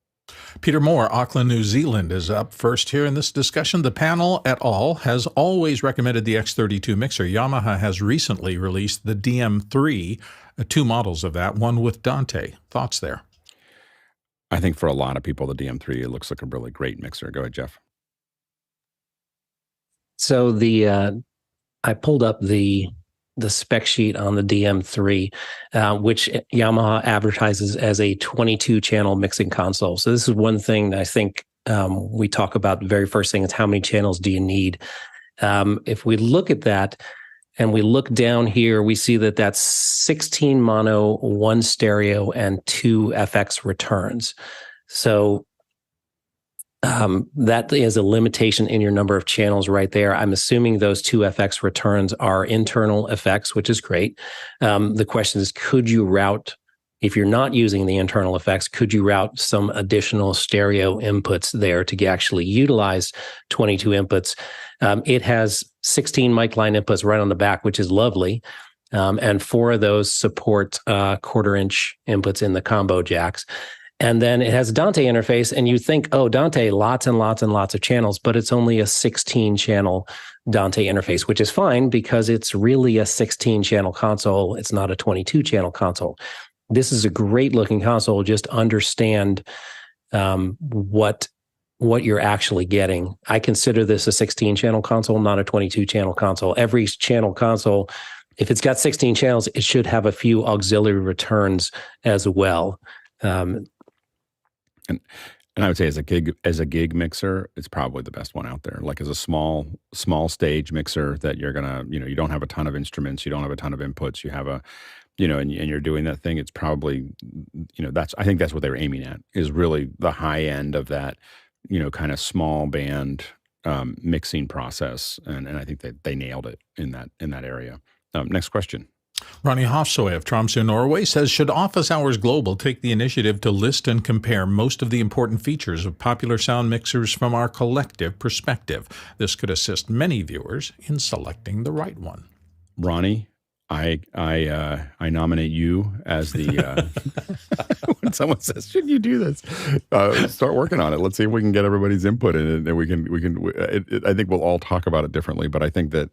Peter Moore, Auckland, New Zealand, is up first here in this discussion. The panel et al. Has always recommended the X32 mixer. Yamaha has recently released the DM3, 2 models of that, one with Dante. Thoughts there? I think for a lot of people, the DM3, it looks like a really great mixer. Go ahead, Jeff. So I pulled up the spec sheet on the DM3, which Yamaha advertises as a 22-channel mixing console. So this is one thing that I think we talk about. The very first thing is, how many channels do you need? If we look at that and we look down here, we see that that's 16 mono, 1 stereo, and 2 FX returns. So that is a limitation in your number of channels right there. I'm assuming those 2 FX returns are internal effects, which is great. The question is, could you route, if you're not using the internal effects, could you route some additional stereo inputs there to actually utilize 22 inputs? It has 16 mic line inputs right on the back, which is lovely. And 4 of those support 1/4-inch inputs in the combo jacks. And then it has a Dante interface, and you think, oh, Dante, lots and lots and lots of channels, but it's only a 16-channel Dante interface, which is fine because it's really a 16-channel console. It's not a 22-channel console. This is a great-looking console. Just understand what you're actually getting. I consider this a 16-channel console, not a 22-channel console. Every channel console, if it's got 16 channels, it should have a few auxiliary returns as well. And I would say as a gig mixer, it's probably the best one out there. Like as a small stage mixer that you're gonna, you don't have a ton of instruments, you don't have a ton of inputs, you have and you're doing that thing. It's probably, I think that's what they were aiming at, is really the high end of that, kind of small band mixing process, and I think they nailed it in that area. Next question. Ronny Hofsoy of Tromsø, Norway, says, should Office Hours Global take the initiative to list and compare most of the important features of popular sound mixers from our collective perspective? This could assist many viewers in selecting the right one. Ronny, I nominate you as the when someone says, should you do this? Start working on it. Let's see if we can get everybody's input in it, and we can. I think we'll all talk about it differently, but I think that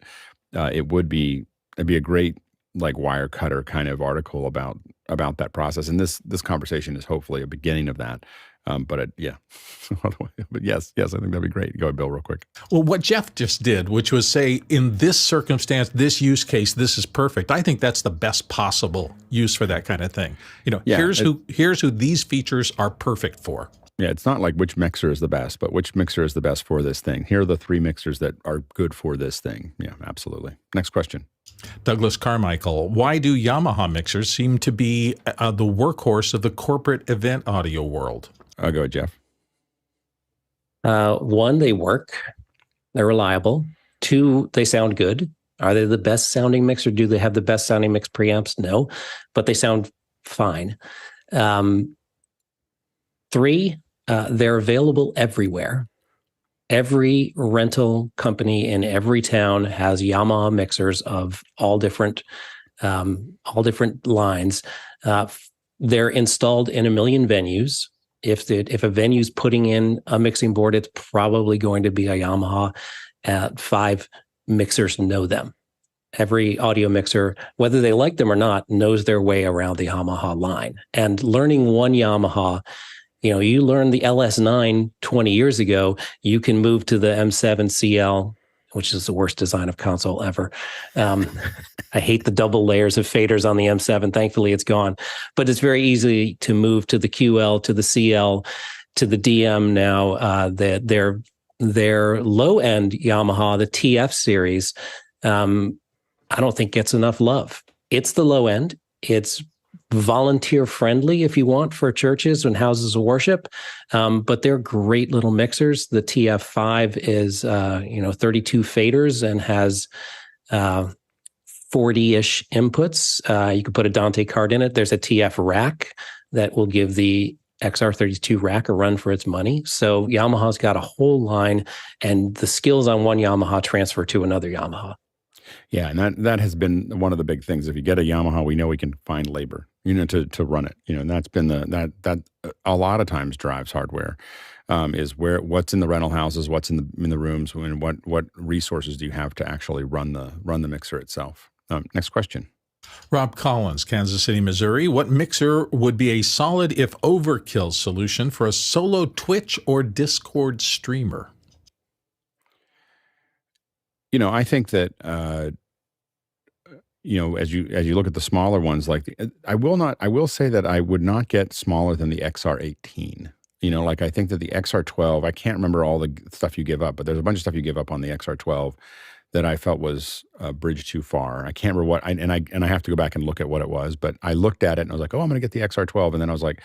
it'd be a great, like, wire cutter kind of article about that process. And this conversation is hopefully a beginning of that. But yes, I think that'd be great. Go ahead, Bill, real quick. Well, what Jeff just did, which was say, in this circumstance, this use case, this is perfect. I think that's the best possible use for that kind of thing. Here's who these features are perfect for. Yeah, it's not like which mixer is the best, but which mixer is the best for this thing. Here are the 3 mixers that are good for this thing. Yeah, absolutely. Next question. Douglas Carmichael, why do Yamaha mixers seem to be the workhorse of the corporate event audio world? I'll go ahead, Jeff. 1, they work. They're reliable. 2, they sound good. Are they the best sounding mixer? Do they have the best sounding mix preamps? No, but they sound fine. 3, they're available everywhere. Every rental company in every town has Yamaha mixers of all different lines. They're installed in a million venues. If a venue's putting in a mixing board, it's probably going to be a Yamaha. 5 mixers know them. Every audio mixer, whether they like them or not, knows their way around the Yamaha line. And learning one Yamaha, you learned the LS9 20 years ago, you can move to the M7 CL, which is the worst design of console ever. I hate the double layers of faders on the M7. Thankfully, it's gone. But it's very easy to move to the QL, to the CL, to the DM now. Their low-end Yamaha, the TF series, I don't think gets enough love. It's the low end. It's volunteer friendly if you want for churches and houses of worship, but they're great little mixers. The TF5 is 32 faders and has 40-ish inputs. You could put a Dante card in it. There's a TF rack that will give the XR32 rack a run for its money. So Yamaha's got a whole line, and the skills on one Yamaha transfer to another Yamaha. Yeah, and that has been one of the big things. If you get a Yamaha, we know we can find labor, to run it. And that's been that a lot of times drives hardware. Is what's in the rental houses, what's in the rooms, and what resources do you have to actually run the mixer itself? Next question. Rob Collins, Kansas City, Missouri. What mixer would be a solid, if overkill, solution for a solo Twitch or Discord streamer? I think that as you look at the smaller ones, I will say that I would not get smaller than the XR18. I think that the XR12, I can't remember all the stuff you give up, but there's a bunch of stuff you give up on the XR12 that I felt was a bridge too far. I can't remember what, and I have to go back and look at what it was, but I looked at it and I was like, oh, I'm going to get the XR12. And then I was like,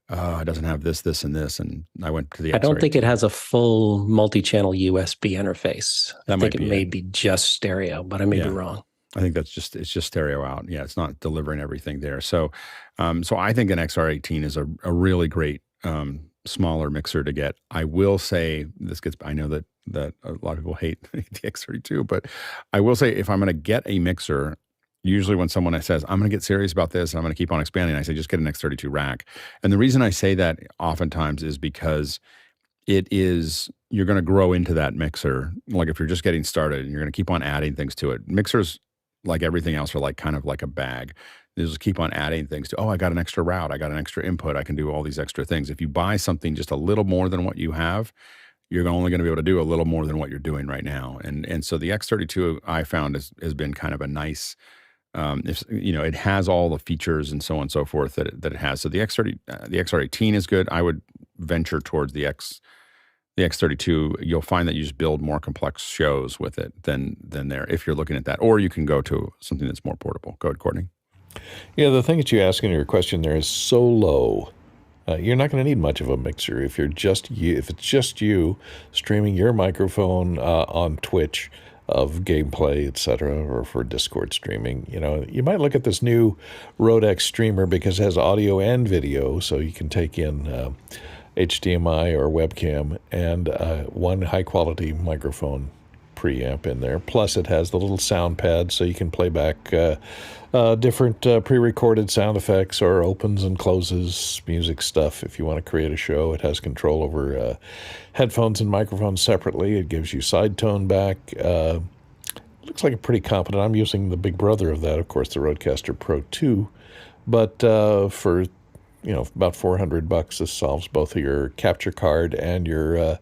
it doesn't have this, and this. And I went to the XR18. I don't think it has a full multi-channel USB interface. I think it may be just stereo, but I may be wrong. I think it's just stereo out. Yeah, it's not delivering everything there. So I think an XR18 is a really great smaller mixer to get. I will say I know that a lot of people hate the X32, but I will say if I'm going to get a mixer, usually when someone says, I'm going to get serious about this and I'm going to keep on expanding, I say, just get an X32 rack. And the reason I say that oftentimes is because you're going to grow into that mixer. Like if you're just getting started and you're going to keep on adding things to it. Mixers, like everything else, are kind of like a bag. They just keep on adding things to, I got an extra route, I got an extra input, I can do all these extra things. If you buy something just a little more than what you have, you're only going to be able to do a little more than what you're doing right now. And so the X32 I found has been kind of a nice, it has all the features and so on and so forth that it has. So the XR18 is good. I would venture towards the X32. You'll find that you just build more complex shows with it than there, if you're looking at that. Or you can go to something that's more portable. Go ahead, Courtney. Yeah, the thing that you ask in your question there is so low. You're not going to need much of a mixer if it's just you streaming your microphone on Twitch of gameplay, etc., or for Discord streaming. You might look at this new Rode X streamer because it has audio and video, so you can take in HDMI or webcam and one high-quality microphone preamp in there. Plus, it has the little sound pad, so you can play back different pre-recorded sound effects or opens and closes, music stuff. If you want to create a show, it has control over headphones and microphones separately. It gives you side tone back. Looks like a pretty competent. I'm using the big brother of that, of course, the Rodecaster Pro 2. But for about $400, this solves both of your capture card and your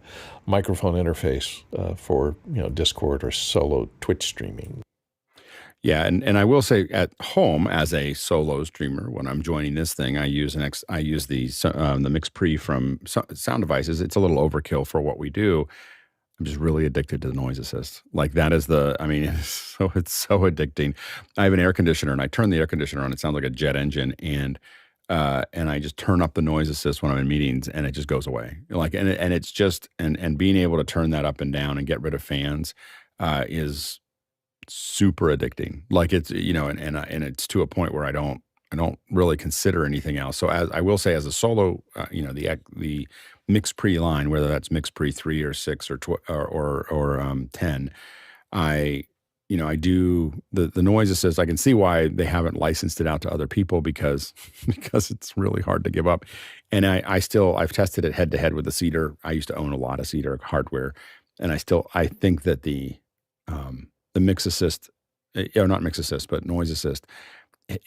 microphone interface for Discord or solo Twitch streaming. Yeah, and I will say at home as a solo streamer, when I'm joining this thing, I use the MixPre from Sound Devices. It's a little overkill for what we do. I'm just really addicted to the noise assist. That is it's so addicting. I have an air conditioner and I turn the air conditioner on. It sounds like a jet engine, and I just turn up the noise assist when I'm in meetings, and it just goes away. And it's just and being able to turn that up and down and get rid of fans is super addicting. It's and it's to a point where I don't really consider anything else. So as I will say, as a solo, the MixPre line, whether that's MixPre 3 or 6 or 10, I do the noise assist. I can see why they haven't licensed it out to other people because it's really hard to give up. And I've tested it head to head with the Cedar. I used to own a lot of Cedar hardware, and I think that the mix assist, not mix assist, but noise assist,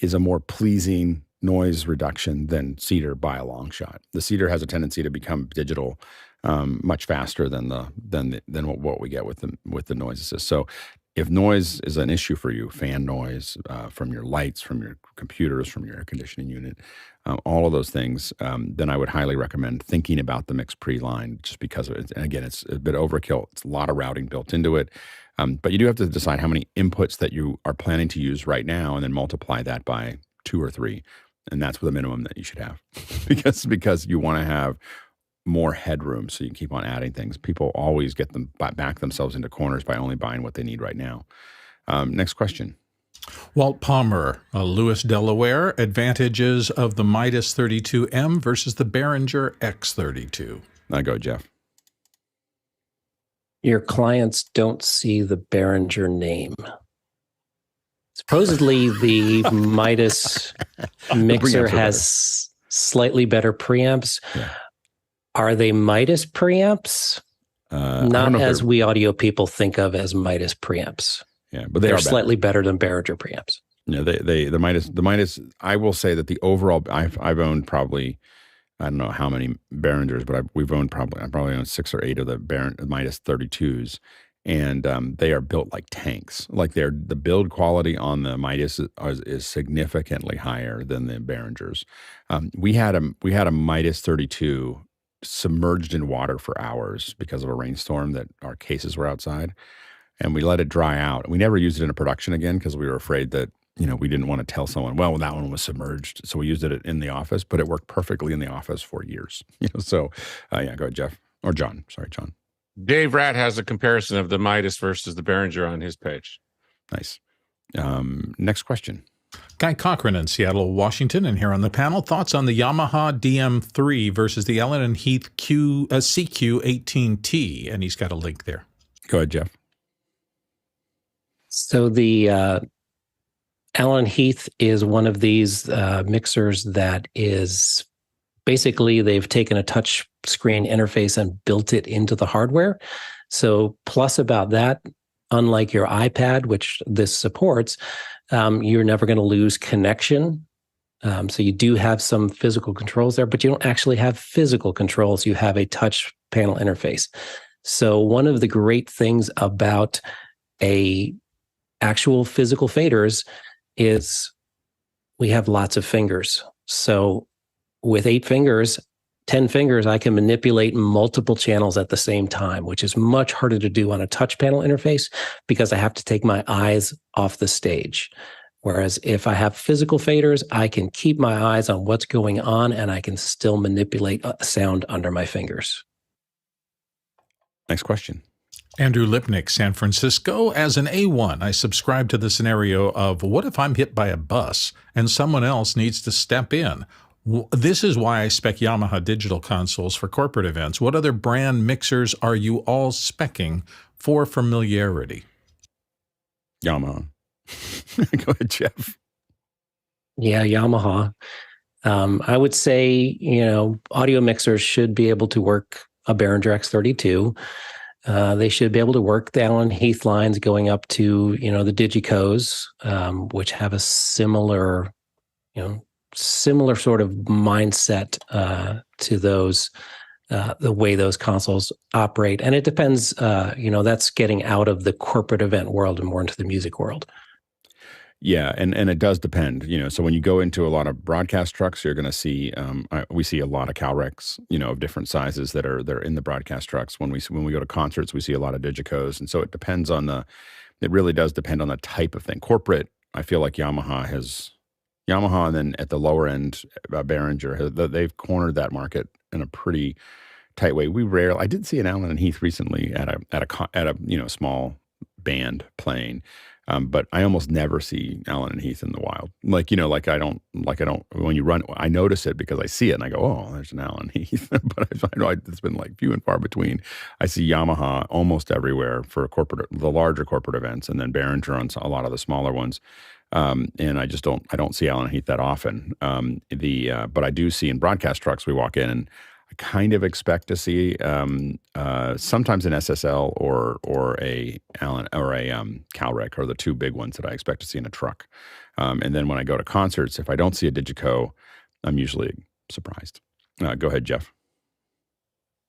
is a more pleasing noise reduction than Cedar by a long shot. The Cedar has a tendency to become digital much faster than what we get with the noise assist. So if noise is an issue for you, fan noise from your lights, from your computers, from your air conditioning unit, all of those things, then I would highly recommend thinking about the Mix Pre line just because of it. And again, it's a bit overkill. It's a lot of routing built into it. But you do have to decide how many inputs that you are planning to use right now and then multiply that by 2 or 3. And that's the minimum that you should have because you want to have more headroom so you can keep on adding things. People always back themselves into corners by only buying what they need right now. Next question. Walt Palmer, Lewis, Delaware, advantages of the Midas 32M versus the Behringer X32. I go, Jeff. Your clients don't see the Behringer name. Supposedly, the Midas mixer has slightly better preamps. Yeah. Are they Midas preamps? Not as we audio people think of as Midas preamps. Yeah, but they're slightly better than Behringer preamps. Yeah, the Midas. I will say that the overall, I've owned probably, I don't know how many Behringers, but I probably owned 6 or 8 of the Midas 32s, and they are built like tanks. Like the build quality on the Midas is significantly higher than the Behringers. We had a Midas 32 submerged in water for hours because of a rainstorm that our cases were outside, and we let it dry out. We never used it in a production again because we were afraid that we didn't want to tell someone, well, that one was submerged. So we used it in the office, but it worked perfectly in the office for years. So go ahead, Jeff. Or John. Sorry, John. Dave Ratt has a comparison of the Midas versus the Behringer on his page. Nice. Next question. Guy Cochran in Seattle, Washington, and here on the panel, thoughts on the Yamaha DM3 versus the Heath CQ-18T, and he's got a link there. Go ahead, Jeff. So the Heath is one of these mixers that is basically they've taken a touch screen interface and built it into the hardware. So plus about that, unlike your iPad, which this supports, you're never going to lose connection. So you do have some physical controls there, but you don't actually have physical controls. You have a touch panel interface. So one of the great things about a actual physical faders is we have lots of fingers. So with 8 fingers, 10 fingers, I can manipulate multiple channels at the same time, which is much harder to do on a touch panel interface because I have to take my eyes off the stage. Whereas if I have physical faders, I can keep my eyes on what's going on and I can still manipulate sound under my fingers. Next question. Andrew Lipnick, San Francisco. As an A1, I subscribe to the scenario of what if I'm hit by a bus and someone else needs to step in? This is why I spec Yamaha digital consoles for corporate events. What other brand mixers are you all spec'ing for familiarity? Yamaha. Go ahead, Jeff. Yeah, Yamaha. I would say, audio mixers should be able to work a Behringer X32. They should be able to work the Heath lines going up to, the Digicos, which have a similar sort of mindset to those, the way those consoles operate. And it depends, that's getting out of the corporate event world and more into the music world. Yeah, and it does depend, so when you go into a lot of broadcast trucks, you're going to see, we see a lot of Calrecs, of different sizes that are in the broadcast trucks. When we go to concerts, we see a lot of Digicos. And so it depends it really does depend on the type of thing. Corporate, I feel like Yamaha, and then at the lower end, Behringer, they've cornered that market in a pretty tight way. I did see an Heath recently at a small band playing. But I almost never see Allen and Heath in the wild. I don't, when you run, I notice it because I see it and I go, oh, there's an Allen and Heath. But I know it's been like few and far between. I see Yamaha almost everywhere for the larger corporate events, and then Behringer on a lot of the smaller ones. And I don't see Allen and Heath that often. But I do see in broadcast trucks, we walk in and I kind of expect to see sometimes an SSL or a Allen or a Calrec are the two big ones that I expect to see in a truck. And then when I go to concerts, if I don't see a Digico, I'm usually surprised. Go ahead, Jeff.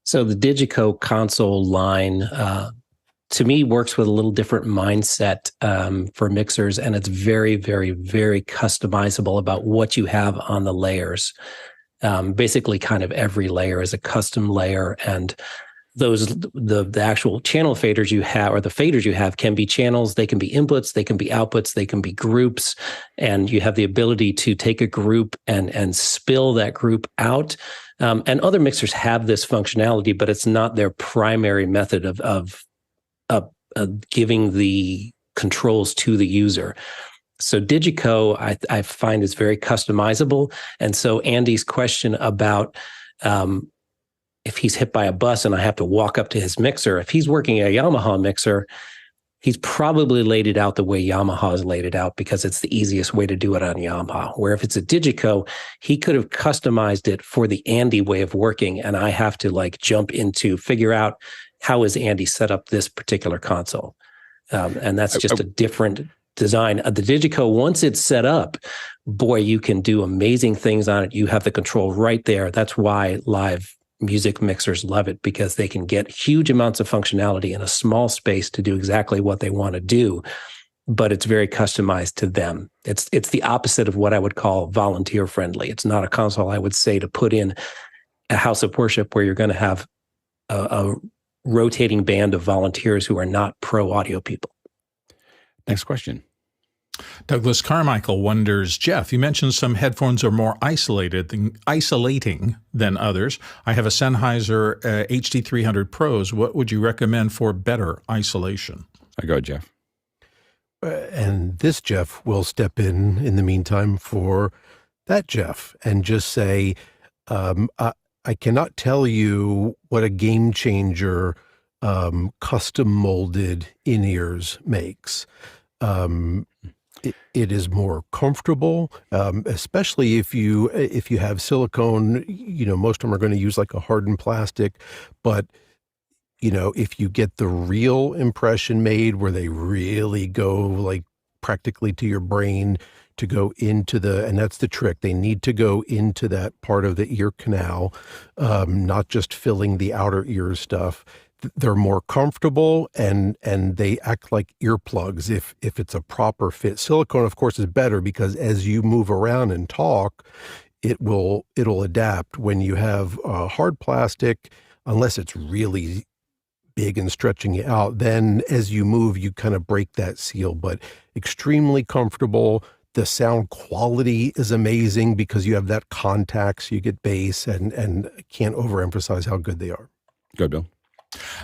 So the Digico console line, to me, works with a little different mindset for mixers, and it's very, very, very customizable about what you have on the layers. Basically, kind of every layer is a custom layer, and the actual channel faders you have, or the faders you have, can be channels, they can be inputs, they can be outputs, they can be groups, and you have the ability to take a group and spill that group out. And other mixers have this functionality, but it's not their primary method of giving the controls to the user. So Digico, I find, is very customizable. And so Andy's question about if he's hit by a bus and I have to walk up to his mixer, if he's working a Yamaha mixer, he's probably laid it out the way Yamaha has laid it out because it's the easiest way to do it on Yamaha. Where if it's a Digico, he could have customized it for the Andy way of working, and I have to jump into figure out how is Andy set up this particular console. And that's just a different design. The Digico, once it's set up, boy, you can do amazing things on it. You have the control right there. That's why live music mixers love it, because they can get huge amounts of functionality in a small space to do exactly what they want to do, but it's very customized to them. It's the opposite of what I would call volunteer friendly. It's not a console I would say to put in a house of worship where you're going to have a rotating band of volunteers who are not pro audio people. Next question. Douglas Carmichael wonders, Jeff, you mentioned some headphones are more isolating than others. I have a Sennheiser HD300 PROs. What would you recommend for better isolation? I go, Jeff. And this Jeff will step in the meantime for that Jeff and just say, I cannot tell you what a game changer custom molded in-ears makes. It is more comfortable, especially if you have silicone. Most of them are going to use like a hardened plastic, but if you get the real impression made where they really go like practically to your brain to go into and that's the trick. They need to go into that part of the ear canal, not just filling the outer ear stuff. They're more comfortable and they act like earplugs if it's a proper fit. Silicone, of course, is better because as you move around and talk, it'll adapt. When you have hard plastic, unless it's really big and stretching you out, then as you move, you kind of break that seal, but extremely comfortable. The sound quality is amazing because you have that contact, so you get bass, and can't overemphasize how good they are. Go, Bill.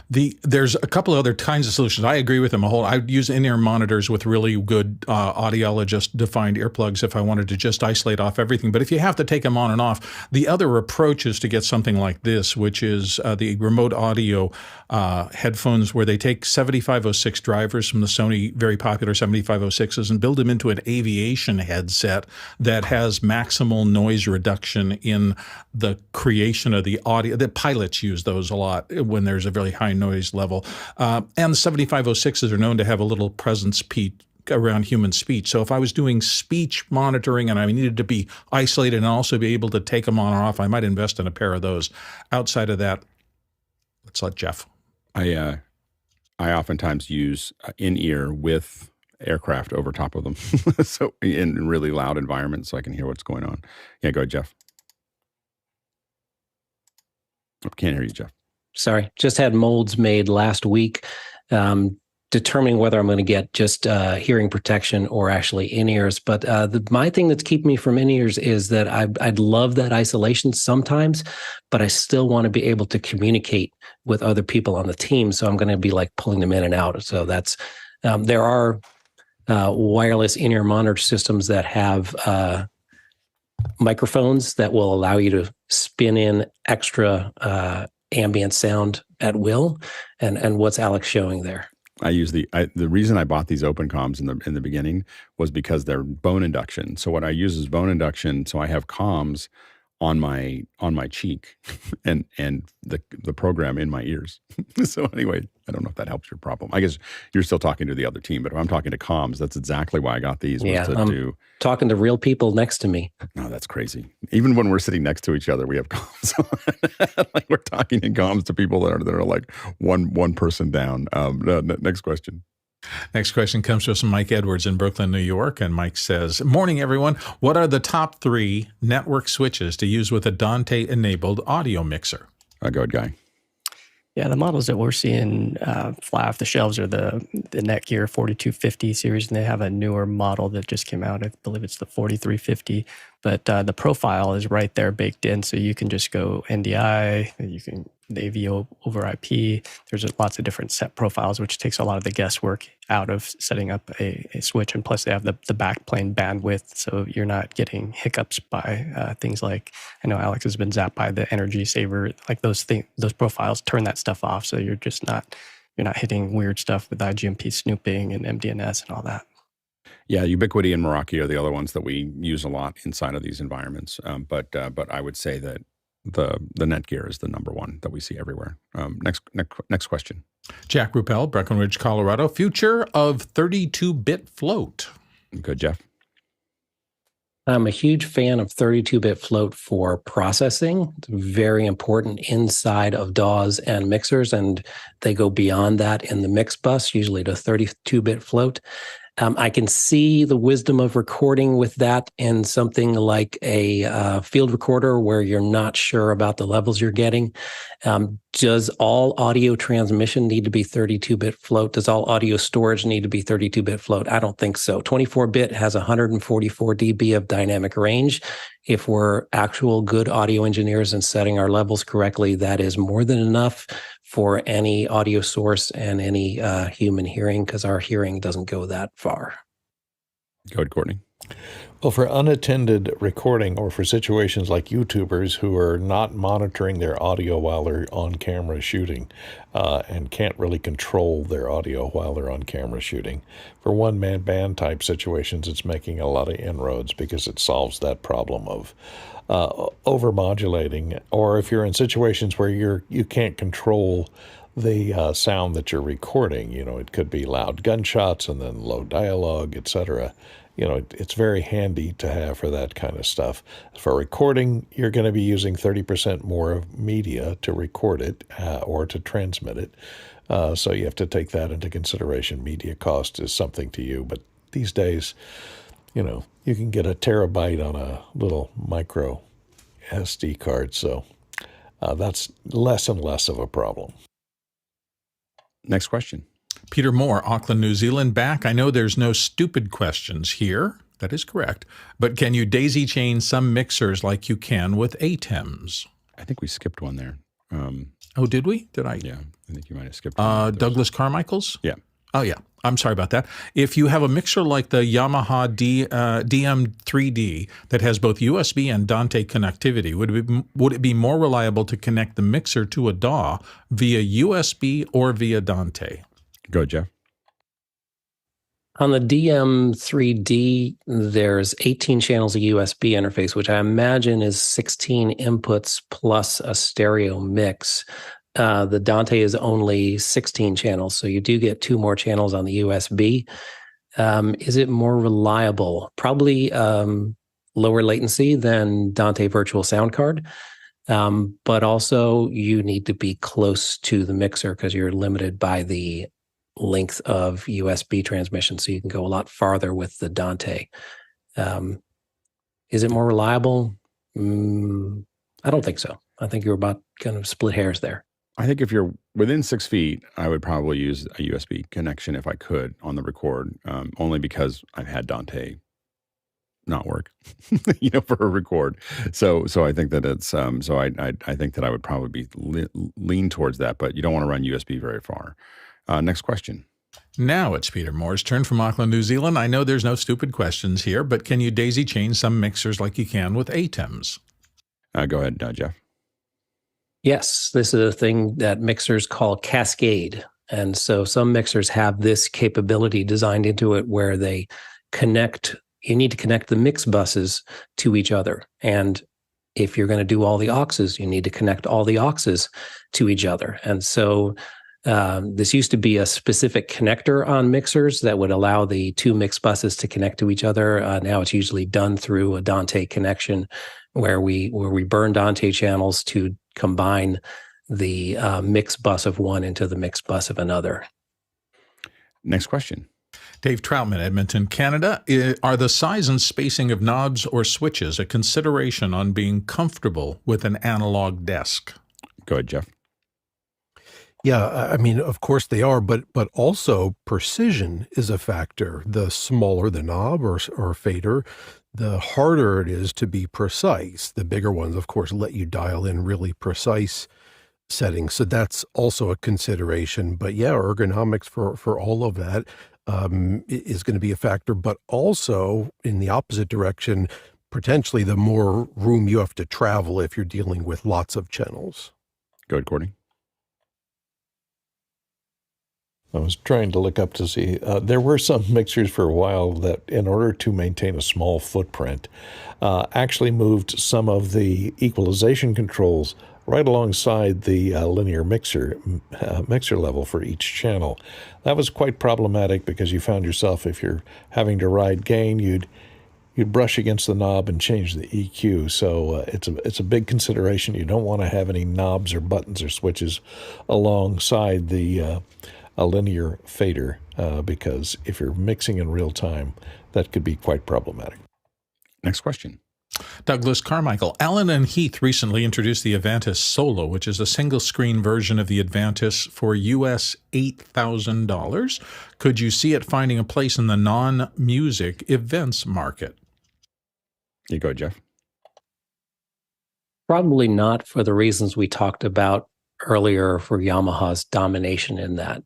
There's a couple of other kinds of solutions. I agree with them I use in-ear monitors with really good audiologist-defined earplugs if I wanted to just isolate off everything. But if you have to take them on and off, the other approach is to get something like this, which is the remote audio headphones where they take 7506 drivers from the Sony very popular 7506s and build them into an aviation headset that has maximal noise reduction in the creation of the audio. The pilots use those a lot when there's a really high noise level. And the 7506s are known to have a little presence peak around human speech. So if I was doing speech monitoring and I needed to be isolated and also be able to take them on or off, I might invest in a pair of those. Outside of that, let's let Jeff. I oftentimes use in-ear with aircraft over top of them. So in really loud environments so I can hear what's going on. Yeah, go ahead, Jeff. I can't hear you, Jeff. Sorry, just had molds made last week, determining whether I'm going to get just hearing protection or actually in-ears. But my thing that's keeping me from in-ears is that I'd love that isolation sometimes, but I still want to be able to communicate with other people on the team. So I'm going to be like pulling them in and out. So that's there are wireless in-ear monitor systems that have microphones that will allow you to spin in extra ambient sound at will. And what's Alex showing there? I use the reason I bought these Open Comms in the beginning was because they're bone induction. So what I use is bone induction. So I have comms on my cheek and the program in my ears. So anyway, I don't know if that helps your problem. I guess you're still talking to the other team, but if I'm talking to comms, that's exactly why I got these. I'm talking to real people next to me. No, that's crazy. Even when we're sitting next to each other, we have comms. Like we're talking in comms to people that are like one person down. Next question. Next question comes to us from Mike Edwards in Brooklyn, New York. And Mike says, morning, everyone. What are the top 3 network switches to use with a Dante-enabled audio mixer? Go ahead, Guy. Yeah, the models that we're seeing fly off the shelves are the Netgear 4250 series, and they have a newer model that just came out. I believe it's the 4350, but the profile is right there baked in, so you can just go NDI, you can the AV over IP. There's lots of different set profiles, which takes a lot of the guesswork out of setting up a switch, and plus they have the backplane bandwidth, so you're not getting hiccups by things like, I know Alex has been zapped by the energy saver, like those profiles turn that stuff off, so you're not hitting weird stuff with IGMP snooping and MDNS and all that. Yeah, Ubiquiti and Meraki are the other ones that we use a lot inside of these environments. But I would say that the Netgear is the number one that we see everywhere. Next question. Jack Ruppel, Breckenridge, Colorado. Future of 32-bit float. Good, Jeff. I'm a huge fan of 32-bit float for processing. It's very important inside of DAWs and mixers, and they go beyond that in the mix bus, usually to 32-bit float. I can see the wisdom of recording with that in something like a field recorder where you're not sure about the levels you're getting. Does all audio transmission need to be 32-bit float? Does all audio storage need to be 32-bit float? I don't think so. 24-bit has 144 dB of dynamic range. If we're actual good audio engineers and setting our levels correctly, that is more than enough for any audio source and any human hearing, because our hearing doesn't go that far. Go ahead, Courtney. Well, for unattended recording or for situations like YouTubers who are not monitoring their audio while they're on camera shooting and can't really control their audio while they're on camera shooting, for one-man band type situations, it's making a lot of inroads because it solves that problem of overmodulating. Or if you're in situations where you can't control the sound that you're recording, it could be loud gunshots and then low dialogue, etc. It's very handy to have for that kind of stuff. For recording, you're going to be using 30% more media to record it or to transmit it. So you have to take that into consideration. Media cost is something to you. But these days, you can get a terabyte on a little micro SD card. So that's less and less of a problem. Next question. Peter Moore, Auckland, New Zealand, back. I know there's no stupid questions here. That is correct. But can you daisy chain some mixers like you can with ATEMs? I think we skipped one there. Oh, did we? Did I? Yeah, I think you might have skipped one. Douglas Carmichael's? Yeah. Oh, yeah. I'm sorry about that. If you have a mixer like the Yamaha DM3D that has both USB and Dante connectivity, would it be more reliable to connect the mixer to a DAW via USB or via Dante? Go, Jeff. On the DM3D, there's 18 channels of USB interface, which I imagine is 16 inputs plus a stereo mix. The Dante is only 16 channels, so you do get 2 more channels on the USB. Is it more reliable? Probably lower latency than Dante Virtual Sound Card, but also you need to be close to the mixer because you're limited by the length of USB transmission, so you can go a lot farther with the Dante. Is it more reliable? I don't think so. I think you're about kind of split hairs there. I think if you're within 6 feet, I would probably use a USB connection if I could on the record, only because I've had Dante not work, for a record. So I think that it's, I think that I would probably be lean towards that, but you don't want to run USB very far. Next question. Now it's Peter Moore's turn from Auckland, New Zealand. I know there's no stupid questions here, but can you daisy chain some mixers like you can with ATEMs? Go ahead, Jeff. Yes, this is a thing that mixers call cascade. And so some mixers have this capability designed into it where they connect, you need to connect the mix buses to each other. And if you're going to do all the auxes, you need to connect all the auxes to each other. And so this used to be a specific connector on mixers that would allow the two mix buses to connect to each other. Now it's usually done through a Dante connection where we burn Dante channels to combine the mix bus of one into the mix bus of another. Next question. Dave Troutman, Edmonton, Canada. Are the size and spacing of knobs or switches a consideration on being comfortable with an analog desk? Go ahead, Jeff. Yeah, I mean, of course they are, but also precision is a factor. The smaller the knob or fader, the harder it is to be precise. The bigger ones, of course, let you dial in really precise settings. So that's also a consideration. But yeah, ergonomics for all of that is going to be a factor. But also in the opposite direction, potentially the more room you have to travel if you're dealing with lots of channels. Go ahead, Courtney. I was trying to look up to see, there were some mixers for a while that, in order to maintain a small footprint, actually moved some of the equalization controls right alongside the linear mixer level for each channel. That was quite problematic because you found yourself, if you're having to ride gain, you'd brush against the knob and change the EQ. So it's a big consideration. You don't want to have any knobs or buttons or switches alongside the a linear fader because if you're mixing in real time, that could be quite problematic. Next question. Douglas Carmichael. Alan and Heath recently introduced the Avantis Solo, which is a single-screen version of the Avantis for US $8,000. Could you see it finding a place in the non-music events market? You go, Jeff. Probably not for the reasons we talked about earlier for Yamaha's domination in that.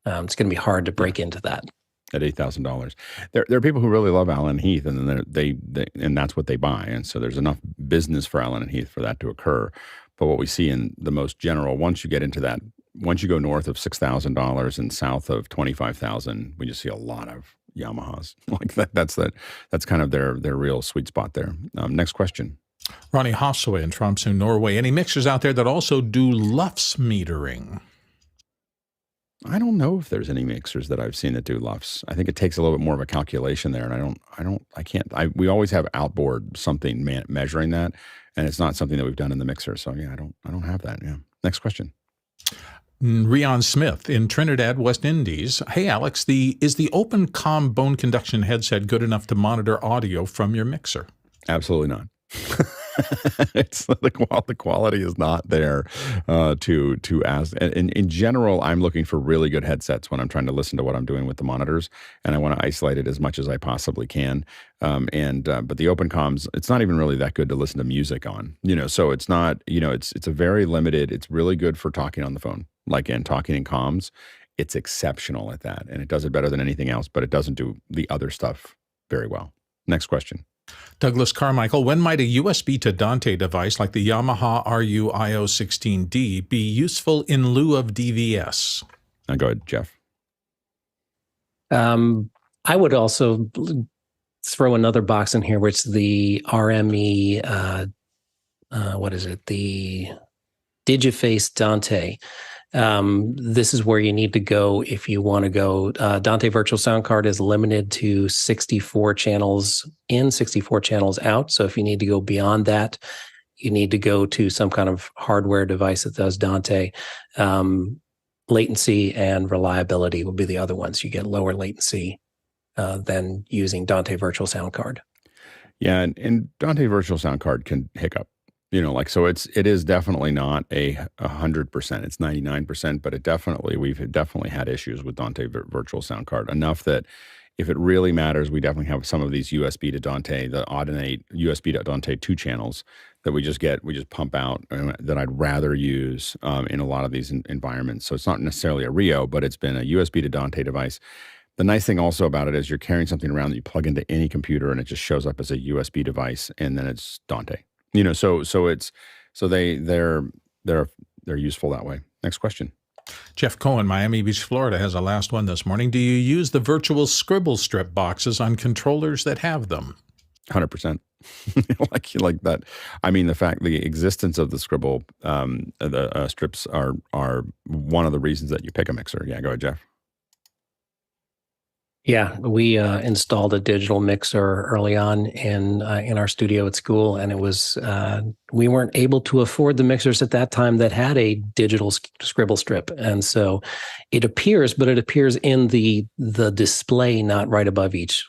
It's going to be hard to break into that. At $8,000, there are people who really love Alan Heath, and then they and that's what they buy. And so there's enough business for Alan and Heath for that to occur. But what we see in the most general, once you get into that, once you go north of $6,000 and south of $25,000, we just see a lot of Yamahas like that. That's kind of their real sweet spot there. Next question. Ronnie Hofsway in Tromsø, Norway. Any mixers out there that also do LUFS metering? I don't know if there's any mixers that I've seen that do LUFS. I think it takes a little bit more of a calculation there, and we always have outboard something measuring that, and it's not something that we've done in the mixer. So yeah, I don't have that. Yeah. Next question. Rion Smith in Trinidad, West Indies. Hey, Alex, is the Open Comm bone conduction headset good enough to monitor audio from your mixer? Absolutely not. It's the quality is not there to ask. And in general, I'm looking for really good headsets when I'm trying to listen to what I'm doing with the monitors, and I want to isolate it as much as I possibly can. But the Open Comms, it's not even really that good to listen to music on. So it's not. It's a very limited. It's really good for talking on the phone, and talking in comms. It's exceptional at that, and it does it better than anything else. But it doesn't do the other stuff very well. Next question. Douglas Carmichael, when might a USB-to-Dante device like the Yamaha RUio16-D be useful in lieu of DVS? Now go ahead, Jeff. I would also throw another box in here, which is the RME, the Digiface Dante. This is where you need to go if you want to go. Dante Virtual Sound Card is limited to 64 channels in, 64 channels out. So if you need to go beyond that, you need to go to some kind of hardware device that does Dante. Latency and reliability will be the other ones. You get lower latency than using Dante Virtual Sound Card. Yeah, and Dante Virtual Sound Card can hiccup. So it is definitely not 100%. It's 99%, but we've definitely had issues with Dante Virtual Sound Card enough that if it really matters, we definitely have some of these USB to Dante, the Audinate USB to Dante 2 channels that we just pump out that I'd rather use in a lot of these environments. So it's not necessarily a RUio, but it's been a USB-to-Dante device. The nice thing also about it is you're carrying something around that you plug into any computer and it just shows up as a USB device, and then it's Dante. They're useful that way. Next question. Jeff Cohen, Miami Beach, Florida, has a last one this morning. Do you use the virtual Scribble Strip boxes on controllers that have them? 100%. like that. I mean, the existence of the Scribble strips are one of the reasons that you pick a mixer. Yeah, go ahead, Jeff. Yeah, we installed a digital mixer early on in our studio at school, and it was we weren't able to afford the mixers at that time that had a digital Scribble Strip, and so it appears in the display, not right above each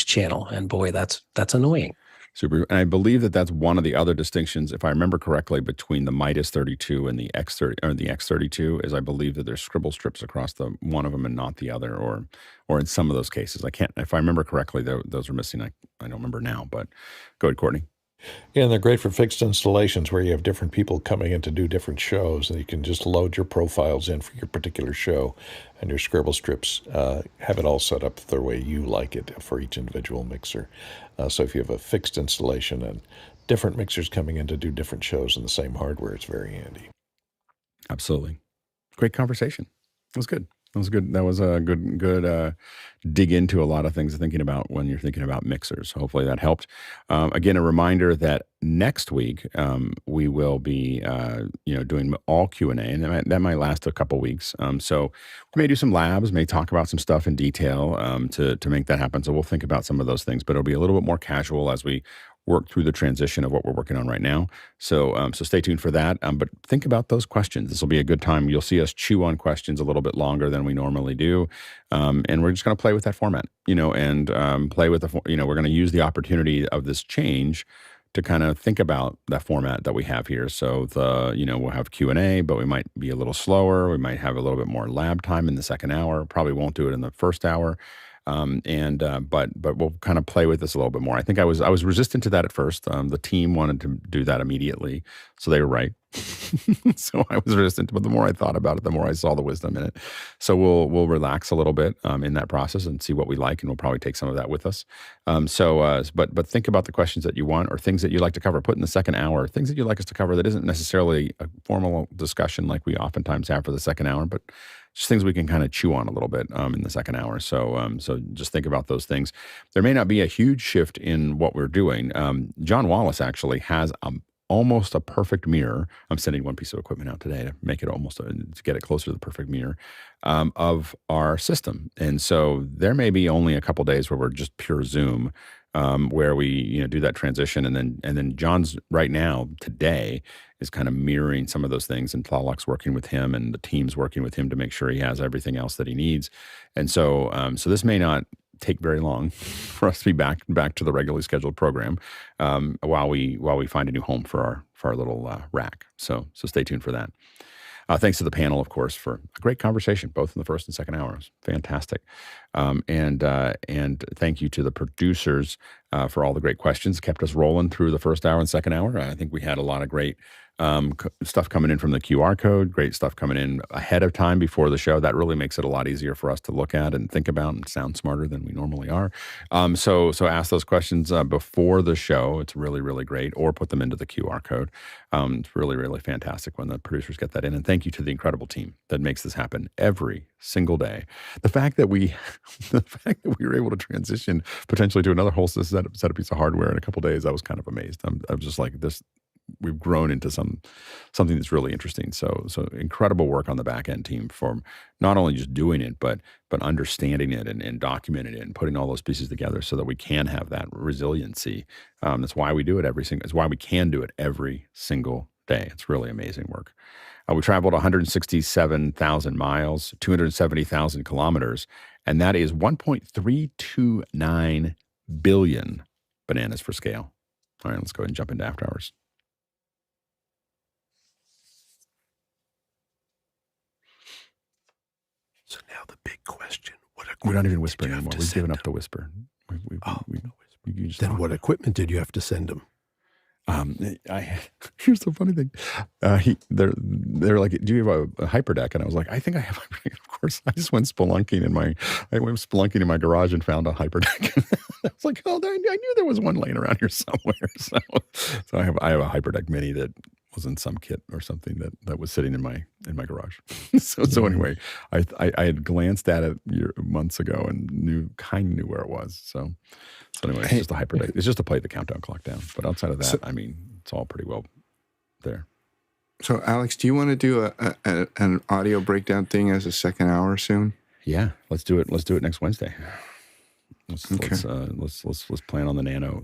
channel, and boy, that's annoying. Super. And I believe that that's one of the other distinctions, if I remember correctly, between the Midas 32 and the X30 or the X32 is I believe that there's Scribble Strips across the one of them and not the other, or in some of those cases. I can't, if I remember correctly, those are missing. I don't remember now, but go ahead, Courtney. Yeah, and they're great for fixed installations where you have different people coming in to do different shows, and you can just load your profiles in for your particular show, and your Scribble Strips have it all set up the way you like it for each individual mixer. So if you have a fixed installation and different mixers coming in to do different shows in the same hardware, it's very handy. Absolutely. Great conversation. That was good. That was a good dig into a lot of things thinking about when you're thinking about mixers. Hopefully that helped. Again, a reminder that next week we will be doing all Q&A, and that might last a couple weeks. So we may do some labs, may talk about some stuff in detail to make that happen. So we'll think about some of those things, but it'll be a little bit more casual as we work through the transition of what we're working on right now. So stay tuned for that. But think about those questions. This will be a good time. You'll see us chew on questions a little bit longer than we normally do. And we're just going to play with that format, and play with we're going to use the opportunity of this change to kind of think about that format that we have here. So we'll have Q&A, but we might be a little slower. We might have a little bit more lab time in the second hour. Probably won't do it in the first hour. But we'll kind of play with this a little bit more. I think I was resistant to that at first. The team wanted to do that immediately, so they were right. So I was resistant, but the more I thought about it, the more I saw the wisdom in it. So we'll relax a little bit in that process and see what we like, and we'll probably take some of that with us. But think about the questions that you want or things that you'd like to cover. Put in the second hour things that you'd like us to cover that isn't necessarily a formal discussion like we oftentimes have for the second hour, but just things we can kind of chew on a little bit in the second hour. So just think about those things. There may not be a huge shift in what we're doing. John Wallace actually has almost a perfect mirror. I'm sending one piece of equipment out today to make it to get it closer to the perfect mirror of our system. And so there may be only a couple days where we're just pure Zoom, where we do that transition, and then John's right now today is kind of mirroring some of those things, and Tlalok's working with him, and the team's working with him to make sure he has everything else that he needs. And so this may not take very long for us to be back to the regularly scheduled program while we find a new home for our little rack. So stay tuned for that. Thanks to the panel, of course, for a great conversation, both in the first and second hours. Fantastic. And thank you to the producers for all the great questions. Kept us rolling through the first hour and second hour. I think we had a lot of great stuff coming in from the QR code, great stuff coming in ahead of time before the show. That really makes it a lot easier for us to look at and think about and sound smarter than we normally are. So ask those questions before the show. It's really, really great. Or put them into the QR code. It's really, really fantastic when the producers get that in. And thank you to the incredible team that makes this happen every single day. The fact that we were able to transition potentially to another whole set of piece of hardware in a couple of days, I was kind of amazed. I was just like, this. We've grown into something that's really interesting. So incredible work on the back end team for not only just doing it, but understanding it and documenting it and putting all those pieces together so that we can have that resiliency. That's why we do it it's why we can do it every single day. It's really amazing work. We traveled 167,000 miles, 270,000 kilometers, and that is 1.329 billion bananas for scale. All right, let's go ahead and jump into after hours. So now the big question: we're not even whispering anymore. We've given up the whisper. Then what equipment did you have to send them? Here's the funny thing. They're like, do you have a hyperdeck? And I was like, I think I have. Of course, I just went spelunking in my garage and found a hyperdeck. I was like, oh, I knew there was one laying around here somewhere. So I have a hyperdeck mini that was in some kit or something that was sitting in my garage. So anyway, I had glanced at it months ago and kind of knew where it was. So anyway, it's just a hyperdeck. It's just to play the countdown clock down. But outside of that, I mean, it's all pretty well there. So Alex, do you want to do an audio breakdown thing as a second hour soon? Yeah, let's do it. Let's do it next Wednesday. Let's plan on the nano